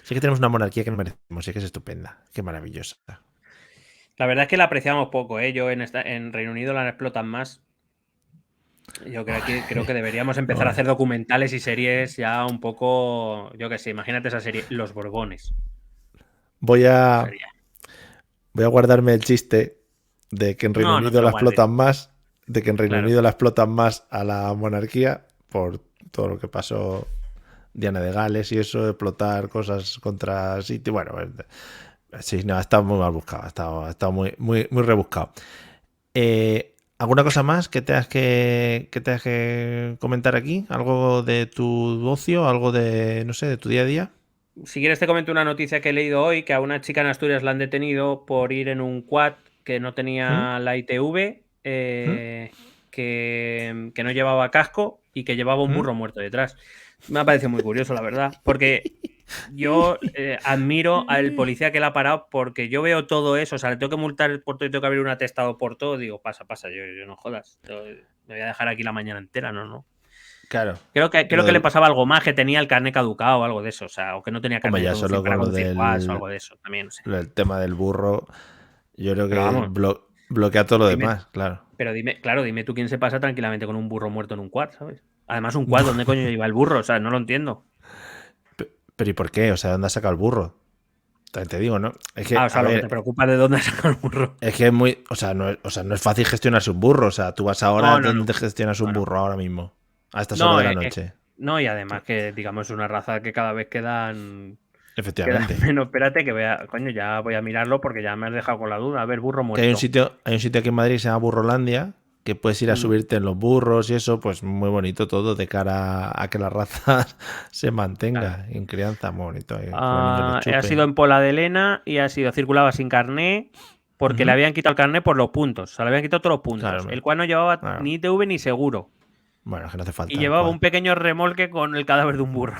Sí que tenemos una monarquía que nos merecemos, sí que es estupenda, qué maravillosa. La verdad es que la apreciamos poco, ¿eh? Yo en Reino Unido la explotan más. Yo creo que deberíamos empezar a hacer documentales y series ya un poco, yo qué sé, imagínate esa serie, Los Borbones. Voy a guardarme el chiste de que en Reino Unido la explotan más, de que en Reino Unido la explotan más a la monarquía por todo lo que pasó Diana de Gales y eso, explotar cosas contra City. Bueno, sí, no, ha estado muy mal buscado, ha estado muy rebuscado. ¿Alguna cosa más que tengas que comentar aquí? ¿Algo de tu ocio? ¿Algo de, no sé, de tu día a día? Si quieres te comento una noticia que he leído hoy, que a una chica en Asturias la han detenido por ir en un quad que no tenía la ITV, que no llevaba casco y que llevaba un burro muerto detrás. Me ha parecido muy curioso, la verdad, porque yo admiro al policía que la ha parado, porque yo veo todo eso, o sea, le tengo que multar por todo y tengo que abrir un atestado por todo, digo, pasa, yo no jodas, me voy a dejar aquí la mañana entera, no. Claro. Creo que le pasaba algo más, que tenía el carnet caducado o algo de eso, o sea, o que no tenía carnet ya de conducir solo para con lo conducir del quads o algo de eso, también, no sé. El tema del burro, yo creo que vamos, bloquea todo lo demás, claro. Pero dime tú quién se pasa tranquilamente con un burro muerto en un quad, ¿sabes? Además, un quad, ¿dónde coño iba el burro? O sea, no lo entiendo. Pero ¿y por qué? O sea, ¿dónde ha sacado el burro? También te digo, ¿no? Es que, o sea, lo que te preocupa de dónde ha sacado el burro. Es que es muy. O sea, no es fácil gestionarse un burro. O sea, tú vas ahora, ¿dónde gestionas un burro ahora mismo? A estas horas de la noche. Y además que, digamos, es una raza que cada vez quedan. Efectivamente. Menos, espérate que vea. Coño, ya voy a mirarlo porque ya me has dejado con la duda. A ver, burro muerto. Que hay un sitio aquí en Madrid que se llama Burrolandia, que puedes ir a subirte en los burros y eso, pues muy bonito todo de cara a que la raza se mantenga en crianza, muy bonito. Ha sido en Pola de Elena y circulaba sin carné porque le habían quitado el carné por los puntos. O sea, le habían quitado todos los puntos. Claro, el cual no llevaba ni ITV ni seguro. Bueno, que no hace falta. Y llevaba un pequeño remolque con el cadáver de un burro.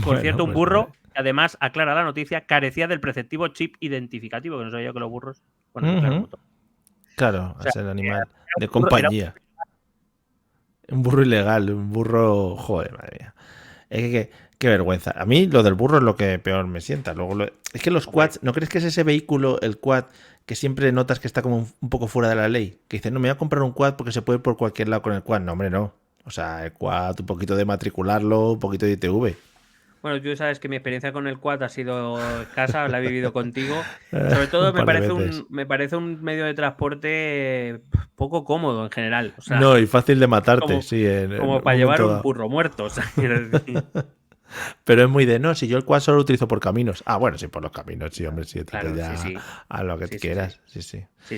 Por cierto, un burro, además, aclara la noticia, carecía del preceptivo chip identificativo, que no sabía yo que los burros. Bueno, claro, es el animal de compañía. Un burro ilegal, un burro. Joder, madre mía. Es que Qué vergüenza. A mí lo del burro es lo que peor me sienta. Luego es que los quads, ¿no crees que es ese vehículo, el quad, que siempre notas que está como un poco fuera de la ley? Que dices, no, me voy a comprar un quad porque se puede ir por cualquier lado con el quad. No, hombre, no. O sea, el quad, un poquito de matricularlo, un poquito de ITV. Bueno, tú sabes que mi experiencia con el quad ha sido escasa, la he vivido contigo. Sobre todo Un par de veces. me parece un medio de transporte poco cómodo en general. O sea, No, y fácil de matarte, como, sí, en como un para llevar momento un dado. burro muerto. O sea, quiero decir. Pero es muy de, no, si yo el quad solo lo utilizo por caminos. Ah, bueno, sí, por los caminos, sí, hombre, sí, Claro, entonces ya sí. a lo que Sí, quieras. Sí.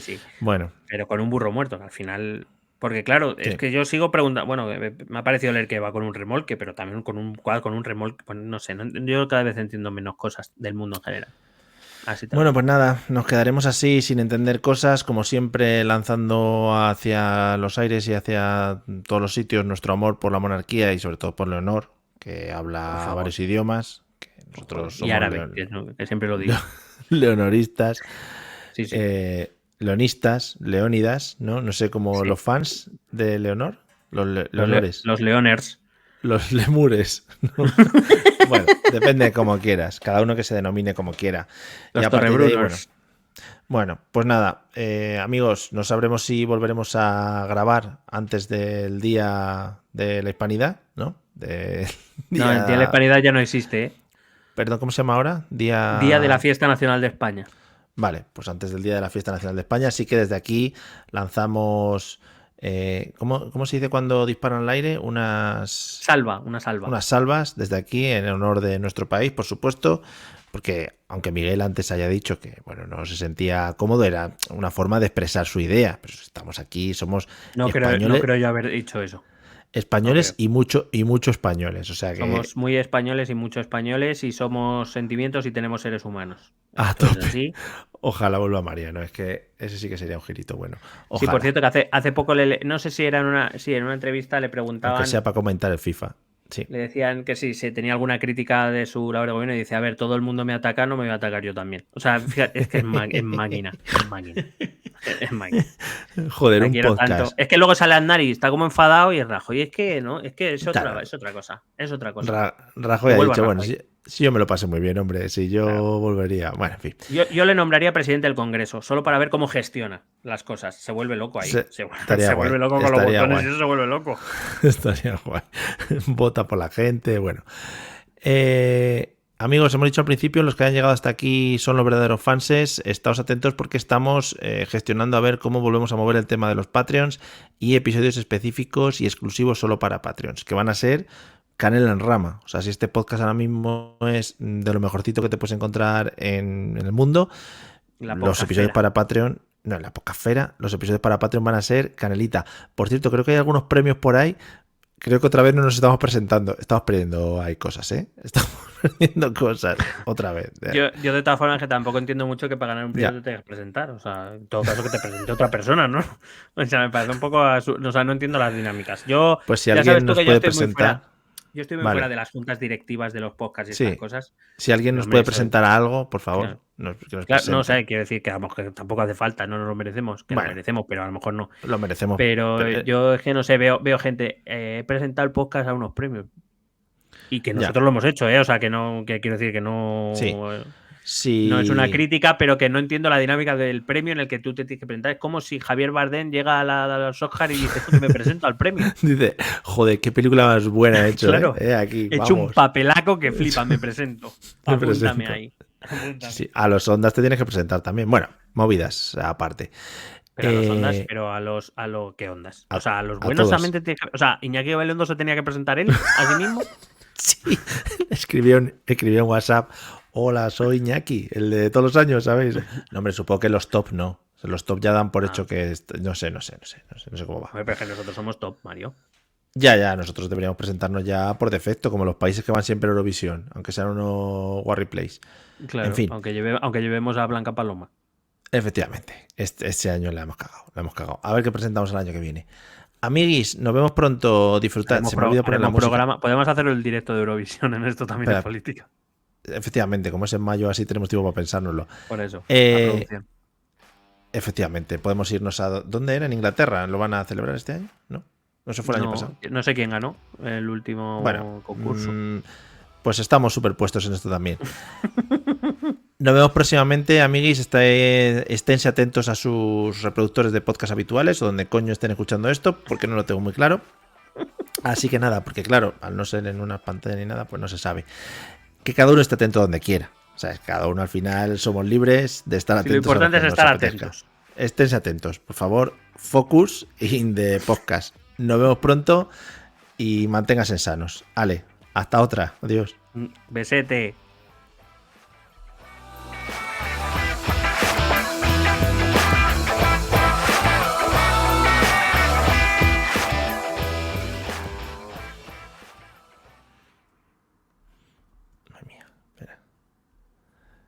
Sí. Bueno, Pero con un burro muerto, que al final. Porque claro, es sí. que yo sigo preguntando. Bueno, me ha parecido leer que va con un remolque, pero también con un quad, con un remolque. Pues no sé, yo cada vez entiendo menos cosas del mundo en general. Así te lo Bueno, digo. pues nada, nos quedaremos así sin entender cosas, como siempre lanzando hacia los aires y hacia todos los sitios nuestro amor por la monarquía y sobre todo por Leonor, que Por habla favor. varios idiomas, que nosotros Y somos árabe, que siempre lo digo. leonoristas, Sí. leonistas, leónidas, ¿no? No sé cómo Sí. los fans de Leonor, leonores, Los leoners. los lemures, ¿no? Bueno, depende de cómo quieras, cada uno que se denomine como quiera. Y Los a partir de ahí, torrebrunos. bueno, pues nada, amigos, no sabremos si volveremos a grabar antes del Día de la Hispanidad, ¿no? No, el Día de la Hispanidad ya no existe, ¿eh? Perdón, ¿cómo se llama ahora? Día de la Fiesta Nacional de España. Vale, pues antes del Día de la Fiesta Nacional de España, así que desde aquí lanzamos... ¿cómo se dice cuando disparan al aire? Una salva. Unas salvas desde aquí en honor de nuestro país, por supuesto, porque aunque Miguel antes haya dicho que bueno, no se sentía cómodo, era una forma de expresar su idea, pero estamos aquí, somos No creo yo haber dicho eso. españoles No creo. y mucho españoles, o sea que Somos muy españoles y mucho españoles y somos sentimientos y tenemos seres humanos. a Esto es tope. así. Ojalá vuelva María, ¿no? Es que ese sí que sería un girito bueno. Sí, Ojalá, por cierto, que hace poco, no sé si era en una entrevista le aunque preguntaban, sea para comentar el FIFA. Sí. le decían que si se tenía alguna crítica de su labor de gobierno y dice, a ver, todo el mundo me ataca, no me voy a atacar yo también. O sea, fíjate, es que es máquina. Es máquina. Joder, La un quiero podcast. tanto. Es que luego sale Aznar y está como enfadado y es Rajoy. Y es que no, es que es Claro. otra cosa. Es otra cosa. Rajoy Que ha vuelva dicho, bueno, Rajoy. si yo me lo pasé muy bien, hombre, si yo Claro. volvería. Bueno, en fin. Yo le nombraría presidente del Congreso, solo para ver cómo gestiona las cosas. Se vuelve loco ahí. Estaría Se guay, vuelve loco con los estaría botones guay. y eso se vuelve loco. Estaría guay. Vota por la gente, bueno. Amigos, hemos dicho al principio, los que hayan llegado hasta aquí son los verdaderos fanses. Estaos atentos porque estamos gestionando a ver cómo volvemos a mover el tema de los Patreons y episodios específicos y exclusivos solo para Patreons, que van a ser canela en rama. O sea, si este podcast ahora mismo es de lo mejorcito que te puedes encontrar en el mundo, los episodios para Patreon, no, en la podcastfera, los episodios para Patreon van a ser canelita. Por cierto, creo que hay algunos premios por ahí. Creo que otra vez no nos estamos presentando. Estamos perdiendo ahí cosas, ¿eh? Estamos perdiendo cosas otra vez. Yo de todas formas que tampoco entiendo mucho que para ganar un premio te tengas que presentar. O sea, en todo caso que te presente otra persona, ¿no? O sea, me parece un poco... O sea, no entiendo las dinámicas. Yo, pues si ya alguien sabes tú nos que puede presentar... Yo estoy muy Vale. fuera de las juntas directivas de los podcasts y Sí. estas cosas. Si alguien nos puede presentar algo, por favor, Claro. que nos Claro, presente. no sé, quiero decir que a lo mejor tampoco hace falta, no nos lo merecemos, que Bueno. lo merecemos, pero a lo mejor no. Lo merecemos. Pero yo es que no sé, veo gente, he presentado el podcast a unos premios. Y que nosotros lo hemos hecho, ¿eh? O sea, que no, que quiero decir que no. Sí. Sí. No es una crítica, pero que no entiendo la dinámica del premio en el que tú te tienes que presentar. Es como si Javier Bardem llega a los Oscar y dice que me presento al premio. Dice, joder, qué película más buena he hecho, Claro. Aquí, He hecho un vamos. papelaco que flipa, me presento. Me Apúntame presento. ahí. Apúntame. Sí, a los Ondas te tienes que presentar también. Bueno, movidas aparte. Pero a los Ondas, pero a lo que Ondas. O sea, a los buenos todos. también te tienes que... O sea, Iñaki Gabilondo se tenía que presentar él a sí mismo. Sí, escribió en WhatsApp, hola, soy Iñaki, el de todos los años, ¿sabéis? No, hombre, supongo que los top no. Los top ya dan por hecho que... No sé cómo va. Pero es que nosotros somos top, Mario. Ya, nosotros deberíamos presentarnos ya por defecto, como los países que van siempre a Eurovisión, aunque sean unos Warri Plays. Claro, En fin. aunque llevemos a Blanca Paloma. Efectivamente, este año la hemos cagado. A ver qué presentamos el año que viene. Amiguis, nos vemos pronto. Disfrutad. Se me olvidó poner la música. Programa. Podemos hacer el directo de Eurovisión en esto también de política. Efectivamente, como es en mayo, así tenemos tiempo para pensárnoslo. Por eso. La producción. Efectivamente, podemos irnos a... ¿Dónde era? ¿En Inglaterra? ¿Lo van a celebrar este año? ¿No? ¿No se fue el año pasado? No sé quién ganó el último concurso. Pues estamos superpuestos en esto también. Nos vemos próximamente, amiguis. Esténse atentos a sus reproductores de podcast habituales o donde coño estén escuchando esto, porque no lo tengo muy claro. Así que nada, porque claro, al no ser en una pantalla ni nada, pues no se sabe. Que cada uno esté atento donde quiera. O sea, cada uno al final somos libres de estar atentos. Lo importante a lo es que estar nos apetezca. atentos. Esténse atentos, por favor. Focus in the podcast. Nos vemos pronto y manténganse sanos. Ale, hasta otra. Adiós. Besete.